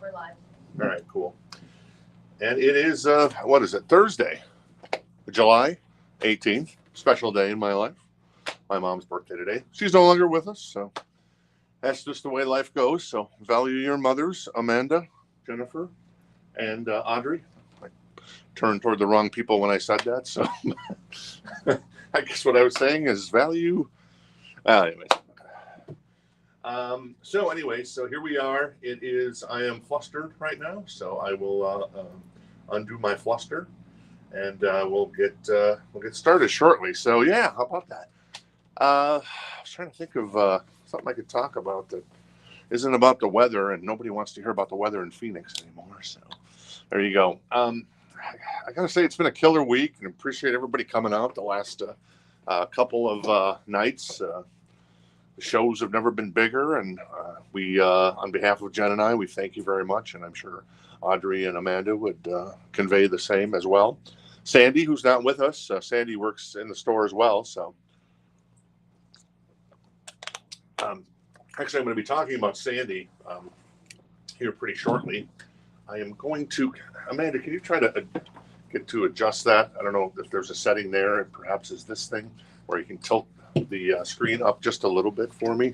we're live. All right, cool. And it is, what is it, Thursday, July 18th. Special day in my life. My mom's birthday today. She's no longer with us, so that's just the way life goes. So value your mothers, Amanda, Jennifer, and Audrey. I turned toward the wrong people when I said that, so I guess what I was saying is value. Anyways. So here we are. It is, I am flustered right now, so I will undo my fluster, and we'll get started shortly. So yeah, how about that? I was trying to think of something I could talk about that isn't about the weather, and nobody wants to hear about the weather in Phoenix anymore. So there you go. I gotta say it's been a killer week, and appreciate everybody coming out the last couple of nights. The shows have never been bigger, and we, on behalf of Jen and I, we thank you very much, and I'm sure Audrey and Amanda would convey the same as well. Sandy, who's not with us, Sandy works in the store as well, so actually I'm going to be talking about Sandy here pretty shortly. I am going to, Amanda, can you try to get to adjust that? I don't know if there's a setting there, and perhaps is this thing where you can tilt the screen up just a little bit for me.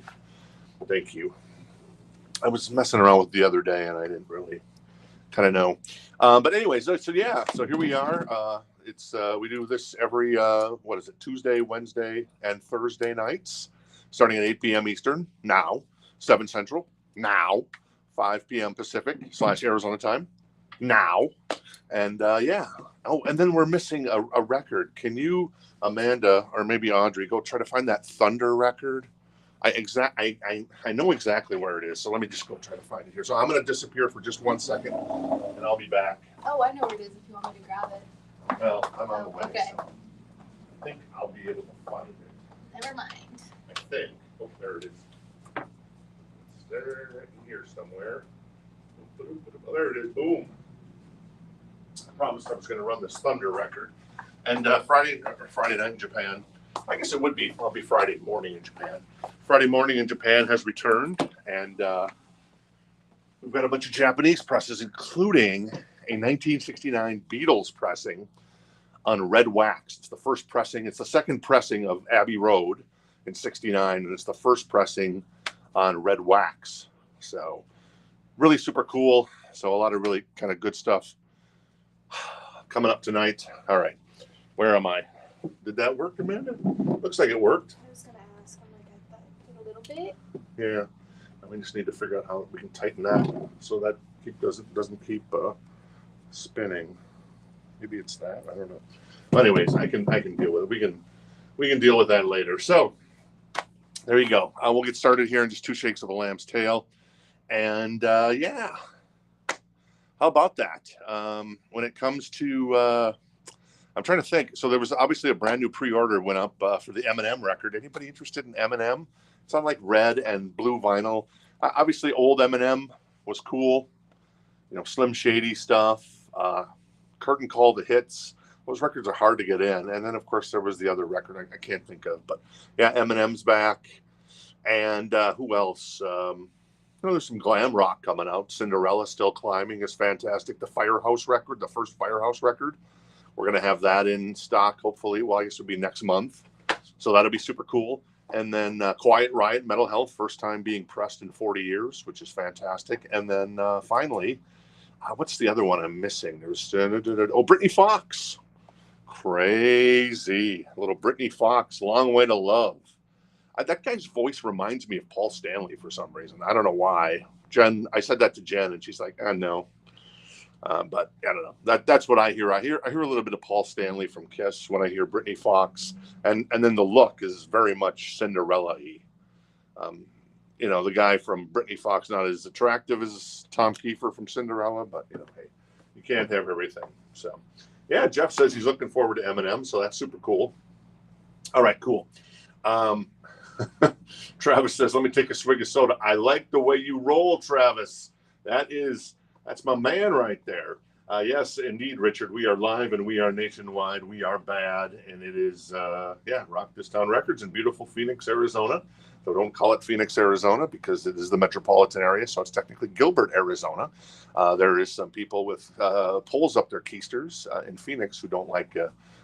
Thank you. I was messing around with the other day and I didn't really kind of know. But anyways, so yeah, so here we are. It's we do this every what is it, Tuesday, Wednesday, and Thursday nights, starting at 8 p.m. Eastern, now, 7 Central, now, 5 p.m. Pacific / Arizona time, now. And yeah. Oh, and then we're missing a record. Can you, Amanda, or maybe Audrey, go try to find that Thunder record? I know exactly where it is, so let me just go try to find it here. So I'm going to disappear for just 1 second, and I'll be back. Oh, I know where it is if you want me to grab it. Well, I'm on the way, okay. so I think I'll be able to find it. Never mind. I think. Oh, there it is. It's there right here somewhere. Oh, there it is. Boom. I promised I was going to run this Thunder record. And Friday night in Japan, I guess it would be, well, it'll be Friday morning in Japan. Friday morning in Japan has returned, and we've got a bunch of Japanese presses, including a 1969 Beatles pressing on red wax. It's the first pressing. It's the second pressing of Abbey Road in '69, and it's the first pressing on red wax. So really super cool. So a lot of really kind of good stuff coming up tonight. All right, where am I? Did that work, Amanda? Looks like it worked. I was gonna ask. I'm like, I thought it did a little bit. Yeah, we just need to figure out how we can tighten that so that doesn't keep spinning. Maybe it's that. I don't know. But anyways, I can deal with it. We can deal with that later. So there you go. We'll get started here in just 2 shakes of a lamb's tail, and yeah. How about that? When it comes to, I'm trying to think. So there was obviously a brand new pre-order went up for the M&M record. Anybody interested in M&M? It's on like red and blue vinyl. Obviously, old M&M was cool. You know, Slim Shady stuff. Curtain Call the Hits. Those records are hard to get in. And then, of course, there was the other record I can't think of. But yeah, M&M's back. And who else? There's some glam rock coming out. Cinderella Still Climbing is fantastic. The Firehouse record, the first Firehouse record, we're going to have that in stock, hopefully. Well, I guess it'll be next month. So that'll be super cool. And then Quiet Riot, Metal Health, first time being pressed in 40 years, which is fantastic. And then finally, what's the other one I'm missing? There's, Brittany Fox. Crazy. A little Brittany Fox, Long Way to Love. That guy's voice reminds me of Paul Stanley for some reason. I don't know why. Jen, I said that to Jen, and she's like, no. But I don't know. That's what I hear. I hear a little bit of Paul Stanley from Kiss when I hear Brittany Fox, and then the look is very much Cinderella-y. The guy from Brittany Fox not as attractive as Tom Kiefer from Cinderella, but hey, you can't have everything. So yeah, Jeff says he's looking forward to M&M, so that's super cool. All right, cool. Travis says, let me take a swig of soda. I like the way you roll, Travis. That's my man right there. Yes, indeed, Richard. We are live and we are nationwide. We are bad. And it is, Rock This Town Records in beautiful Phoenix, Arizona. They don't call it Phoenix, Arizona, because it is the metropolitan area, so it's technically Gilbert, Arizona. There is some people with poles up their keisters in Phoenix who don't like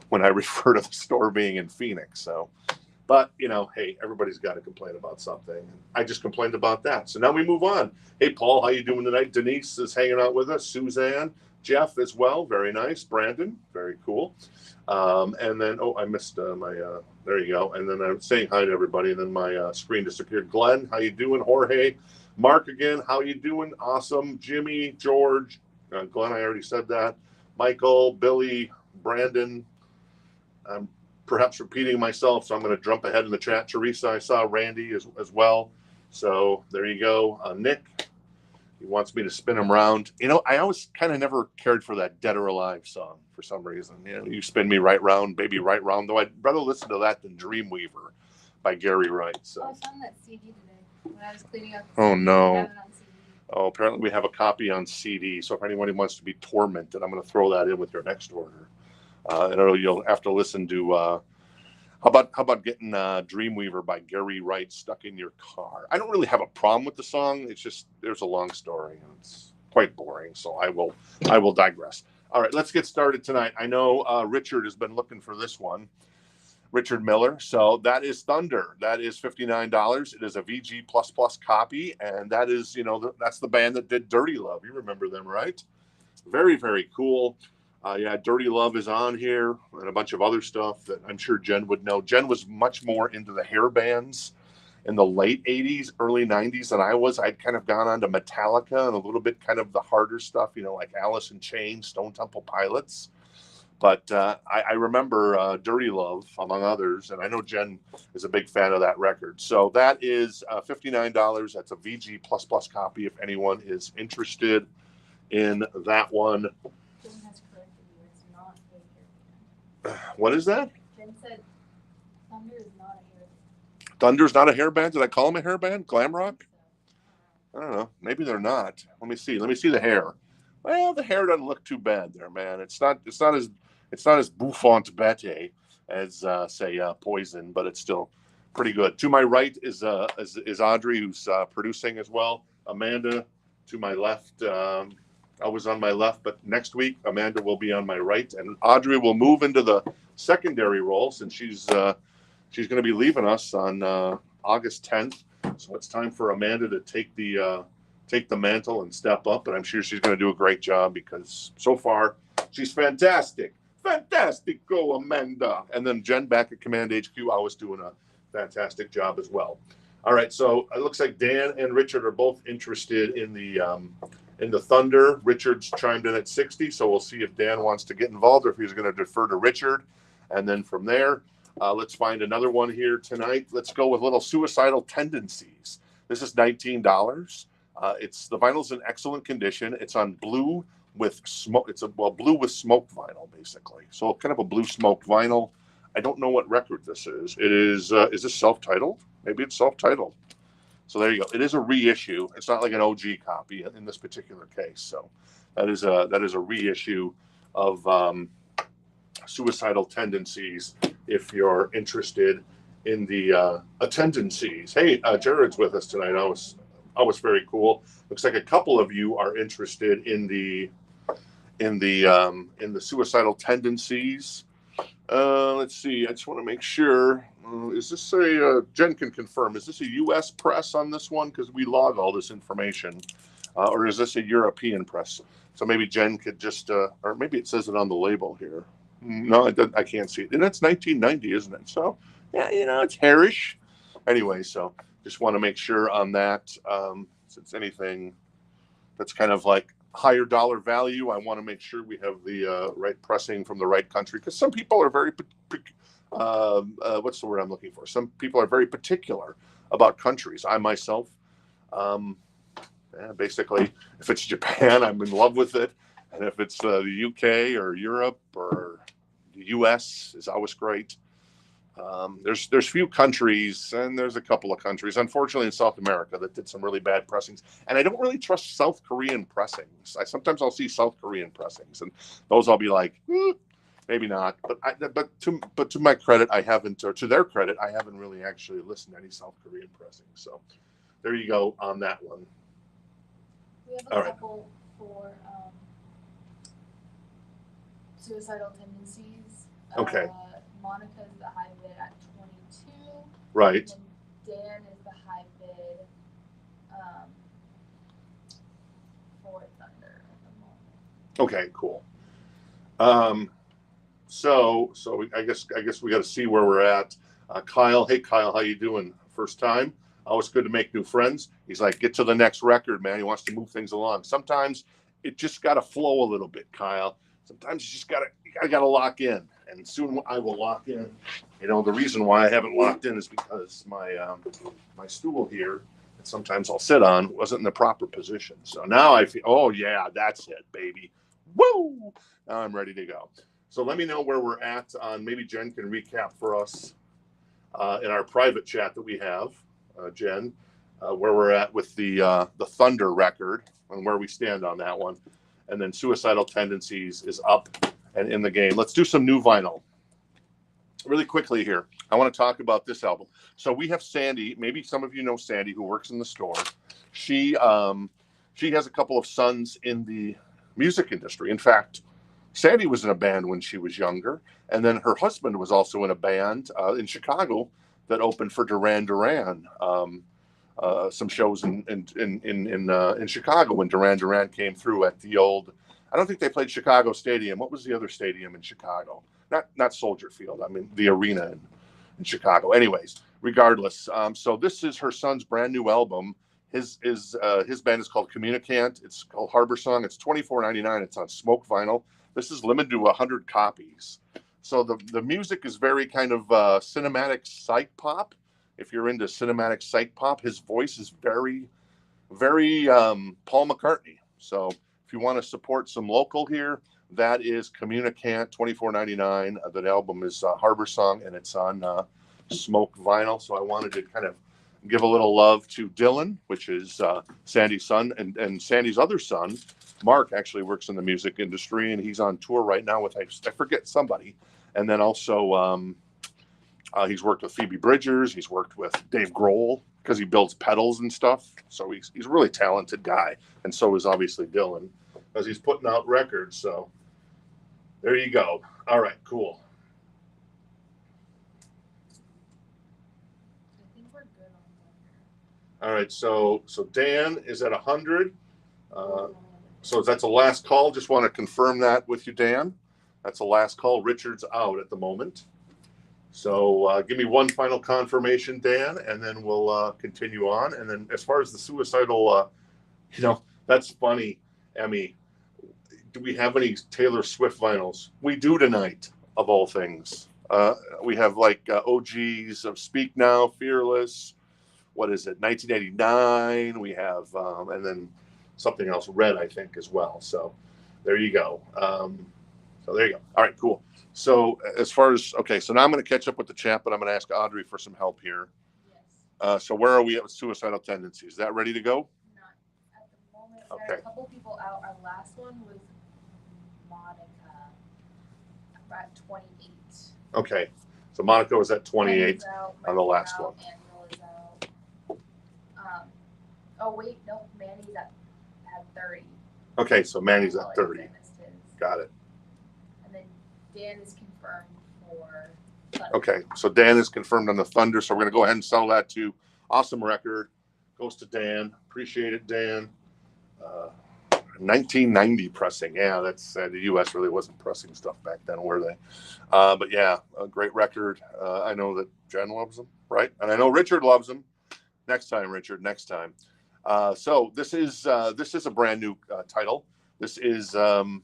when I refer to the store being in Phoenix. So, but hey, everybody's got to complain about something. I just complained about that. So now we move on. Hey, Paul, how you doing tonight? Denise is hanging out with us. Suzanne, Jeff as well. Very nice. Brandon, very cool. And then, I missed my, there you go. And then I'm saying hi to everybody. And then my screen disappeared. Glenn, how you doing? Jorge, Mark again, how you doing? Awesome. Jimmy, George, Glenn, I already said that. Michael, Billy, Brandon. I'm perhaps repeating myself, so I'm going to jump ahead in the chat. Teresa, I saw Randy as well. So there you go. Nick, he wants me to spin him around. I always kind of never cared for that Dead or Alive song for some reason. You spin me right round, baby, right round. Though I'd rather listen to that than Dreamweaver by Gary Wright. So. I found that CD today when I was cleaning up. Oh, no. Oh, apparently we have a copy on CD. So if anybody wants to be tormented, I'm going to throw that in with your next order. You'll have to listen to how about getting Dreamweaver by Gary Wright stuck in your car. I don't really have a problem with the song. It's just there's a long story and it's quite boring. So I will digress. All right, let's get started tonight. I know Richard has been looking for this one. Richard Miller. So that is Thunder. That is $59. It is a VG++ copy, and that is that's the band that did Dirty Love. You remember them, right? Very, very cool. Dirty Love is on here and a bunch of other stuff that I'm sure Jen would know. Jen was much more into the hair bands in the late 80s, early 90s than I was. I'd kind of gone on to Metallica and a little bit kind of the harder stuff, like Alice in Chains, Stone Temple Pilots. But I remember Dirty Love, among others, and I know Jen is a big fan of that record. So that is $59. That's a VG++ copy if anyone is interested in that one. What is that? Jen said Thunder is not a hair band. Thunder's not a hair band? Did I call them a hair band? Glam rock? I don't know. Maybe they're not. Let me see. Let me see the hair. Well, the hair doesn't look too bad there, man. It's not as bouffant bête as say Poison, but it's still pretty good. To my right is Audrey, who's producing as well. Amanda to my left. I was on my left, but next week Amanda will be on my right, and Audrey will move into the secondary role since she's going to be leaving us on August 10th. So it's time for Amanda to take the mantle and step up, and I'm sure she's going to do a great job because so far she's fantastic. Fantastico, Amanda. And then Jen back at Command HQ, always doing a fantastic job as well. All right, so it looks like Dan and Richard are both interested in the Thunder. Richard's chimed in at 60, so we'll see if Dan wants to get involved or if he's going to defer to Richard. And then from there, let's find another one here tonight. Let's go with Little Suicidal Tendencies. This is $19. The vinyl's in excellent condition. It's on blue with smoke. It's blue with smoke vinyl, basically. So kind of a blue smoke vinyl. I don't know what record this is. It is this self-titled? Maybe it's self-titled. So there you go. It is a reissue. It's not like an OG copy in this particular case. So that is a reissue of Suicidal Tendencies if you're interested in the attendancies. Hey, Jared's with us tonight. Always very cool. Looks like a couple of you are interested in the Suicidal Tendencies. Let's see. I just want to make sure. Is this Jen can confirm, is this a U.S. press on this one? Because we log all this information. Or is this a European press? So maybe Jen could just, or maybe it says it on the label here. No, I can't see it. And that's 1990, isn't it? So, yeah, it's hairish. Anyway, so just want to make sure on that. Since anything that's kind of like higher dollar value, I want to make sure we have the right pressing from the right country. Because some people are very what's the word I'm looking for? Some people are very particular about countries. I myself, basically, if it's Japan, I'm in love with it, and if it's the UK or Europe or the US, is always great. There's few countries, and there's a couple of countries, unfortunately, in South America that did some really bad pressings, and I don't really trust South Korean pressings. Sometimes I'll see South Korean pressings, and those I'll be like, maybe not. But to my credit, I haven't, or to their credit, I haven't really actually listened to any South Korean pressings. So there you go on that one. We have a couple for suicidal tendencies. Okay. Monica's the high bid at 22. Right. And Dan is the high bid for Thunder at the moment. Okay, cool. So I guess we got to see where we're at. Kyle, hey Kyle, how you doing? First time. Always good to make new friends. He's like, get to the next record, man. He wants to move things along. Sometimes it just got to flow a little bit, Kyle. Sometimes you just gotta lock in, and soon I will lock in. You know, the reason why I haven't locked in is because my stool here that sometimes I'll sit on wasn't in the proper position. So now I feel, oh yeah, that's it, baby. Woo! Now I'm ready to go. So let me know where we're at on, maybe Jen can recap for us in our private chat that we have, Jen, where we're at with the Thunder record and where we stand on that one. And then Suicidal Tendencies is up and in the game. Let's do some new vinyl. Really quickly here, I want to talk about this album. So we have Sandy. Maybe some of you know Sandy, who works in the store. She has a couple of sons in the music industry. In fact, Sandy was in a band when she was younger, and then her husband was also in a band in Chicago that opened for Duran Duran. Some shows in Chicago when Duran Duran came through at the old. I don't think they played Chicago Stadium. What was the other stadium in Chicago? Not Soldier Field. I mean the arena in Chicago. Anyways, regardless. So this is her son's brand new album. His band is called Communicant. It's called Harbor Song. It's $24.99. It's on Smoke Vinyl. This is limited to 100 copies. So the music is very kind of cinematic psych pop. If you're into cinematic psych pop, his voice is very, very Paul McCartney. So if you want to support some local here, that is Communicant, $24.99. That album is Harbor Song, and it's on Smoke Vinyl. So I wanted to kind of give a little love to Dylan, which is Sandy's son, and Sandy's other son, Mark, actually works in the music industry, and he's on tour right now with, I forget somebody. And then also he's worked with Phoebe Bridgers. He's worked with Dave Grohl because he builds pedals and stuff. So he's a really talented guy. And so is obviously Dylan because he's putting out records. So there you go. All right, cool. I think we're good on Thunder. All right, so Dan is at 100. So that's a last call. Just want to confirm that with you, Dan. That's a last call. Richard's out at the moment. So give me one final confirmation, Dan, and then we'll continue on. And then as far as the suicidal, that's funny, Emmy. Do we have any Taylor Swift vinyls? We do tonight, of all things. We have like OGs of Speak Now, Fearless. What is it? 1989. We have, and then something else, Red, I think, as well. So there you go. So there you go. All right, cool. So as far as, okay, so now I'm going to catch up with the chat, but I'm going to ask Audrey for some help here. Yes. So where are we at with Suicidal Tendencies? Is that ready to go? Not at the moment. Okay. There are a couple people out. Our last one was Monica at 28. Okay. So Monica was at 28 out, on the last one. Angela's out. Oh, wait, no, Manny's at 30. Okay, so Manny's at 30. Got it. And then Dan is confirmed for Thunder. Okay, so Dan is confirmed on the Thunder, so we're going to go ahead and sell that to Awesome Record. Goes to Dan. Appreciate it, Dan. 1990 pressing. Yeah, that's the U.S. really wasn't pressing stuff back then, were they? But yeah, a great record. I know that Jen loves them, right? And I know Richard loves them. Next time, Richard. Next time. So this is a brand new title. This is on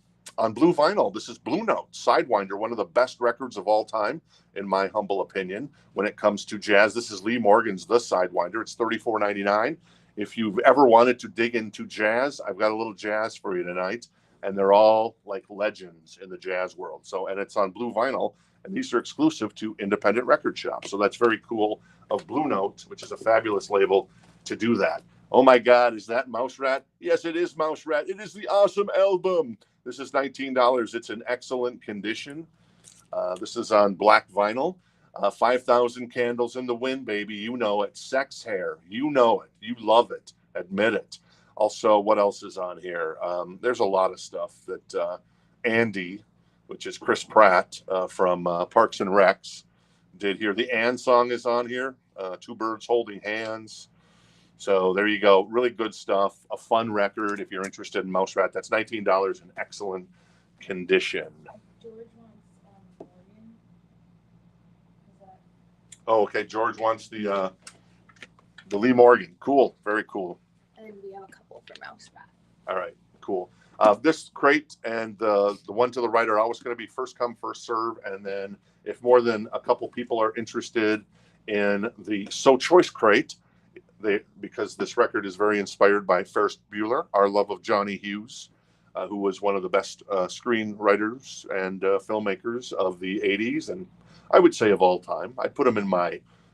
Blue Vinyl. This is Blue Note, Sidewinder, one of the best records of all time, in my humble opinion, when it comes to jazz. This is Lee Morgan's The Sidewinder. It's $34.99. If you've ever wanted to dig into jazz, I've got a little jazz for you tonight, and they're all like legends in the jazz world. So, and it's on Blue Vinyl, and these are exclusive to independent record shops. So that's very cool of Blue Note, which is a fabulous label, to do that. Oh my God, is that Mouse Rat? Yes, it is Mouse Rat. It is the awesome album. This is $19. It's in excellent condition. This is on black vinyl. 5,000 Candles in the Wind, baby. You know it. Sex Hair. You know it. You love it. Admit it. Also, what else is on here? There's a lot of stuff that Andy, which is Chris Pratt from Parks and Recs, did here. The Ann song is on here. Two Birds Holding Hands. So there you go. Really good stuff. A fun record if you're interested in Mouse Rat. That's $19 in excellent condition. George wants Morgan. Is that... Oh, okay. George wants the Lee Morgan. Cool. Very cool. And then we have a couple for Mouse Rat. All right. Cool. This crate and the one to the right are always going to be first come, first serve. And then if more than a couple people are interested in the So Choice crate, because this record is very inspired by Ferris Bueller, our love of Johnny Hughes, who was one of the best screenwriters and filmmakers of the 80s, and I would say of all time. I'd put him in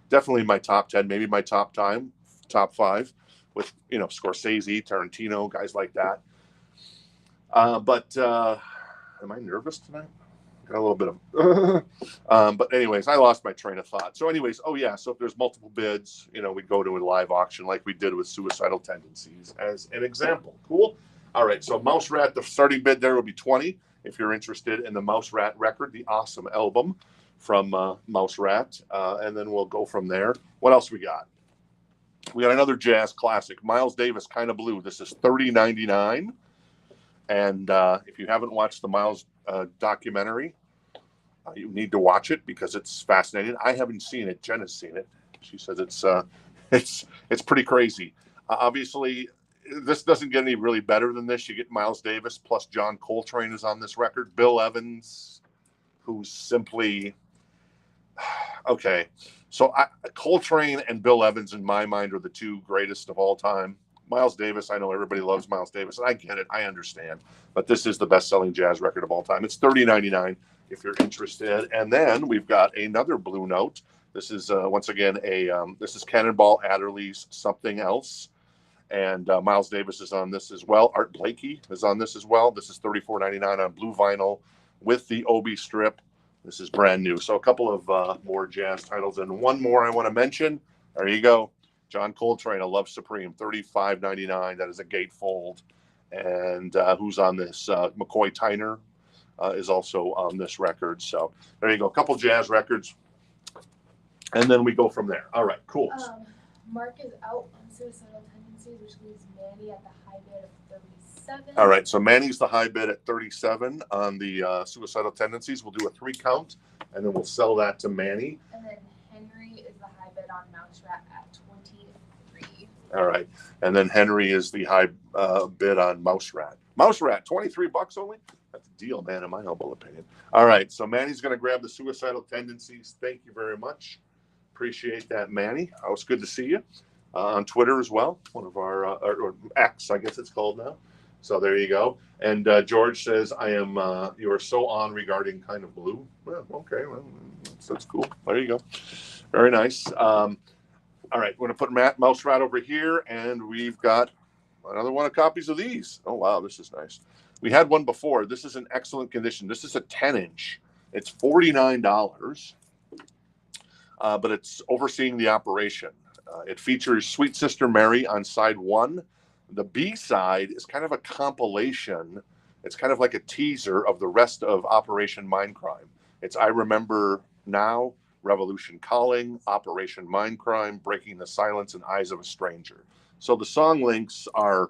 definitely my top 10, maybe my top 5, with Scorsese, Tarantino, guys like that. But am I nervous tonight? Got a little bit of, but anyways, I lost my train of thought. So anyways, oh yeah, so if there's multiple bids, we'd go to a live auction like we did with Suicidal Tendencies as an example. Cool. All right, so Mouse Rat, the starting bid there will be 20 if you're interested in the Mouse Rat record, the awesome album from Mouse Rat, and then we'll go from there. What else we got? We got another jazz classic, Miles Davis, Kind of Blue. This is $30.99, and if you haven't watched the Miles documentary, you need to watch it because it's fascinating. I haven't seen it. Jen has seen it. She says it's pretty crazy. Obviously, this doesn't get any really better than this. You get Miles Davis plus John Coltrane is on this record. Bill Evans, who's simply okay. So Coltrane and Bill Evans, in my mind, are the two greatest of all time. Miles Davis, I know everybody loves Miles Davis, and I get it. I understand. But this is the best-selling jazz record of all time. It's $30.99 if you're interested. And then we've got another Blue Note. This is, once again, this is Cannonball Adderley's Something Else. And Miles Davis is on this as well. Art Blakey is on this as well. This is $34.99 on blue vinyl with the Obi strip. This is brand new. So a couple of more jazz titles. And one more I want to mention. There you go. John Coltrane, A Love Supreme, $35.99. That is a gatefold. And who's on this? McCoy Tyner is also on this record. So there you go. A couple jazz records. And then we go from there. All right, cool. Mark is out on Suicidal Tendencies, which leaves Manny at the high bid of 37. All right, so Manny's the high bid at 37 on the Suicidal Tendencies. We'll do a 3-count, and then we'll sell that to Manny. And then Henry is the high bid on Mouse Rat at 23. All right, and then Henry is the high bid on Mouse Rat. Mouse Rat, $23 only? That's a deal, man, in my humble opinion. All right, so Manny's going to grab the Suicidal Tendencies. Thank you very much. Appreciate that, Manny. Oh, it's good to see you on Twitter as well. One of our or X, I guess it's called now. So there you go. And George says, "I am. You are so on regarding Kind of Blue." Well, okay, well, that's cool. There you go. Very nice. All right, we're gonna put Mouse Rat over here, and we've got another one of copies of these. Oh wow, this is nice. We had one before. This is in excellent condition. This is a 10-inch. It's $49. But it's overseeing the operation. It features Sweet Sister Mary on side 1. The B side is kind of a compilation. It's kind of like a teaser of the rest of Operation Mindcrime. It's I Remember Now, Revolution Calling, Operation Mindcrime, Breaking the Silence, and Eyes of a Stranger. So the song links are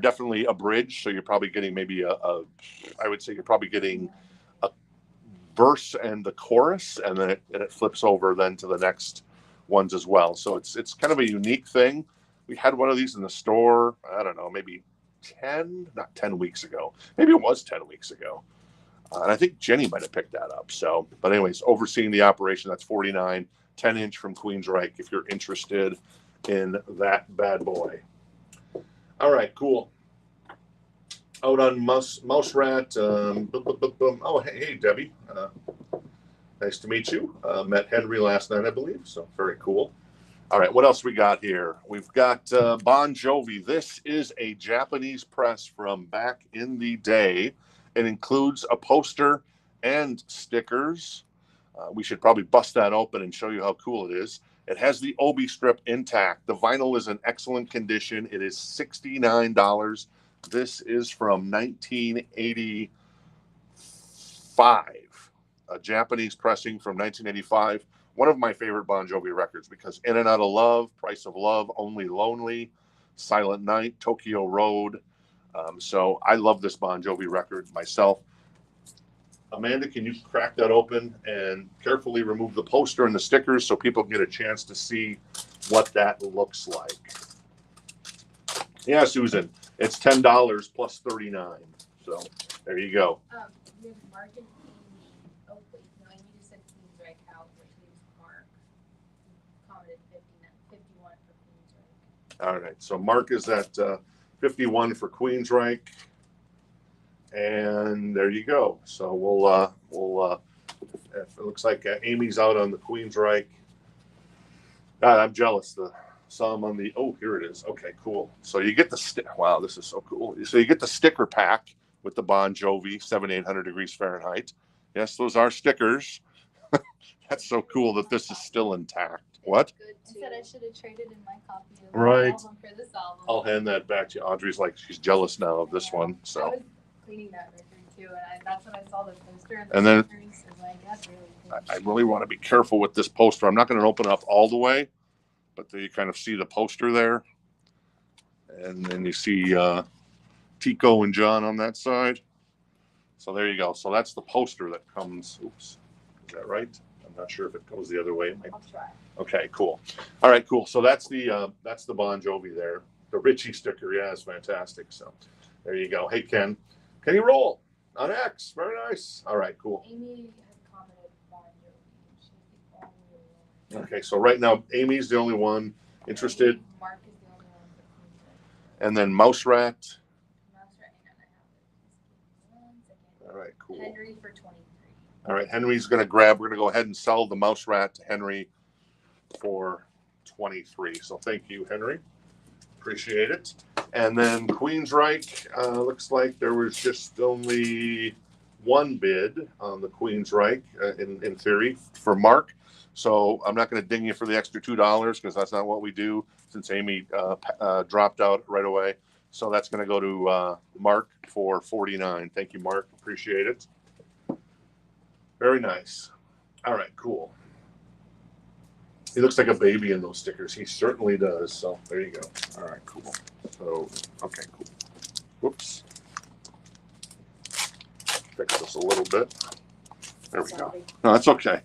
definitely abridged. So you're probably getting maybe I would say you're probably getting verse and the chorus, and then it flips over then to the next ones as well. So it's kind of a unique thing. We had one of these in the store, I don't know, maybe 10 weeks ago. Maybe it was 10 weeks ago. And I think Jenny might have picked that up. So, but anyways, overseeing the operation, that's 49, 10-inch from Queensryche if you're interested in that bad boy. All right, cool. Out on Mouse Rat. Oh, hey, Debbie. Nice to meet you. Met Henry last night, I believe. So very cool. All right, what else we got here? We've got Bon Jovi. This is a Japanese press from back in the day. It includes a poster and stickers. We should probably bust that open and show you how cool it is. It has the obi strip intact. The vinyl is in excellent condition. It is $69. This is from 1985, a Japanese pressing from 1985. One of my favorite Bon Jovi records because In and Out of Love, Price of Love, Only Lonely, Silent Night, Tokyo Road. So I love this Bon Jovi record myself. Amanda, can you crack that open and carefully remove the poster and the stickers so people can get a chance to see what that looks like? Yeah, Susan, it's $10 plus $39. So there you go. We have Mark and Amy. Oh, wait, no, Amy just said Queensryche out, which leaves Mark. Commented 51 for Queensryche. All right, so Mark is at 51 for Queensryche. And there you go. So we'll it looks like Amy's out on the Queensryche. God, I'm jealous. Saw him on the, oh, here it is. Okay, cool. So you get the wow, this is so cool. So you get the sticker pack with the Bon Jovi 7,800 degrees Fahrenheit. Yes, those are stickers. That's so cool that this is still intact. What? I said I should have traded in my copy of Right. the album for this album. I'll hand that back to you. Audrey's like, she's jealous now of this one. I So was cleaning that record too, and that's when I saw the poster And then- stickers. I was like, that's really cool. I really want to be careful with this poster. I'm not going to open it up all the way, but there you kind of see the poster there. And then you see Tico and John on that side. So there you go. So that's the poster that comes. Oops. Is that right? I'm not sure if it goes the other way. I'll try. Okay, cool. All right, cool. So that's the Bon Jovi there. The Richie sticker, yeah, is fantastic. So there you go. Hey, Ken you roll on X? Very nice. All right, cool. Amy had commented Bon Jovi. She's the only one. Okay, so right now Amy's the only one interested, Mark is the only one for Queensryche. and then Mouse Rat. Mouse Rat, hang on, I have it. Just give me 1 second. All right, cool. Henry for 23. All right, Henry's going to grab. We're going to go ahead and sell the Mouse Rat to Henry for 23. So thank you, Henry. Appreciate it. And then Queensryche, looks like there was just only one bid on the Queensryche in theory for Mark. So I'm not going to ding you for the extra $2 because that's not what we do since Amy dropped out right away. So that's going to go to Mark for 49. Thank you, Mark. Appreciate it. Very nice. All right, cool. He looks like a baby in those stickers. He certainly does. So there you go. All right, cool. So, okay, cool. Whoops. Fix this a little bit. There we go. No, that's okay.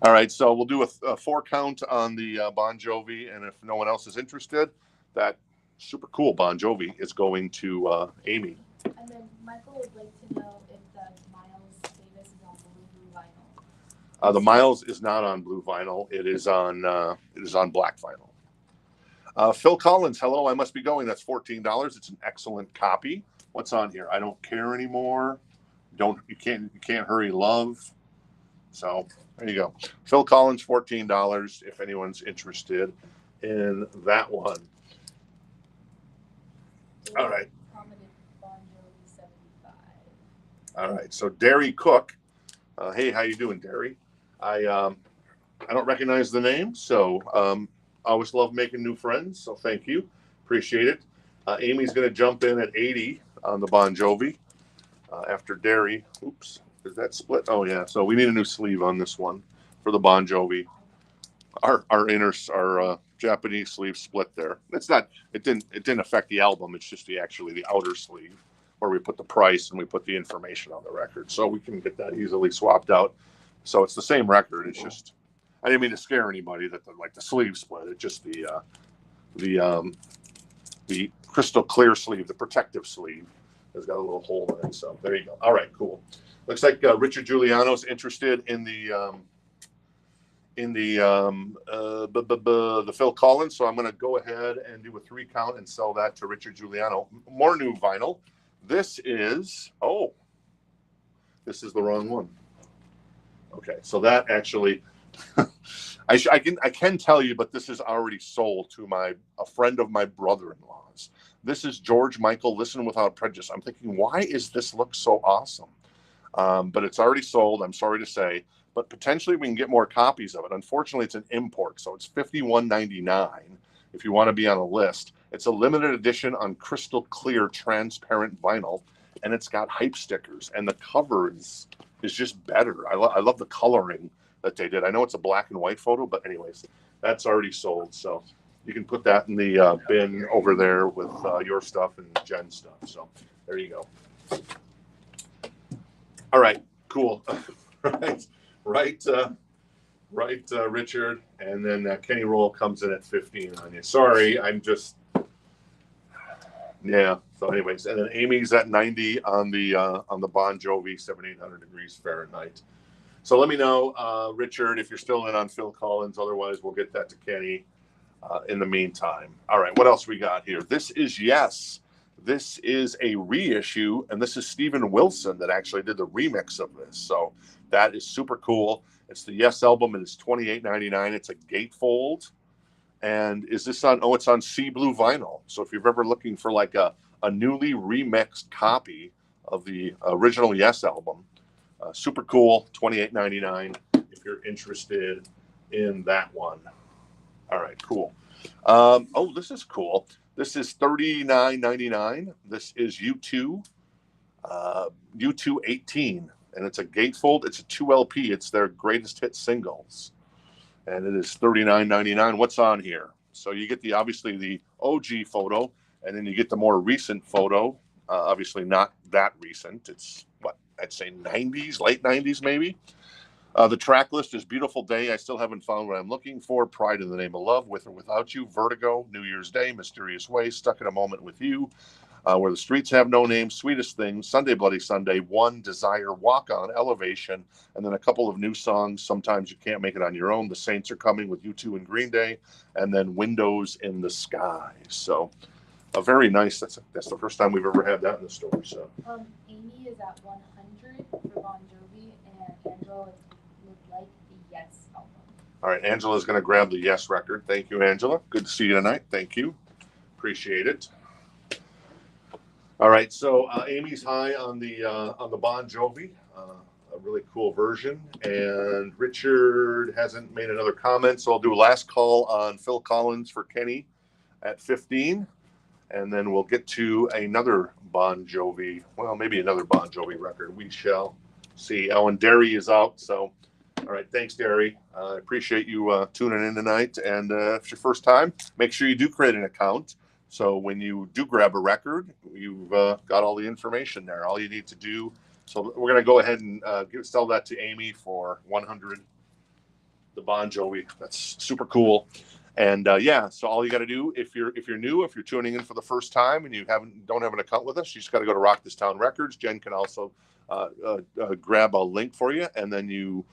All right, so we'll do a 4 count on the Bon Jovi, and if no one else is interested, that super cool Bon Jovi is going to Amy. And then Michael would like to know if the Miles Davis is on blue vinyl. The Miles is not on blue vinyl. It is on black vinyl. Phil Collins, hello, I must be going. That's $14. It's an excellent copy. What's on here? I don't care anymore. You can't hurry, love. So there you go. Phil Collins, $14. If anyone's interested in that one. All right. Commented Bon Jovi 75. All right. So Derry Cook. Hey, how you doing, Derry? I don't recognize the name, so I always love making new friends. So thank you, appreciate it. Amy's going to jump in at 80 on the Bon Jovi after Derry. Oops, is that split? Oh yeah. So we need a new sleeve on this one for the Bon Jovi. Our Japanese sleeve split there. It's not. It didn't affect the album. It's just the outer sleeve where we put the price and we put the information on the record, so we can get that easily swapped out. So it's the same record. It's just, I didn't mean to scare anybody that the sleeve split. It's just the crystal clear sleeve, the protective sleeve, has got a little hole in it. So there you go. All right, cool. Looks like Richard Giuliano's interested in the Phil Collins. So I'm going to go ahead and do a 3 count and sell that to Richard Giuliano. More new vinyl. This is the wrong one. Okay, so that actually, I can tell you, but this is already sold to a friend of my brother-in-law's. This is George Michael, Listen Without Prejudice. I'm thinking, why is this look so awesome? But it's already sold. I'm sorry to say, but potentially we can get more copies of it. Unfortunately, it's an import, so it's $51.99 if you want to be on a list. It's a limited edition on crystal clear transparent vinyl, and it's got hype stickers, and the cover is just better. I love the coloring that they did. I know it's a black and white photo, but anyways, that's already sold, so you can put that in the bin over there with your stuff and Jen's stuff. So there you go. All right, cool. right, Richard, and then Kenny Roll comes in at 15 on you. Sorry, I'm just, yeah. So, anyways, and then Amy's at 90 on the Bon Jovi 7,800 degrees Fahrenheit. So let me know, Richard, if you're still in on Phil Collins. Otherwise, we'll get that to Kenny in the meantime. All right, what else we got here? This is Yes. This is a reissue, and this is Steven Wilson that actually did the remix of this. So that is super cool. It's the Yes album, and it's $28.99. It's a gatefold. And is this on, it's on Sea Blue vinyl. So if you're ever looking for like a newly remixed copy of the original Yes album, super cool, $28.99 if you're interested in that one. All right, cool. This is cool. This is $39.99. This is U2 18, and it's a gatefold. It's a 2 LP. It's their greatest hit singles, and it is $39.99. What's on here? So you get obviously the OG photo, and then you get the more recent photo. Obviously not that recent. It's what I'd say 90s, late 90s maybe. The track list is Beautiful Day, I Still Haven't Found What I'm Looking For, Pride in the Name of Love, With or Without You, Vertigo, New Year's Day, Mysterious Way, Stuck in a Moment with You, Where the Streets Have No Name, Sweetest Thing, Sunday Bloody Sunday, One, Desire, Walk On, Elevation, and then a couple of new songs, Sometimes You Can't Make It On Your Own, The Saints Are Coming with U2 and Green Day, and then Windows in the Sky. So a very nice, that's the first time we've ever had that in the store. So Amy is at 100 for Bon Jovi, and Angela would like the Yes album. All right, Angela's going to grab the Yes record. Thank you, Angela. Good to see you tonight. Thank you. Appreciate it. All right, so Amy's high on the Bon Jovi, a really cool version, and Richard hasn't made another comment, so I'll do a last call on Phil Collins for Kenny at 15, and then we'll get to another Bon Jovi, well, maybe another Bon Jovi record. We shall see. Oh, and Derry is out, so all right, thanks, Derry. I appreciate you tuning in tonight, and if it's your first time, make sure you do create an account. So when you do grab a record, you've got all the information there. All you need to do. So we're going to go ahead and sell that to Amy for 100. The Bon Jovi. That's super cool. And so all you got to do if you're new, if you're tuning in for the first time and you don't have an account with us, you just got to go to Rock This Town Records. Jen can also grab a link for you, and then you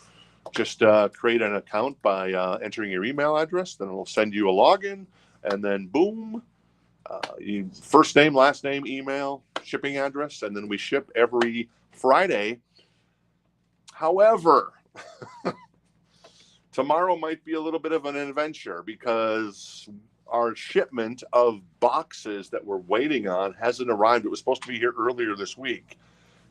just create an account by entering your email address. Then it'll send you a login, and then boom. First name, last name, email, shipping address, and then we ship every Friday. However, tomorrow might be a little bit of an adventure because our shipment of boxes that we're waiting on hasn't arrived. It was supposed to be here earlier this week.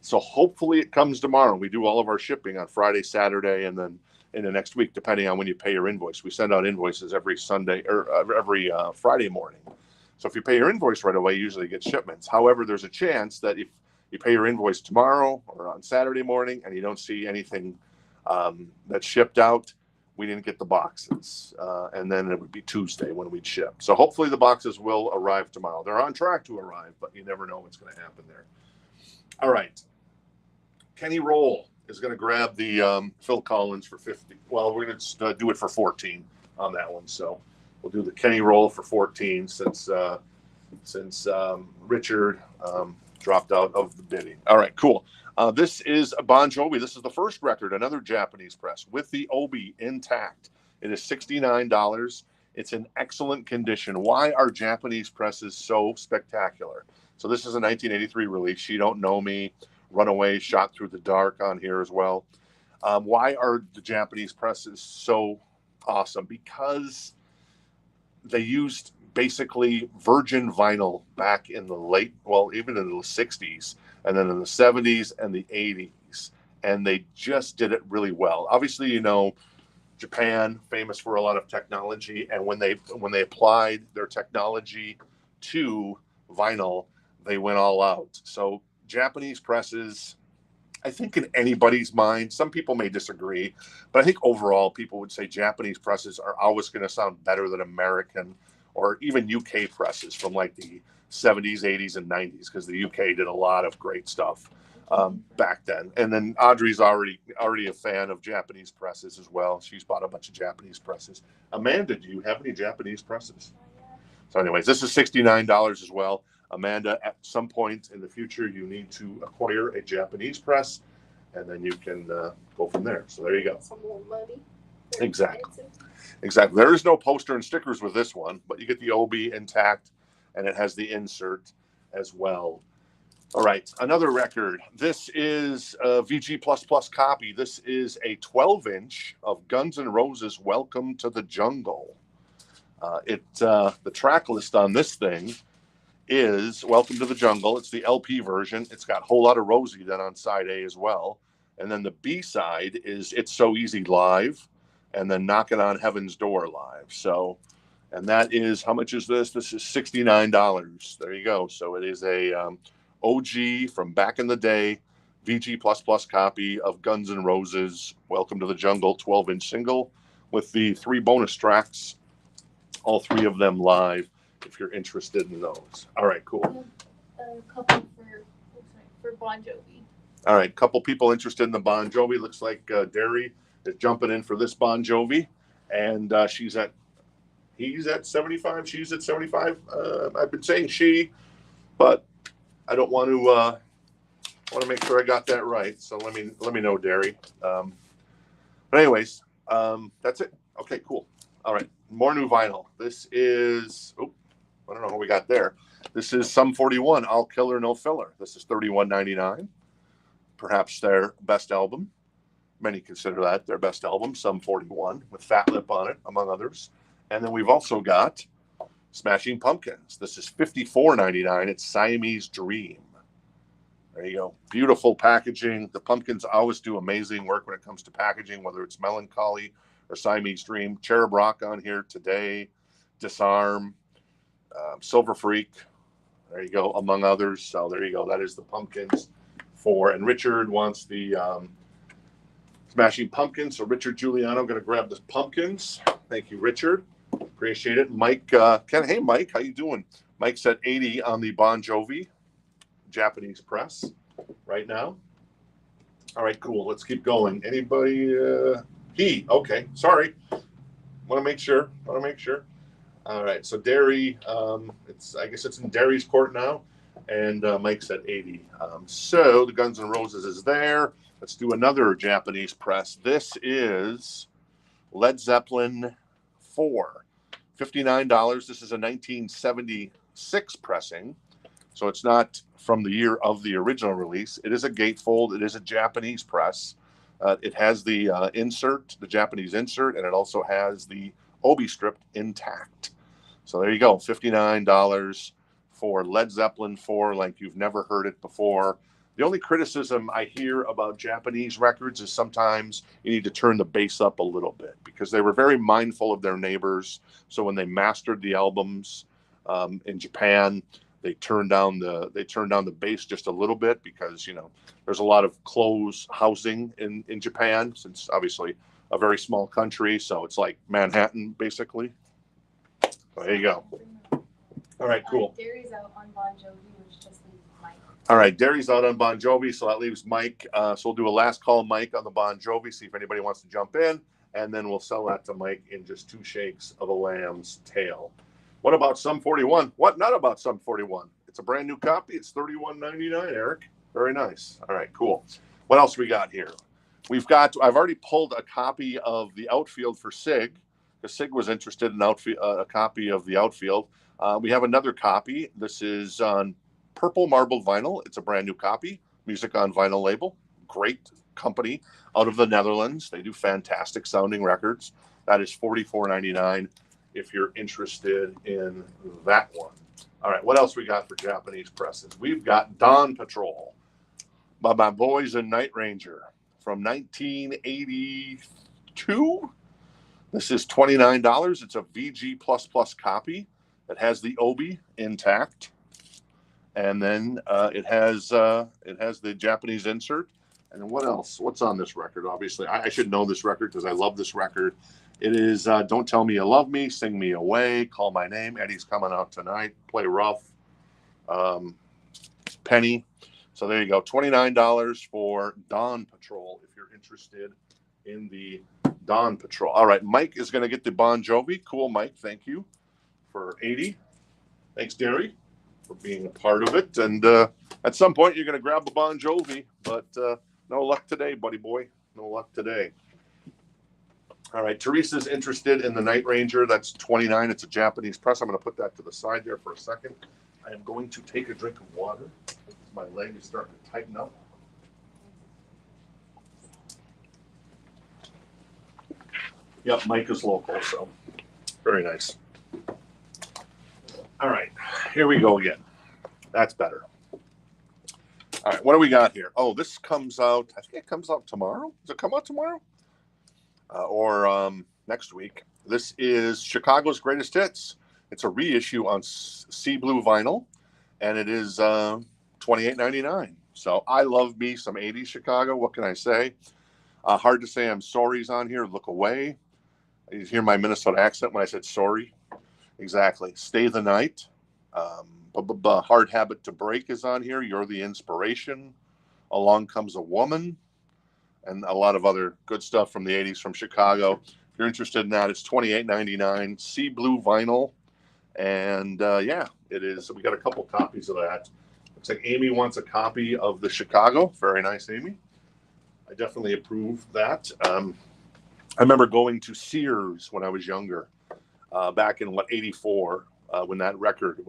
So hopefully it comes tomorrow. We do all of our shipping on Friday, Saturday, and then in the next week, depending on when you pay your invoice. We send out invoices every Sunday or every Friday morning. So if you pay your invoice right away, you usually get shipments. However, there's a chance that if you pay your invoice tomorrow or on Saturday morning and you don't see anything that's shipped out, we didn't get the boxes. And then it would be Tuesday when we'd ship. So hopefully the boxes will arrive tomorrow. They're on track to arrive, but you never know what's going to happen there. All right. Kenny Roll is going to grab the Phil Collins for 50. Well, we're going to do it for 14 on that one. So we'll do the Kenny Roll for 14 since Richard dropped out of the bidding. All right, cool. This is Bon Jovi. This is the first record, another Japanese press with the obi intact. It is $69. It's in excellent condition. Why are Japanese presses so spectacular? So this is a 1983 release. She Don't Know Me, Runaway, Shot Through the Dark on here as well. Why are the Japanese presses so awesome? Because they used basically virgin vinyl back in the even in the 60s, and then in the 70s and the 80s. and they just did it really well. Obviously, you know, Japan, famous for a lot of technology, and when they applied their technology to vinyl, they went all out. So Japanese presses, I think in anybody's mind, some people may disagree, but I think overall people would say Japanese presses are always going to sound better than American or even UK presses from like the 70s, 80s, and 90s, because the UK did a lot of great stuff back then. And then Audrey's already a fan of Japanese presses as well. She's bought a bunch of Japanese presses. Amanda, do you have any Japanese presses? So anyways, this is $69 as well. Amanda, at some point in the future, you need to acquire a Japanese press, and then you can go from there. So there you go. Some more money. Exactly. Exactly. There is no poster and stickers with this one, but you get the OB intact, and it has the insert as well. All right, another record. This is a VG++ copy. This is a 12-inch of Guns N' Roses' Welcome to the Jungle. The track list on this thing is Welcome to the Jungle. It's the LP version. It's got a whole lot of Rosie then on side A as well. And then the B side is It's So Easy Live, and then Knocking on Heaven's Door live. So, and that is, how much is this? This is $69. There you go. So it is a OG from back in the day, VG++ copy of Guns N' Roses Welcome to the Jungle 12-inch single with the 3 bonus tracks, all 3 of them live, if you're interested in those. All right, cool. A couple for Bon Jovi. All right, couple people interested in the Bon Jovi. Looks like Derry is jumping in for this Bon Jovi, and he's at 75. She's at 75. I've been saying she, but I don't want to make sure I got that right. So let me know, Derry. But anyways, that's it. Okay, cool. All right, more new vinyl. This is I don't know what we got there. This is Sum 41, All Killer No Filler. This is $31.99. Perhaps their best album. Many consider that their best album, Sum 41, with Fat Lip on it, among others. And then we've also got Smashing Pumpkins. This is $54.99. It's Siamese Dream. There you go. Beautiful packaging. The Pumpkins always do amazing work when it comes to packaging, whether it's Melancholy or Siamese Dream. Cherub Rock on here today. Disarm. Silver Freak. There you go, among others. So there you go. That is the Pumpkins for. And Richard wants the Smashing Pumpkins. So Richard Giuliano going to grab the Pumpkins. Thank you, Richard. Appreciate it. Mike, hey, Mike, how you doing? Mike's at 80 on the Bon Jovi Japanese press right now. All right, cool. Let's keep going. Anybody? Okay. Sorry. Want to make sure. All right. So Derry, I guess it's in Derry's court now, and Mike's at 80. So the Guns N' Roses is there. Let's do another Japanese press. This is Led Zeppelin 4. $59. This is a 1976 pressing, so it's not from the year of the original release. It is a gatefold. It is a Japanese press. It has the insert, the Japanese insert, and it also has the obi strip intact. So there you go, $59 for Led Zeppelin 4, like you've never heard it before. The only criticism I hear about Japanese records is sometimes you need to turn the bass up a little bit, because they were very mindful of their neighbors. So when they mastered the albums in Japan, they turned down the bass just a little bit, because there's a lot of closed housing in Japan, since obviously a very small country. So it's like Manhattan basically. So there you go. All right, cool. Derry's out on Bon Jovi, which just leaves Mike. All right, Derry's out on Bon Jovi, so that leaves Mike. So we'll do a last call, Mike, on the Bon Jovi, see if anybody wants to jump in, and then we'll sell that to Mike in just 2 shakes of a lamb's tail. What about Sum 41? What not about Sum 41? It's a brand new copy. It's $31.99, Eric. Very nice. All right, cool. What else we got here? I've already pulled a copy of the Outfield for Sig, because Sig was interested in a copy of the Outfield. We have another copy. This is on purple marbled vinyl. It's a brand new copy. Music on Vinyl label. Great company out of the Netherlands. They do fantastic sounding records. That is $44.99 if you're interested in that one. All right, what else we got for Japanese presses? We've got Dawn Patrol by my boys in Night Ranger. from 1982. This is $29. It's a VG++ copy. It has the obi intact, and then it has the Japanese insert. And what else? What's on this record? Obviously, I should know this record because I love this record. It is "Don't Tell Me You Love Me," "Sing Me Away," "Call My Name," "Eddie's Coming Out Tonight," "Play Rough," "Penny." So there you go, $29 for Dawn Patrol if you're interested in the Dawn Patrol. All right, Mike is going to get the Bon Jovi. Cool, Mike. Thank you for 80. Thanks, Derry, for being a part of it. And at some point, you're going to grab a Bon Jovi, but no luck today, buddy boy. No luck today. All right, Teresa's interested in the Night Ranger. That's 29. It's a Japanese press. I'm going to put that to the side there for a second. I am going to take a drink of water. My leg is starting to tighten up. Yep, Mike is local, so very nice. All right, here we go again. That's better. All right, what do we got here? Oh, this comes out, I think it comes out tomorrow. Does it come out tomorrow? Or next week. This is Chicago's Greatest Hits. It's a reissue on sea blue vinyl, and it is $28.99. So I love me some 80s Chicago. What can I say? Hard to say I'm sorry's on here. Look Away. You hear my Minnesota accent when I said sorry. Exactly. Stay the Night. Hard Habit to Break is on here. You're the Inspiration. Along Comes a Woman. And a lot of other good stuff from the 80s from Chicago. If you're interested in that, it's $28.99. Sea blue vinyl. And yeah, it is. We got a couple copies of that. Looks like Amy wants a copy of the Chicago. Very nice, Amy. I definitely approve that. I remember going to Sears when I was younger, back in 84, when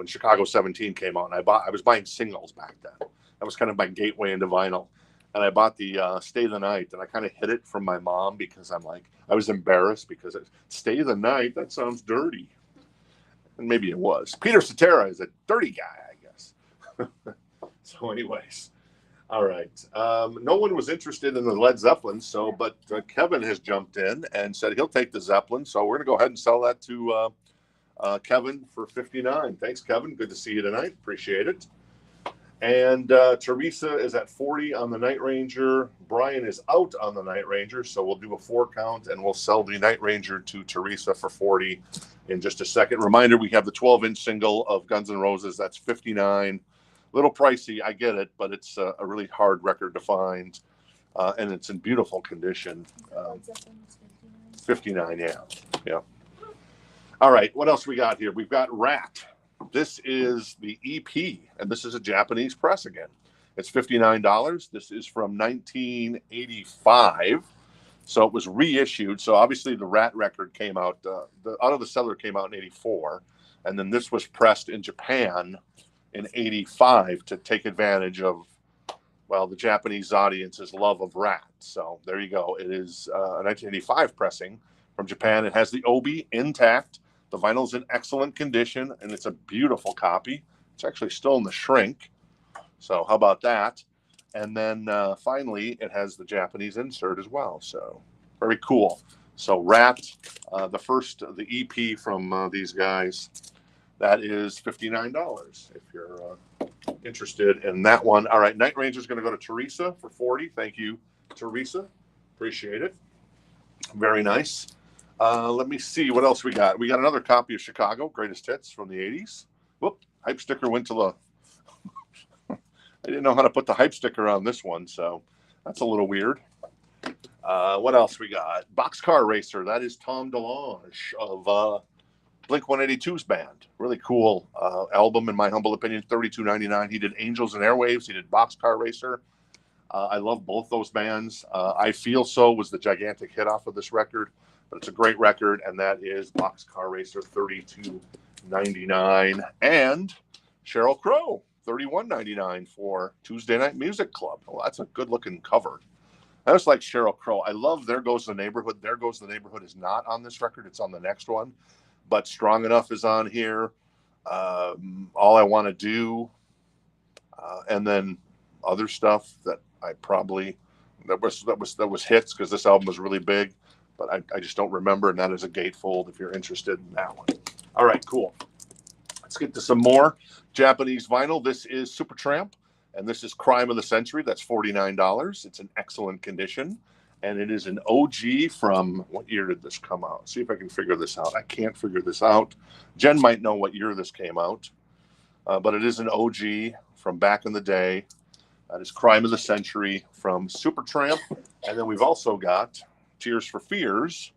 Chicago 17 came out, and I was buying singles back then. That was kind of my gateway into vinyl. And I bought the Stay the Night, and I kind of hid it from my mom because I was embarrassed because Stay the Night, that sounds dirty. And maybe it was. Peter Cetera is a dirty guy, I guess. So anyways, all right. No one was interested in the Led Zeppelin, but Kevin has jumped in and said he'll take the Zeppelin. So we're going to go ahead and sell that to Kevin for $59. Thanks, Kevin. Good to see you tonight. Appreciate it. And Teresa is at 40 on the Night Ranger. Brian is out on the Night Ranger, so we'll do a 4 count, and we'll sell the Night Ranger to Teresa for 40 in just a second. Reminder, we have the 12-inch single of Guns N' Roses. That's $59. Little pricey, I get it, but it's a really hard record to find, and it's in beautiful condition. 59, yeah. All right, what else we got here? We've got Ratt. This is the EP, and this is a Japanese press again. It's $59. This is from 1985, so it was reissued. So obviously the Ratt record came out, the Out of the Cellar came out in 84, and then this was pressed in Japan in 85 to take advantage of, the Japanese audience's love of Ratt. So there you go. It is a 1985 pressing from Japan. It has the obi intact. The vinyl's in excellent condition, and it's a beautiful copy. It's actually still in the shrink. So how about that? And then finally, it has the Japanese insert as well. So very cool. So Ratt, the EP from these guys, that is $59 if you're interested in that one. All right, Night Ranger's going to go to Teresa for 40. Thank you, Teresa. Appreciate it. Very nice. Let me see what else we got. We got another copy of Chicago Greatest Hits from the 80s. Whoop, hype sticker went to the... I didn't know how to put the hype sticker on this one, so that's a little weird. What else we got? Boxcar Racer. That is Tom DeLonge of Blink-182's band. Really cool album, in my humble opinion. $32.99. He did Angels and Airwaves. He did Boxcar Racer. I love both those bands. I Feel So was the gigantic hit off of this record. But it's a great record, and that is Boxcar Racer, $32.99. And Sheryl Crow, $31.99 for Tuesday Night Music Club. Well, that's a good-looking cover. I just like Sheryl Crow. I love There Goes the Neighborhood. There Goes the Neighborhood is not on this record. It's on the next one. But Strong Enough is on here. All I Want to Do. And then other stuff that I probably that was hits because this album was really big, but I just don't remember, and that is a gatefold if you're interested in that one. All right, cool. Let's get to some more Japanese vinyl. This is Supertramp, and this is Crime of the Century. That's $49. It's in excellent condition, and it is an OG from, what year did this come out? See if I can figure this out. I can't figure this out. Jen might know what year this came out, but it is an OG from back in the day. That is Crime of the Century from Supertramp, and then we've also got Tears for Fears.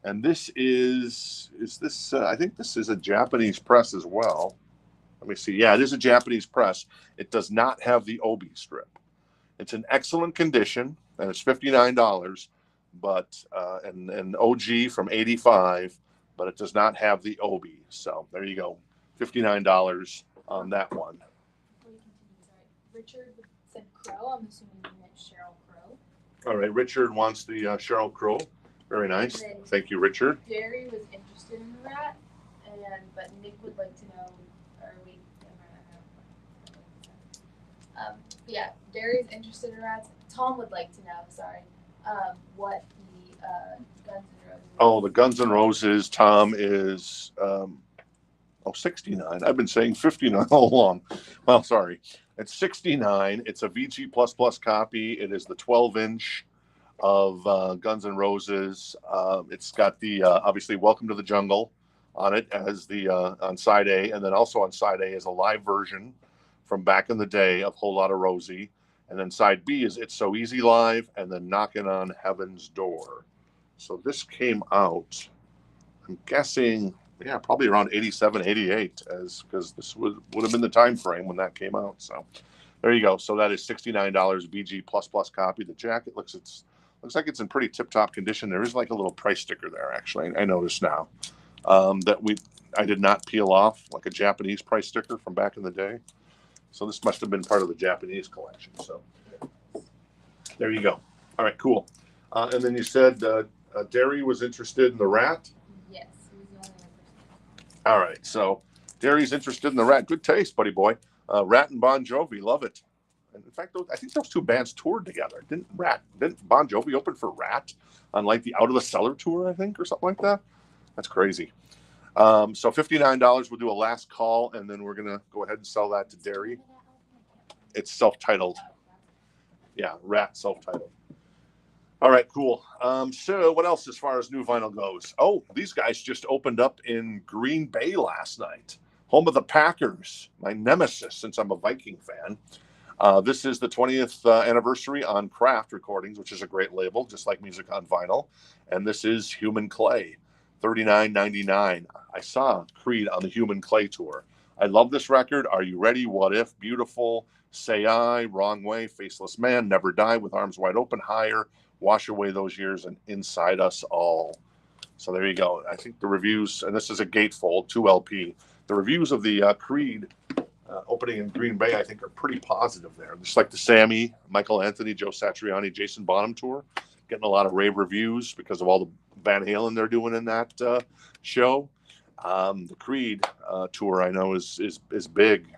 And this is this, I think this is a Japanese press as well. Let me see. Yeah, it is a Japanese press. It does not have the obi strip. It's in excellent condition, and it's $59, but an OG from '85, but it does not have the obi. So there you go, $59 on that one. Richard said Crow. I'm assuming you meant Sheryl Crow. All right, Richard wants the Sheryl Crow. Very nice. Thank you, Richard. Jerry was interested in the Ratt, but Nick would like to know, yeah, Jerry's interested in Ratts. Tom would like to know, what the Guns N' Roses. Oh, the Guns N' Roses. Tom is 69. I've been saying 59 all along. Well, sorry. It's 69. It's a VG++ copy. It is the 12-inch of Guns N' Roses. It's got the obviously Welcome to the Jungle on it as the on side A, and then also on side A is a live version from back in the day of Whole Lotta Rosie, and then side B is It's So Easy Live, and then Knocking on Heaven's Door. So this came out, I'm guessing, yeah, probably around 87, 88, because this would have been the time frame when that came out. So there you go. So that is $69 VG++ copy. The jacket looks like it's in pretty tip-top condition. There is like a little price sticker there, actually. I noticed now that I did not peel off, like a Japanese price sticker from back in the day. So this must have been part of the Japanese collection. So there you go. All right, cool. And then you said Derry was interested in the Ratt? Yes. He was the only person. All right, so Derry's interested in the Ratt. Good taste, buddy boy. Ratt and Bon Jovi, love it. And in fact, I think those two bands toured together. Didn't Bon Jovi open for Ratt on like the Out of the Cellar tour, I think, or something like that? That's crazy. So $59. We'll do a last call, and then we're gonna go ahead and sell that to Derry. It's self-titled. Yeah, Ratt self-titled. All right, cool. So what else as far as new vinyl goes? Oh, these guys just opened up in Green Bay last night, home of the Packers, my nemesis since I'm a Viking fan. This is the 20th anniversary on Craft Recordings, which is a great label, just like Music on Vinyl. And this is Human Clay, $39.99. I saw Creed on the Human Clay tour. I love this record. Are You Ready? What If? Beautiful. Say I. Wrong Way. Faceless Man. Never Die. With Arms Wide Open. Higher. Wash Away Those Years. And Inside Us All. So there you go. I think the reviews, and this is a gatefold, 2LP. The reviews of the Creed opening in Green Bay, I think, are pretty positive there. Just like the Sammy, Michael Anthony, Joe Satriani, Jason Bonham tour, getting a lot of rave reviews because of all the Van Halen they're doing in that show. The Creed tour, I know, is big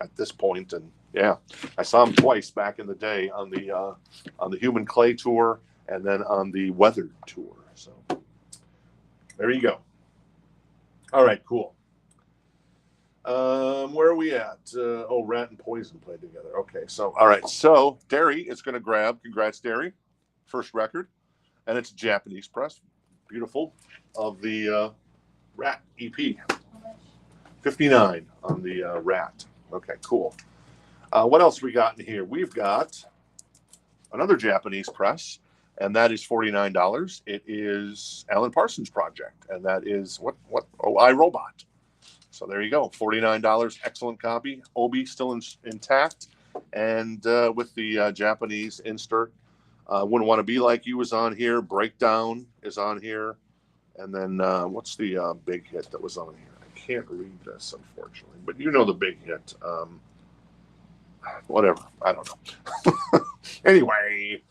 at this point, and yeah, I saw him twice back in the day on the Human Clay tour and then on the Weathered tour. So there you go. All right, cool. Where are we at? Ratt and Poison played together. Okay, so all right, so Derry is going to grab. Congrats, Derry, first record, and it's Japanese press, beautiful, of the Ratt EP. 59 on the Ratt. Okay, cool. What else we got in here? We've got another Japanese press, and that is $49. It is Alan Parsons' project, and that is what? Oh, iRobot. So there you go, $49, excellent copy. Obi still intact, and with the Japanese insert. Wouldn't Want to Be Like You is on here. Breakdown is on here. And then what's the big hit that was on here? I can't read this, unfortunately. But you know the big hit. Whatever. I don't know. Anyway,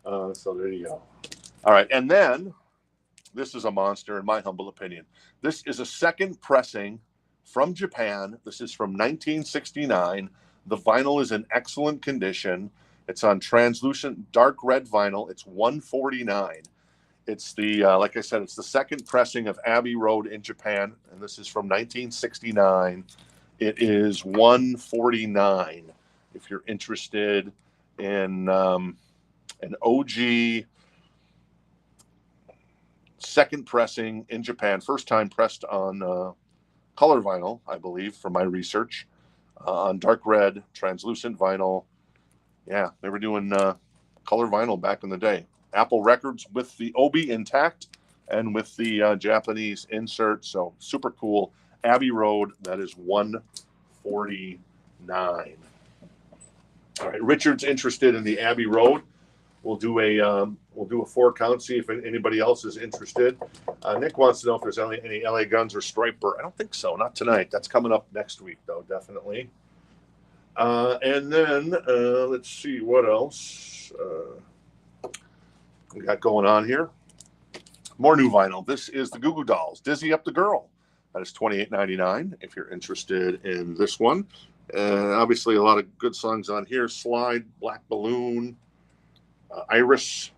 so there you go. All right, and then this is a monster, in my humble opinion. This is a second pressing from Japan. This is from 1969. The vinyl is in excellent condition. It's on translucent dark red vinyl. It's $149. It's the like I said, it's the second pressing of Abbey Road in Japan, and this is from 1969. It is $149 if you're interested in an OG second pressing in Japan, first time pressed on color vinyl, I believe, from my research, on dark red, translucent vinyl. Yeah, they were doing color vinyl back in the day. Apple Records with the Obi intact and with the Japanese insert. So super cool. Abbey Road, that is $149. All right, Richard's interested in the Abbey Road. We'll do a 4 count, see if anybody else is interested. Nick wants to know if there's any LA Guns or Striper. I don't think so, not tonight. That's coming up next week, though, definitely. And then let's see what else we got going on here. More new vinyl. This is the Goo Goo Dolls, Dizzy Up the Girl. That is $28.99 if you're interested in this one. Obviously, a lot of good songs on here. Slide, Black Balloon, Iris.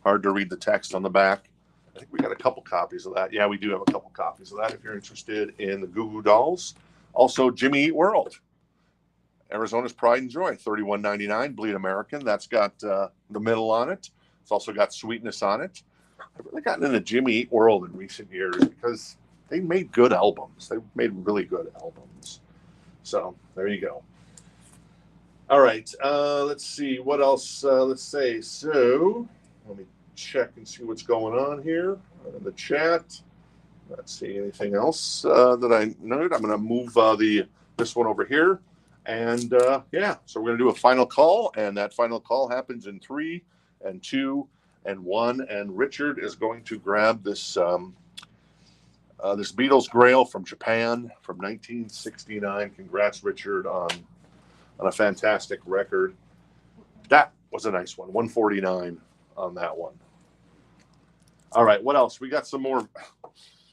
Hard to read the text on the back. I think we got a couple copies of that. Yeah, we do have a couple copies of that if you're interested in the Goo Goo Dolls. Also, Jimmy Eat World, Arizona's Pride and Joy, $31.99. Bleed American. That's got the middle on it. It's also got Sweetness on it. I've really gotten into Jimmy Eat World in recent years because they made good albums. They made really good albums. So there you go. All right. Let's see what else. Let's say so. Let me check and see what's going on here in the chat. Not seeing anything else that I noted. I'm going to move this one over here. And yeah, so we're going to do a final call, and that final call happens in 3 and 2 and 1. And Richard is going to grab this this Beatles Grail from Japan from 1969. Congrats, Richard, on a fantastic record. That was a nice one. $149 on that one. All right, what else? We got some more.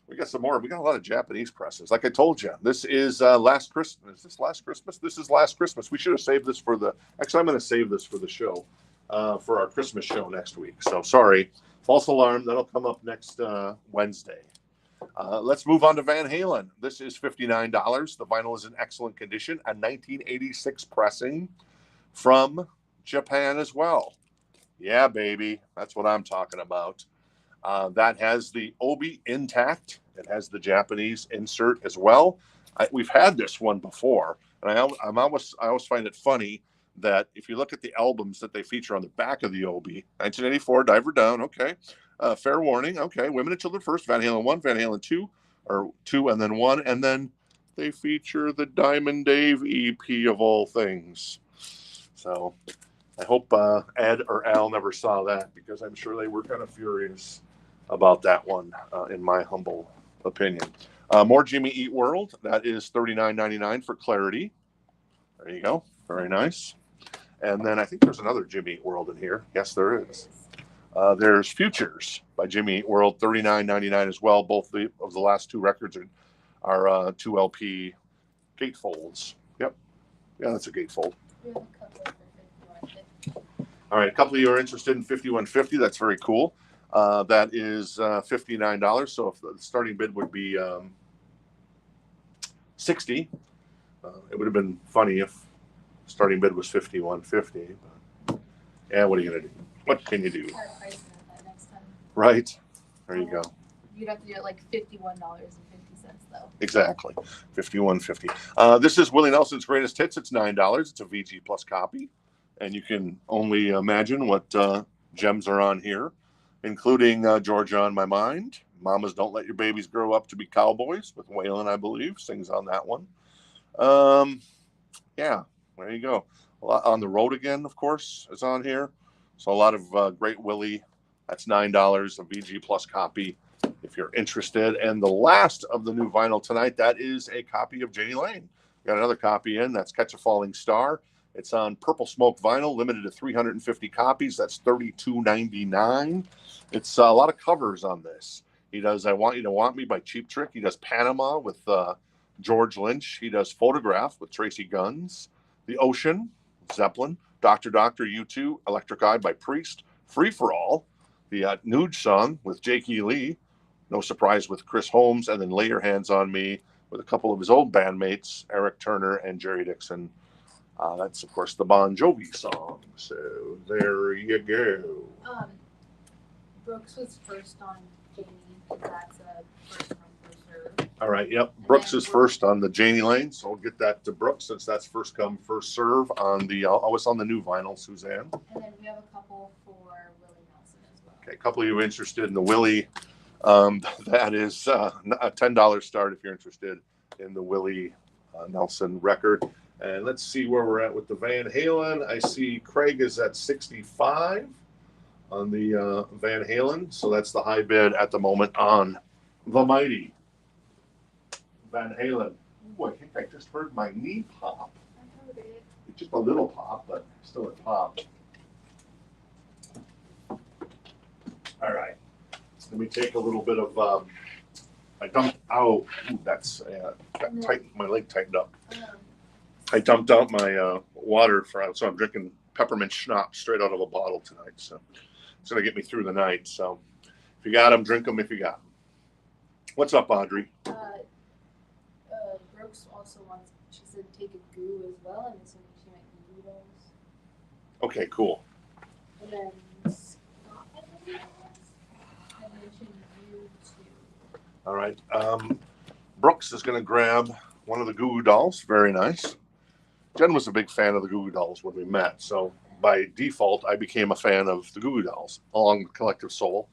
We got a lot of Japanese presses. Like I told you, this is last Christmas. Is this last Christmas? This is last Christmas. We should have saved this for actually, I'm going to save this for the show, for our Christmas show next week. So sorry. False alarm. That'll come up next Wednesday. Let's move on to Van Halen. This is $59. The vinyl is in excellent condition. A 1986 pressing from Japan as well. Yeah, baby. That's what I'm talking about. That has the Obi intact. It has the Japanese insert as well. We've had this one before, and I always find it funny that if you look at the albums that they feature on the back of the Obi, 1984, Diver Down, okay. Fair Warning, okay. Women and Children First, Van Halen 1, Van Halen 2, or 2 and then 1, and then they feature the Diamond Dave EP of all things. So I hope Ed or Al never saw that, because I'm sure they were kind of furious about that one, in my humble opinion. More Jimmy Eat World. That is $39.99 for clarity. There you go. Very nice. And then I think there's another Jimmy Eat World in here. Yes, there is. There's Futures by Jimmy Eat World, $39.99 as well. Both of the last 2 records are 2 LP gatefolds. Yep. Yeah, that's a gatefold. All right, a couple of you are interested in 5150. That's very cool. That is $59. So if the starting bid would be $60, it would have been funny if starting bid was $51.50. But yeah, what are you gonna do? What can you do? Right. There you go. You'd have to do it like $51.50 though. Exactly. $51.50. This is Willie Nelson's Greatest Hits. It's $9. It's a VG Plus copy. And you can only imagine what gems are on here, including Georgia on My Mind. Mamas Don't Let Your Babies Grow Up to Be Cowboys with Waylon, I believe, sings on that one. Yeah, there you go. On the Road Again, of course, is on here. So a lot of great Willie. That's $9, a VG Plus copy if you're interested. And the last of the new vinyl tonight, that is a copy of Janie Lane. Got another copy in. That's Catch a Falling Star. It's on Purple Smoke vinyl, limited to 350 copies. That's $32.99. It's a lot of covers on this. He does I Want You to Want Me by Cheap Trick. He does Panama with George Lynch. He does Photograph with Tracy Guns. The Ocean, Zeppelin. Dr. U2, Electric Eye by Priest, Free for All, the Nude song with Jake E. Lee, No Surprise with Chris Holmes, and then Lay Your Hands on Me with a couple of his old bandmates, Eric Turner and Jerry Dixon. That's, of course, the Bon Jovi song. So there you go. Brooks was first on Jamie, because that's a first come, first serve. All right, yep. Brooks is first on the Janie Lane, so I'll get that to Brooks since that's first come, first serve on the, always on the new vinyl, Suzanne. And then we have a couple for Willie Nelson as well. Okay, a couple of you interested in the Willie. That is a $10 start if you're interested in the Willie Nelson record. And let's see where we're at with the Van Halen. I see Craig is at 65 on the Van Halen. So that's the high bid at the moment on the mighty Van Halen. Ooh, I think I just heard my knee pop. I heard it. It's just a little pop, but still a pop. All right. Let me take a little bit of, I dumped out, that's, got tightened, my leg tightened up. I dumped out my water, so I'm drinking peppermint schnapps straight out of a bottle tonight. So it's going to get me through the night. So if you got them, drink them if you got them. What's up, Audrey? Brooks also wants, she said, take a goo as well, and so she might goo those. Okay, cool. And then Scott, I mentioned you too. All right. Brooks is going to grab one of the Goo Goo Dolls. Very nice. Jen was a big fan of the Goo Goo Dolls when we met, so by default, I became a fan of the Goo Goo Dolls, along with Collective Soul.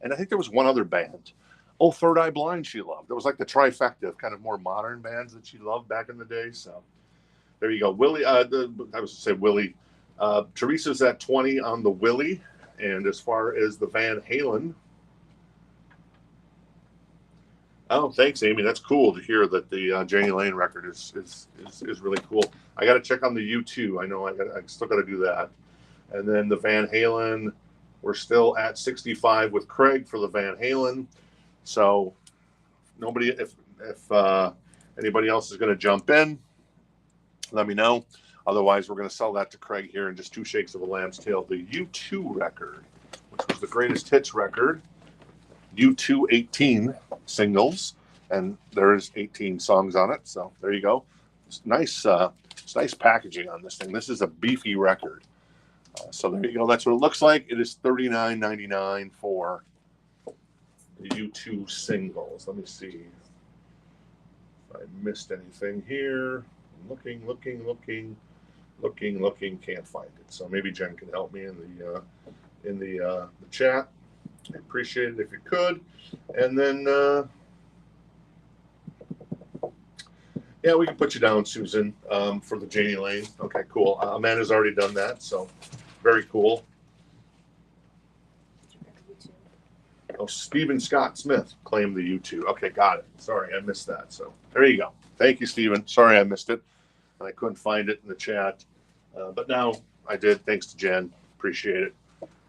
And I think there was one other band. Oh, Third Eye Blind she loved. It was like the trifecta of kind of more modern bands that she loved back in the day. So there you go. Willie, I was going to say Willie. Teresa's at 20 on the Willie. And as far as the Van Halen, oh, thanks, Amy. That's cool to hear that the Janie Lane record is really cool. I got to check on the U2. I know I still got to do that. And then the Van Halen, we're still at 65 with Craig for the Van Halen. So nobody, if anybody else is going to jump in, let me know. Otherwise, we're going to sell that to Craig here in just 2 shakes of a lamb's tail. The U2 record, which was the greatest hits record. U2 18 singles, and there is 18 songs on it. So there you go. It's nice packaging on this thing. This is a beefy record. So there you go. That's what it looks like. It is $39.99 for the U2 singles. Let me see if I missed anything here. I'm looking. Can't find it. So maybe Jen can help me in the chat. I appreciate it if you could. And then, yeah, we can put you down, Susan, for the Janie Lane. Okay, cool. Amanda's already done that, so very cool. Oh, Stephen Scott Smith claimed the U2. Okay, got it. Sorry, I missed that. So there you go. Thank you, Stephen. Sorry I missed it. I couldn't find it in the chat. But now I did, thanks to Jen. Appreciate it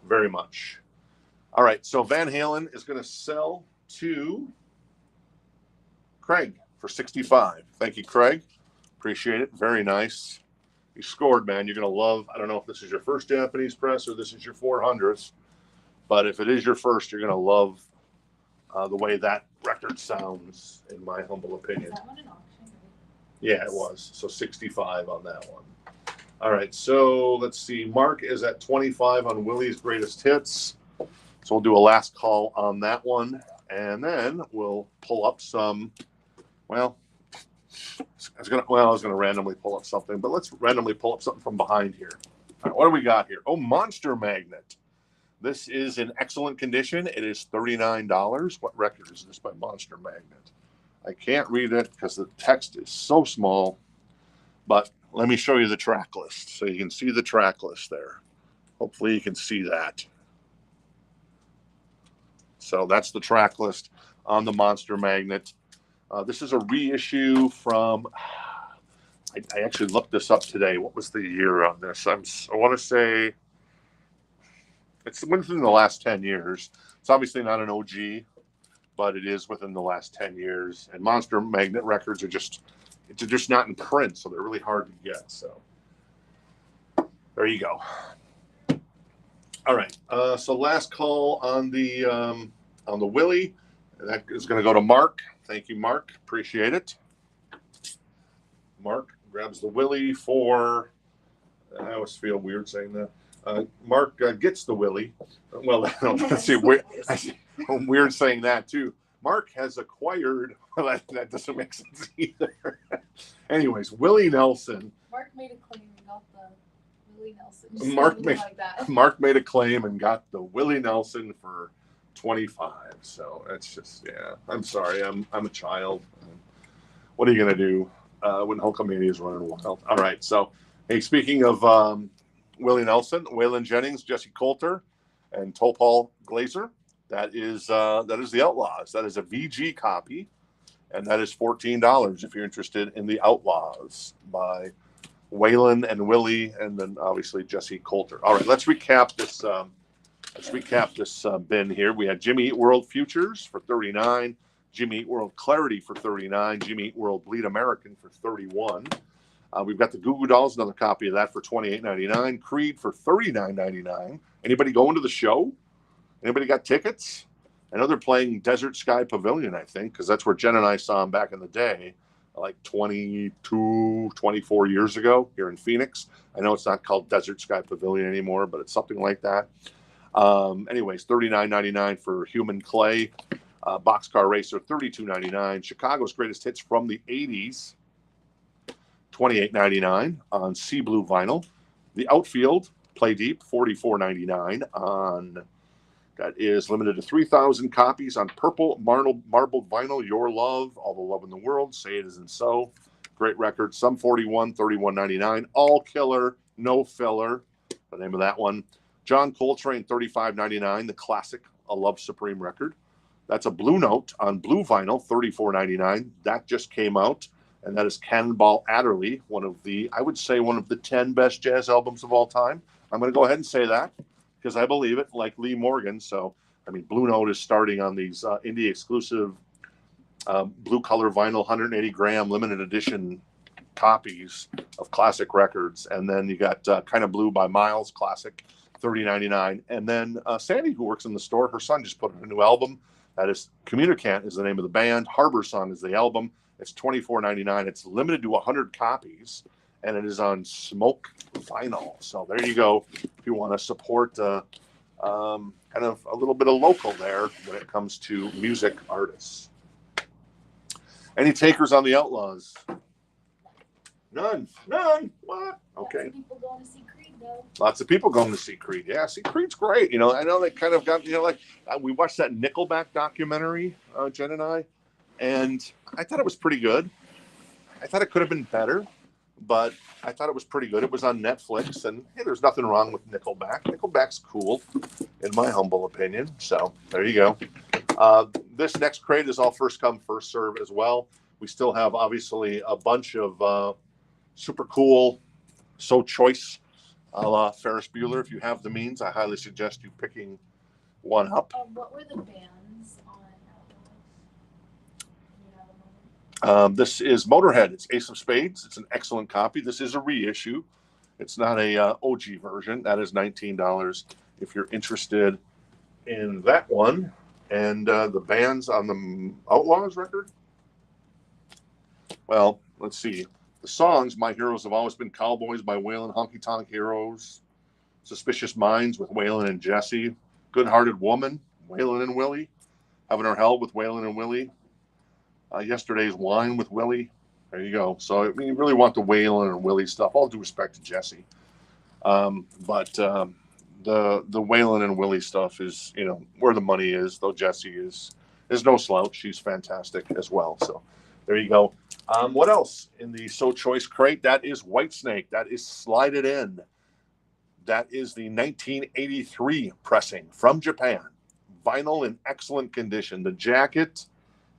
very much. All right, so Van Halen is going to sell to Craig for 65. Thank you, Craig. Appreciate it. Very nice. You scored, man. You're going to love, I don't know if this is your first Japanese press or this is your 400th, but if it is your first, you're going to love the way that record sounds, in my humble opinion. Is that one an auction? Right? Yeah, it was. So 65 on that one. All right, so let's see. Mark is at 25 on Willie's Greatest Hits. So we'll do a last call on that one, and then we'll pull up some. Well, I was gonna randomly pull up something, but let's randomly pull up something from behind here. All right, what do we got here? Oh, Monster Magnet. This is in excellent condition. It is $39. What record is this by Monster Magnet? I can't read it because the text is so small, but let me show you the track list so you can see the track list there. Hopefully you can see that. So that's the track list on the Monster Magnet. This is a reissue from, I actually looked this up today. What was the year on this? I want to say it's within the last 10 years. It's obviously not an OG, but it is within the last 10 years. And Monster Magnet records are just not in print, so they're really hard to get. So there you go. All right. So last call on the Willie. That is going to go to Mark. Thank you, Mark. Appreciate it. Mark grabs the Willie for. I always feel weird saying that. Mark gets the Willie. Well, let's see. I'm weird saying that too. Mark has acquired. Well, that doesn't make sense either. Anyways, Willie Nelson. Mark made a claim and got the Willie Nelson. Mark made a claim and got the Willie Nelson for $25. So it's just, yeah. I'm sorry. I'm a child. What are you gonna do when Hulkamania is running wild? All right. So, hey, speaking of Willie Nelson, Waylon Jennings, Jesse Coulter, and Topol Glazer. That is the Outlaws. That is a VG copy, and that is $14 if you're interested in the Outlaws by Waylon and Willie, and then obviously Jesse Coulter. All right, let's recap this. Bin here. We had Jimmy Eat World Futures for $39, Jimmy Eat World Clarity for $39, Jimmy Eat World Bleed American for $31. We've got the Goo Goo Dolls, another copy of that for $28.99. Creed for $39.99. Anybody going to the show? Anybody got tickets? I know they're playing Desert Sky Pavilion, I think, because that's where Jen and I saw them back in the day, like 22, 24 years ago here in Phoenix. I know it's not called Desert Sky Pavilion anymore, but it's something like that. Anyways, $39.99 for Human Clay. Boxcar Racer, $32.99. Chicago's Greatest Hits from the 80s, $28.99 on Sea Blue vinyl. The Outfield, Play Deep, $44.99 on... That is limited to 3,000 copies on purple marbled vinyl. Your Love, All the Love in the World. Say It Isn't So. Great record. Some 41, $31.99. All Killer, No Filler. The name of that one. John Coltrane, $35.99. The classic, A Love Supreme record. That's a Blue Note on blue vinyl, $34.99. That just came out. And that is Cannonball Adderley, I would say one of the 10 best jazz albums of all time. I'm going to go ahead and say that, because I believe it, like Lee Morgan. So, I mean, Blue Note is starting on these indie exclusive blue color vinyl, 180 gram limited edition copies of classic records. And then you got Kind of Blue by Miles, classic, $30.99. And then Sandy, who works in the store, her son just put out a new album. That is Communicant is the name of the band. Harbor Song is the album. It's $24.99. It's limited to 100 copies. And it is on Smoke Vinyl. So there you go. If you want to support kind of a little bit of local there when it comes to music artists. Any takers on the Outlaws? None. What? Okay. Lots of people going to see Creed, though. Lots of people going to see Creed. Yeah, see, Creed's great. You know, I know they kind of got, we watched that Nickelback documentary, Jen and I, and I thought it was pretty good. I thought it could have been better, but I thought it was pretty good. It was on Netflix, and hey, there's nothing wrong with Nickelback. Nickelback's cool, in my humble opinion. So there you go. This next crate is all first come, first serve as well. We still have, obviously, a bunch of super cool So Choice a la Ferris Bueller. If you have the means, I highly suggest you picking one up. What were the bands on This is Motorhead. It's Ace of Spades. It's an excellent copy. This is a reissue. It's not a OG version. That is $19 if you're interested in that one. And the bands on the Outlaws record? Well, let's see. The songs, My Heroes Have Always Been Cowboys by Waylon, Honky Tonk Heroes, Suspicious Minds with Waylon and Jesse, Good Hearted Woman, Waylon and Willie, Heaven or Hell with Waylon and Willie, Yesterday's Wine with Willie. There you go. So I mean, you really want the Waylon and Willie stuff. All due respect to Jesse, but the Waylon and Willie stuff is, where the money is. Though Jesse is no slouch. She's fantastic as well. So there you go. What else in the So Choice crate? That is Whitesnake. That is Slide It In. That is the 1983 pressing from Japan. Vinyl in excellent condition. The jacket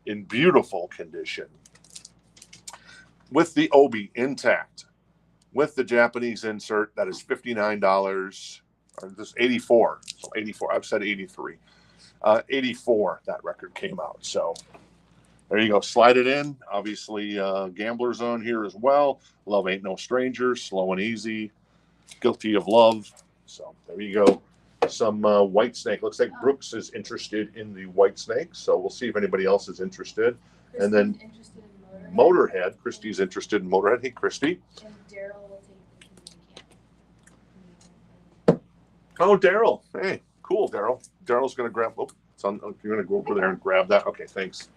in beautiful condition. With the obi intact. With the Japanese insert, that is $59. Or this 84. So 84. I've said 83. 84, that record came out. So there you go. Slide It In. Obviously, Gambler Zone here as well. Love Ain't No Stranger. Slow and Easy. Guilty of Love. So there you go. Some Whitesnake. Looks like Brooks is interested in the Whitesnake, so we'll see if anybody else is interested. Christy's and then interested in Motorhead. Motorhead. Christy's interested in Motorhead. Hey, Christy. And Daryl will take the can. Oh, Daryl. Hey, cool, Daryl. Daryl's going to grab. Oh, it's on. You're going to go over there and grab that. Okay, thanks.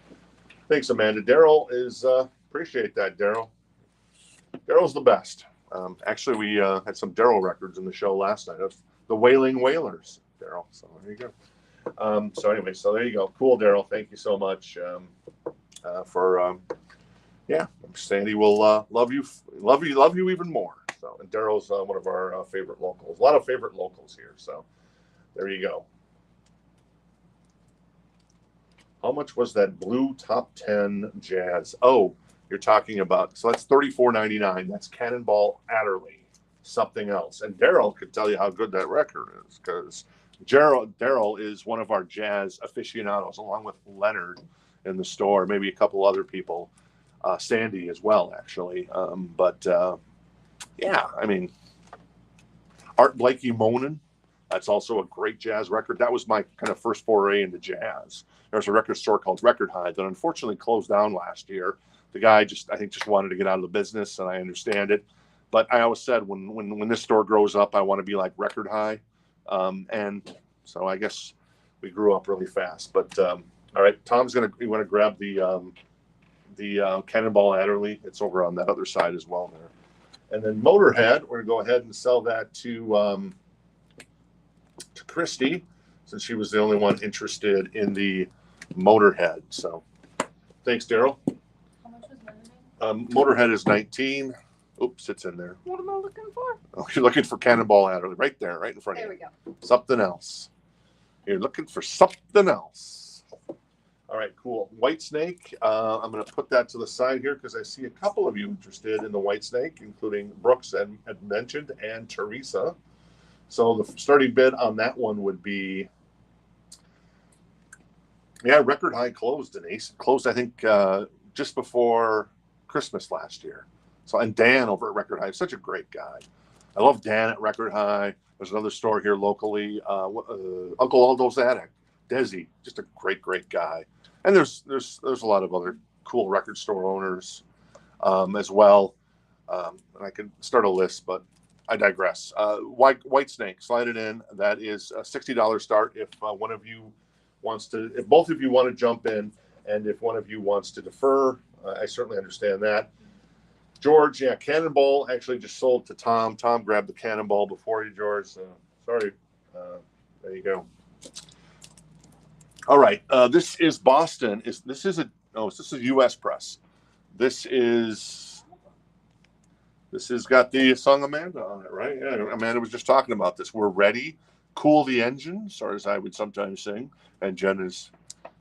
Thanks, Amanda. Daryl is appreciate that, Daryl. Daryl's the best. Actually, we had some Daryl records in the show last night. The Wailing Wailers, Daryl. So there you go. So anyway, so there you go. Cool, Daryl. Thank you so much for yeah. Sandy will love you even more. So and Daryl's one of our favorite locals. A lot of favorite locals here. So there you go. How much was that blue top 10 jazz? Oh, you're talking about, so that's $34.99. That's Cannonball Adderley, something else. And Daryl could tell you how good that record is, because Daryl is one of our jazz aficionados, along with Leonard in the store, maybe a couple other people, Sandy as well, actually. Yeah, I mean, Art Blakey Monin, that's also a great jazz record. That was my kind of first foray into jazz. There's a record store called Record High that unfortunately closed down last year. The guy I think just wanted to get out of the business, and I understand it. But I always said when this store grows up, I want to be like Record High. And so I guess we grew up really fast. But all right, you want to grab the Cannonball Adderley. It's over on that other side as well there. And then Motorhead, we're going to go ahead and sell that to Christy, since she was the only one interested in the Motorhead. So thanks, Daryl. How much was Motorhead? Motorhead is 19. Oops, it's in there. What am I looking for? Oh, you're looking for Cannonball Adderley right there, right in front of you. There we go. Something else. You're looking for something else. All right, cool. Whitesnake. I'm going to put that to the side here because I see a couple of you interested in the Whitesnake, including Brooks had mentioned and Teresa. So the starting bid on that one would be, yeah, Record High closed, Denise. Closed, I think, just before Christmas last year. So, and Dan over at Record High is such a great guy. I love Dan at Record High. There's another store here locally, Uncle Aldo's Attic, Desi, just a great guy. And there's a lot of other cool record store owners as well. And I could start a list, but I digress. Whitesnake, slide it in. That is a $60 start. If one of you wants to, if both of you want to jump in, and if one of you wants to defer, I certainly understand that. George, yeah, Cannonball actually just sold to Tom. Tom grabbed the Cannonball before you, George. Sorry. There you go. All right. This is Boston. This is a U.S. press. This has got the song Amanda on it, right? Yeah, Amanda was just talking about this. We're ready. Cool the engines, or as I would sometimes sing. And Jen is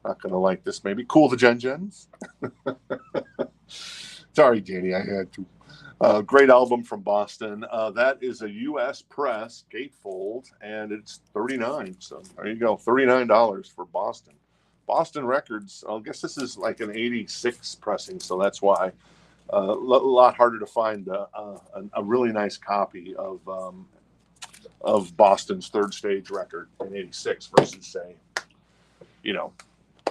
not going to like this, maybe. Cool the Jens. Sorry, Danny, I had to. Great album from Boston. That is a U.S. press, gatefold, and it's $39. So there you go, $39 for Boston. Boston Records, I guess this is like an 86 pressing, so that's why. A lot harder to find a really nice copy of Boston's Third Stage record in 86 versus, say,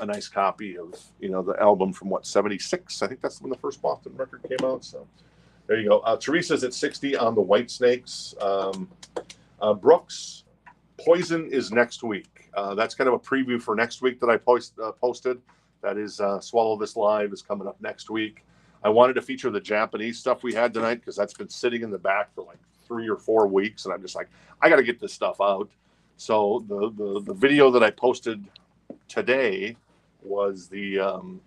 a nice copy of, the album from 76. I think that's when the first Boston record came out. So there you go. Teresa's at 60 on the Whitesnakes. Brooks, Poison is next week. That's kind of a preview for next week that I posted. That is Swallow This Live is coming up next week. I wanted to feature the Japanese stuff we had tonight because that's been sitting in the back for like 3 or 4 weeks, and I'm just like, I got to get this stuff out. So the video that I posted today was the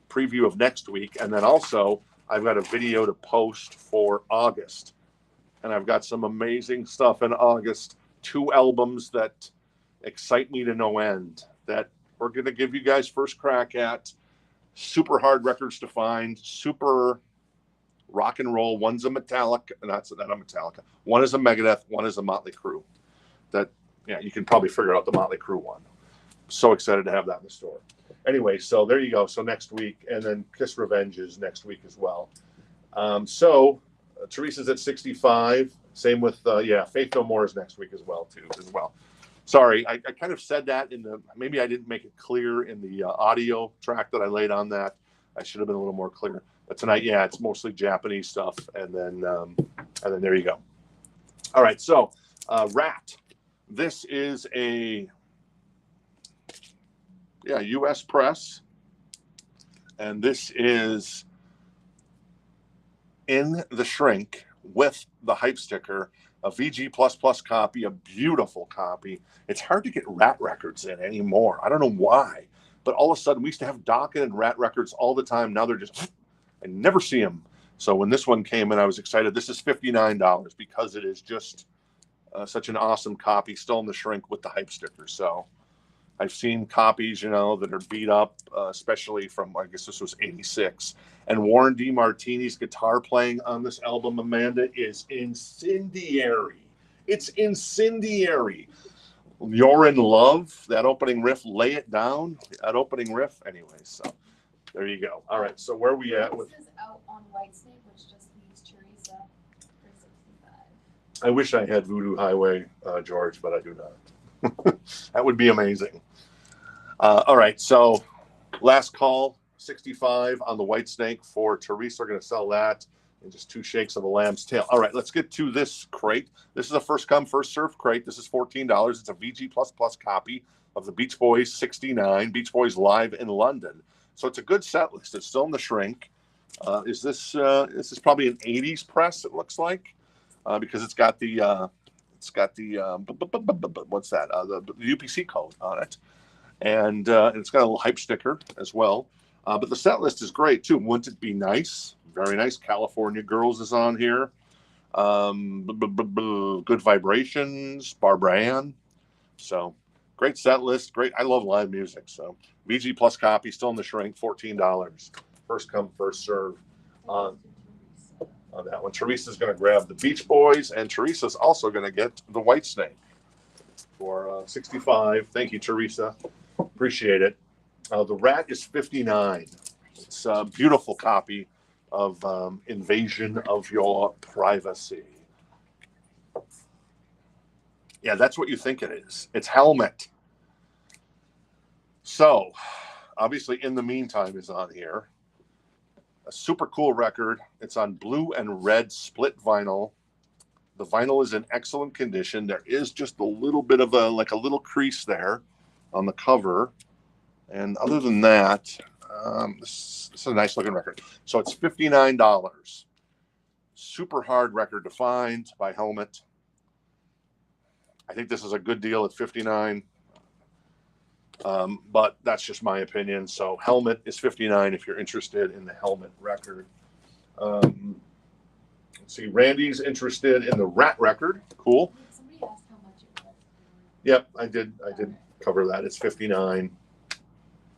preview of next week, and then also I've got a video to post for August, and I've got some amazing stuff in August. 2 albums that excite me to no end that we're going to give you guys first crack at. Super hard records to find, super rock and roll. One's a Metallica, not a Metallica. One is a Megadeth, one is a Motley Crue. That, yeah, you can probably figure out the Motley Crue one. So excited to have that in the store. Anyway, so there you go. So next week, and then Kiss Revenge is next week as well. So Teresa's at 65. Same with Faith No More is next week as well too. Sorry, I kind of said that maybe I didn't make it clear in the audio track that I laid on that. I should have been a little more clear. But tonight, it's mostly Japanese stuff, and then there you go. All right, so Ratt. This is a U.S. press, and this is in the shrink with the hype sticker. A VG++ copy, a beautiful copy. It's hard to get Ratt records in anymore. I don't know why, but all of a sudden we used to have Dokken and Ratt records all the time. Now they're just, I never see them. So when this one came in, I was excited. This is $59 because it is just such an awesome copy, still in the shrink with the hype sticker. So I've seen copies, that are beat up, especially from, I guess this was 86. And Warren D. Martini's guitar playing on this album, Amanda, is incendiary. It's incendiary. You're in Love, that opening riff, Lay It Down, that opening riff. Anyways, so there you go. All right, so where are we at with... This is out on Whitesnake, which just leaves Teresa for 65. I wish I had Voodoo Highway, George, but I do not. That would be amazing. All right, so last call, 65 on the Whitesnake for Teresa. We're going to sell that in just 2 shakes of a lamb's tail. All right, let's get to this crate. This is a first come, first served crate. This is $14. It's a VG++ copy of the Beach Boys 69, Beach Boys live in London. So it's a good set list. It's still in the shrink. This is probably an 80s press, it looks like, because it's got the what's that? The UPC code on it. And it's got a little hype sticker as well. But the set list is great too. Wouldn't it be nice? Very nice. California Girls is on here. Good Vibrations, Barbara Ann. So great set list. Great. I love live music. So VG+ copy, still in the shrink, $14. First come, first serve on that one. Teresa's going to grab the Beach Boys, and Teresa's also going to get the Whitesnake for 65. Thank you, Teresa. Appreciate it. The Ratt is 59. It's a beautiful copy of Invasion of Your Privacy. Yeah, that's what you think it is. It's Helmet. So, obviously, In the Meantime is on here. A super cool record. It's on blue and red split vinyl. The vinyl is in excellent condition. There is just a little bit of a little crease there on the cover. And other than that, this is a nice looking record. So it's $59. Super hard record to find by Helmet. I think this is a good deal at $59. But that's just my opinion. So Helmet is $59 if you're interested in the Helmet record. Let's see, Randy's interested in the Ratt record. Cool. Somebody asked how much it was. Yep, I did cover that. It's $59.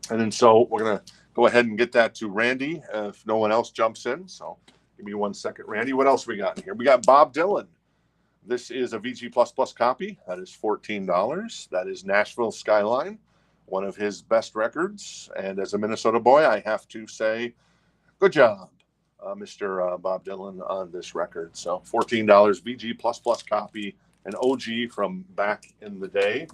And then so we're going to go ahead and get that to Randy if no one else jumps in. So give me 1 second, Randy. What else we got in here? We got Bob Dylan. This is a VG++ copy. That is $14. That is Nashville Skyline, one of his best records. And as a Minnesota boy, I have to say, good job, Mr. Bob Dylan, on this record. So $14 VG++ copy, an OG from back in the day.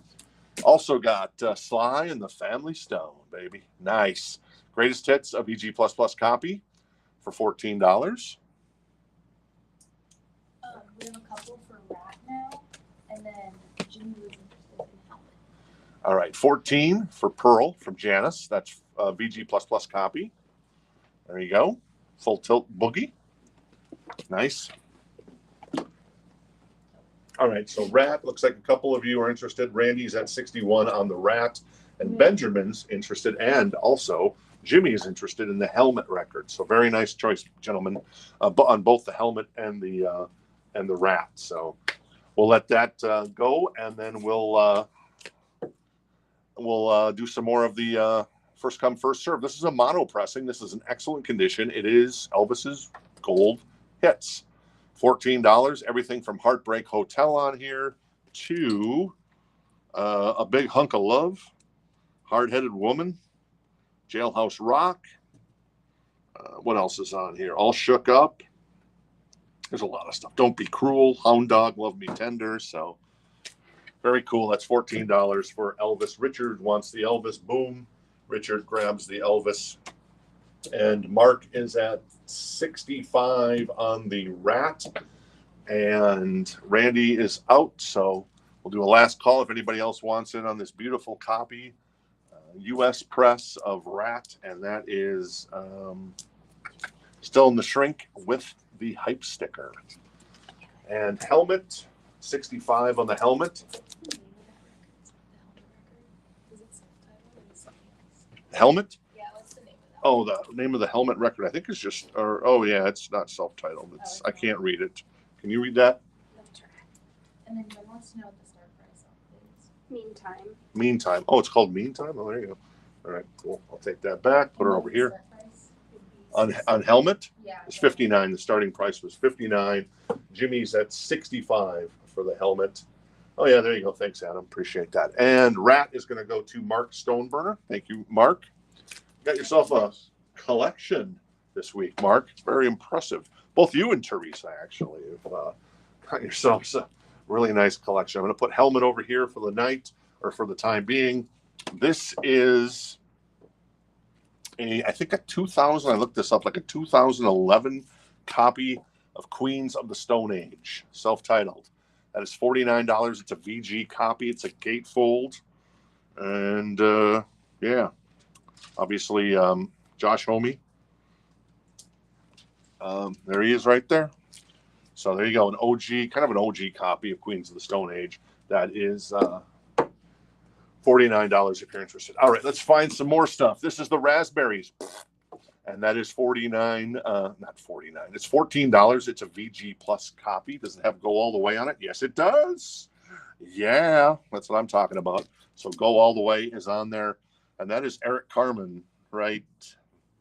Also got Sly and the Family Stone, baby. Nice. Greatest Hits, a VG++ copy for $14. We have a couple for Ratt now, and then Jimmy was interested in Helmet. All right, 14 for Pearl from Janice. That's a VG++ copy. There you go. Full Tilt Boogie. Nice. All right, so Ratt, looks like a couple of you are interested. Randy's at 61 on the Ratt, and Benjamin's interested, and also Jimmy is interested in the Helmet record. So very nice choice, gentlemen, on both the Helmet and the Ratt. So we'll let that go, and then we'll do some more of the first come, first serve. This is a mono pressing. This is in excellent condition. It is Elvis's gold hits. $14. Everything from Heartbreak Hotel on here to A Big Hunk of Love, Hard-Headed Woman, Jailhouse Rock. What else is on here? All Shook Up. There's a lot of stuff. Don't Be Cruel, Hound Dog, Love Me Tender. So very cool. That's $14 for Elvis. Richard wants the Elvis. Boom. Richard grabs the Elvis. And Mark is at 65 on the Ratt. And Randy is out. So we'll do a last call if anybody else wants in on this beautiful copy. U.S. press of Ratt. And that is still in the shrink with the hype sticker. And helmet, 65 on the helmet. Helmet? Yeah, what's the name of that? Oh, the name of the helmet record, I think is just, yeah, it's not self-titled. It's I can't read it. Can you read that? And then Jen wants to know what the start price on, please. Meantime. Oh, it's called Meantime? Oh, there you go. All right, cool. I'll take that back, put her over here. On helmet, Yeah. it's 59. The starting price was 59. Jimmy's at 65 for the helmet. Oh yeah, there you go. Thanks, Adam. Appreciate that. And Ratt is going to go to Mark Stoneburner. Thank you, Mark. You got yourself a collection this week, Mark. Very impressive. Both you and Teresa actually have got yourselves a really nice collection. I'm going to put helmet over here for the night or for the time being. This is I think a 2000, I looked this up, like a 2011 copy of Queens of the Stone Age, self-titled. That is $49. It's a VG copy. It's a gatefold. And, yeah, obviously, Josh Homme. There he is right there. So there you go, an OG, kind of an OG copy of Queens of the Stone Age. That is $49 if you're interested. All right, let's find some more stuff. This is the Raspberries, and that is not 49. It's $14. It's a VG Plus copy. Does it have Go All the Way on it? Yes, it does. Yeah, that's what I'm talking about. So Go All the Way is on there, and that is Eric Carmen right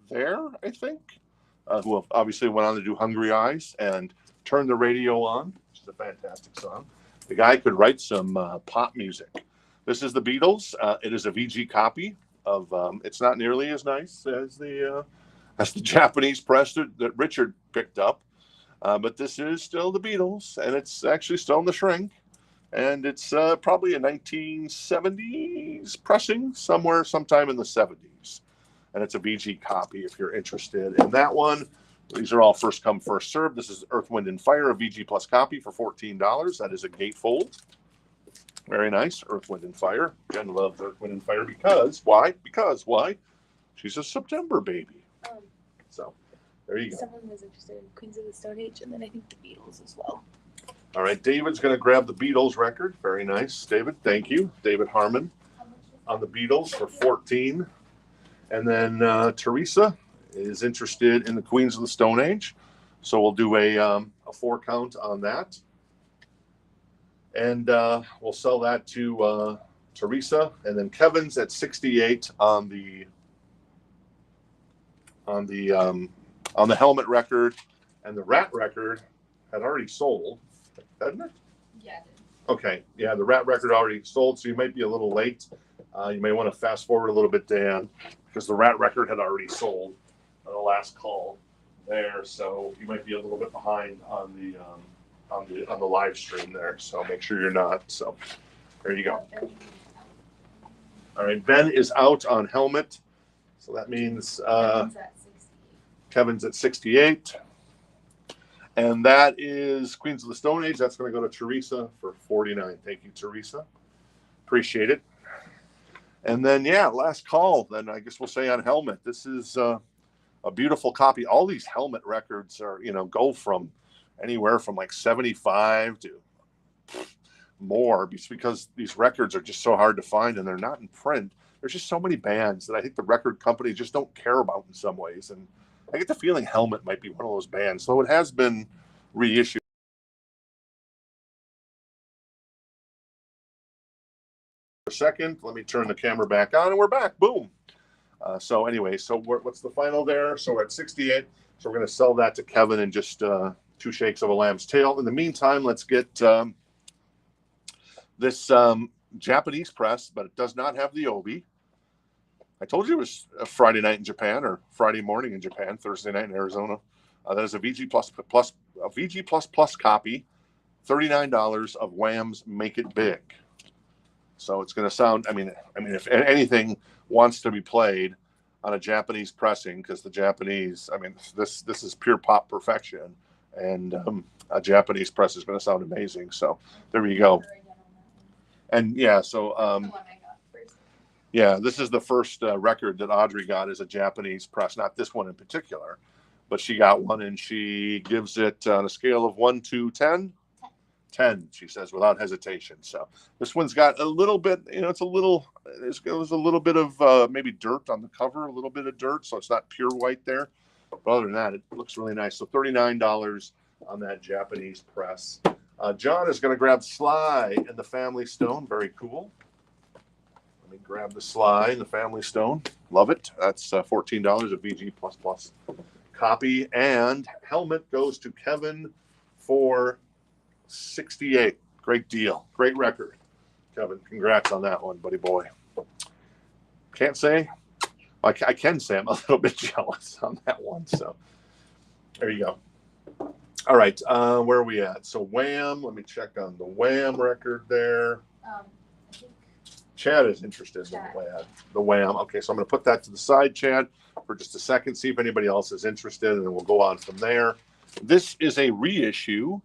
there, I think, who obviously went on to do Hungry Eyes and Turn the Radio On, which is a fantastic song. The guy could write some pop music. This is the Beatles. It is a VG copy of. It's not nearly as nice as the Japanese press that Richard picked up, but this is still the Beatles, and it's actually still in the shrink, and it's probably a 1970s pressing somewhere, sometime in the 70s, and it's a VG copy if you're interested in that one. These are all first come, first served. This is Earth, Wind, and Fire, a VG Plus copy for $14. That is a gatefold. Very nice. Earth, Wind, and Fire. Jen loves Earth, Wind, and Fire because why? She's a September baby. So there you go. Someone was interested in Queens of the Stone Age, and then I think the Beatles as well. All right, David's going to grab the Beatles record. Very nice, David. Thank you. David Harmon on the Beatles for $14. And then Teresa is interested in the Queens of the Stone Age. So we'll do a 4 count on that. And we'll sell that to Teresa. And then Kevin's at 68 on the helmet record, and the Ratt record had already sold, hadn't it? Yeah, it did. Okay, yeah, the Ratt record already sold, so you might be a little late. You may want to fast forward a little bit, Dan, because the Ratt record had already sold on the last call there, so you might be a little bit behind on the live stream there. So make sure you're not. So there you go. All right, Ben is out on helmet, so that means Kevin's at 68. And that is Queens of the Stone Age. That's going to go to Teresa for 49. Thank you, Teresa. Appreciate it. And then, yeah, last call. Then I guess we'll say on helmet. This is a beautiful copy. All these helmet records are, go from anywhere from like 75 to more, because these records are just so hard to find and they're not in print. There's just so many bands that I think the record companies just don't care about in some ways. And I get the feeling Helmet might be one of those bands. So it has been reissued. For a second, let me turn the camera back on and we're back. Boom. So anyway, what's the final there? So we're at 68. So we're going to sell that to Kevin in just 2 shakes of a lamb's tail. In the meantime, let's get this Japanese press, but it does not have the obi. I told you it was a Friday night in Japan, or Friday morning in Japan, Thursday night in Arizona. That is a VG++ copy, $39 of Wham's "Make It Big." So it's going to sound. I mean, if anything wants to be played on a Japanese pressing, because the Japanese, I mean, this is pure pop perfection, and a Japanese press is going to sound amazing. So there you go. And yeah, so yeah, this is the first record that Audrey got as a Japanese press. Not this one in particular, but she got one, and she gives it on a scale of 1 to 10. 10, she says, without hesitation. So this one's got a little bit, there's a little bit of maybe dirt on the cover, a little bit of dirt, so it's not pure white there. But other than that, it looks really nice. So $39 on that Japanese press. John is going to grab Sly and the Family Stone. Very cool. Let me grab the Sly and the Family Stone. Love it. That's $14, a VG++ copy. And helmet goes to Kevin for $68. Great deal. Great record. Kevin, congrats on that one, buddy boy. Can't say. I can say I'm a little bit jealous on that one. So there you go. All right. Where are we at? So Wham. Let me check on the Wham record there. I think Chad is interested in the Wham. Okay, so I'm going to put that to the side, Chad, for just a second, see if anybody else is interested, and then we'll go on from there. This is a reissue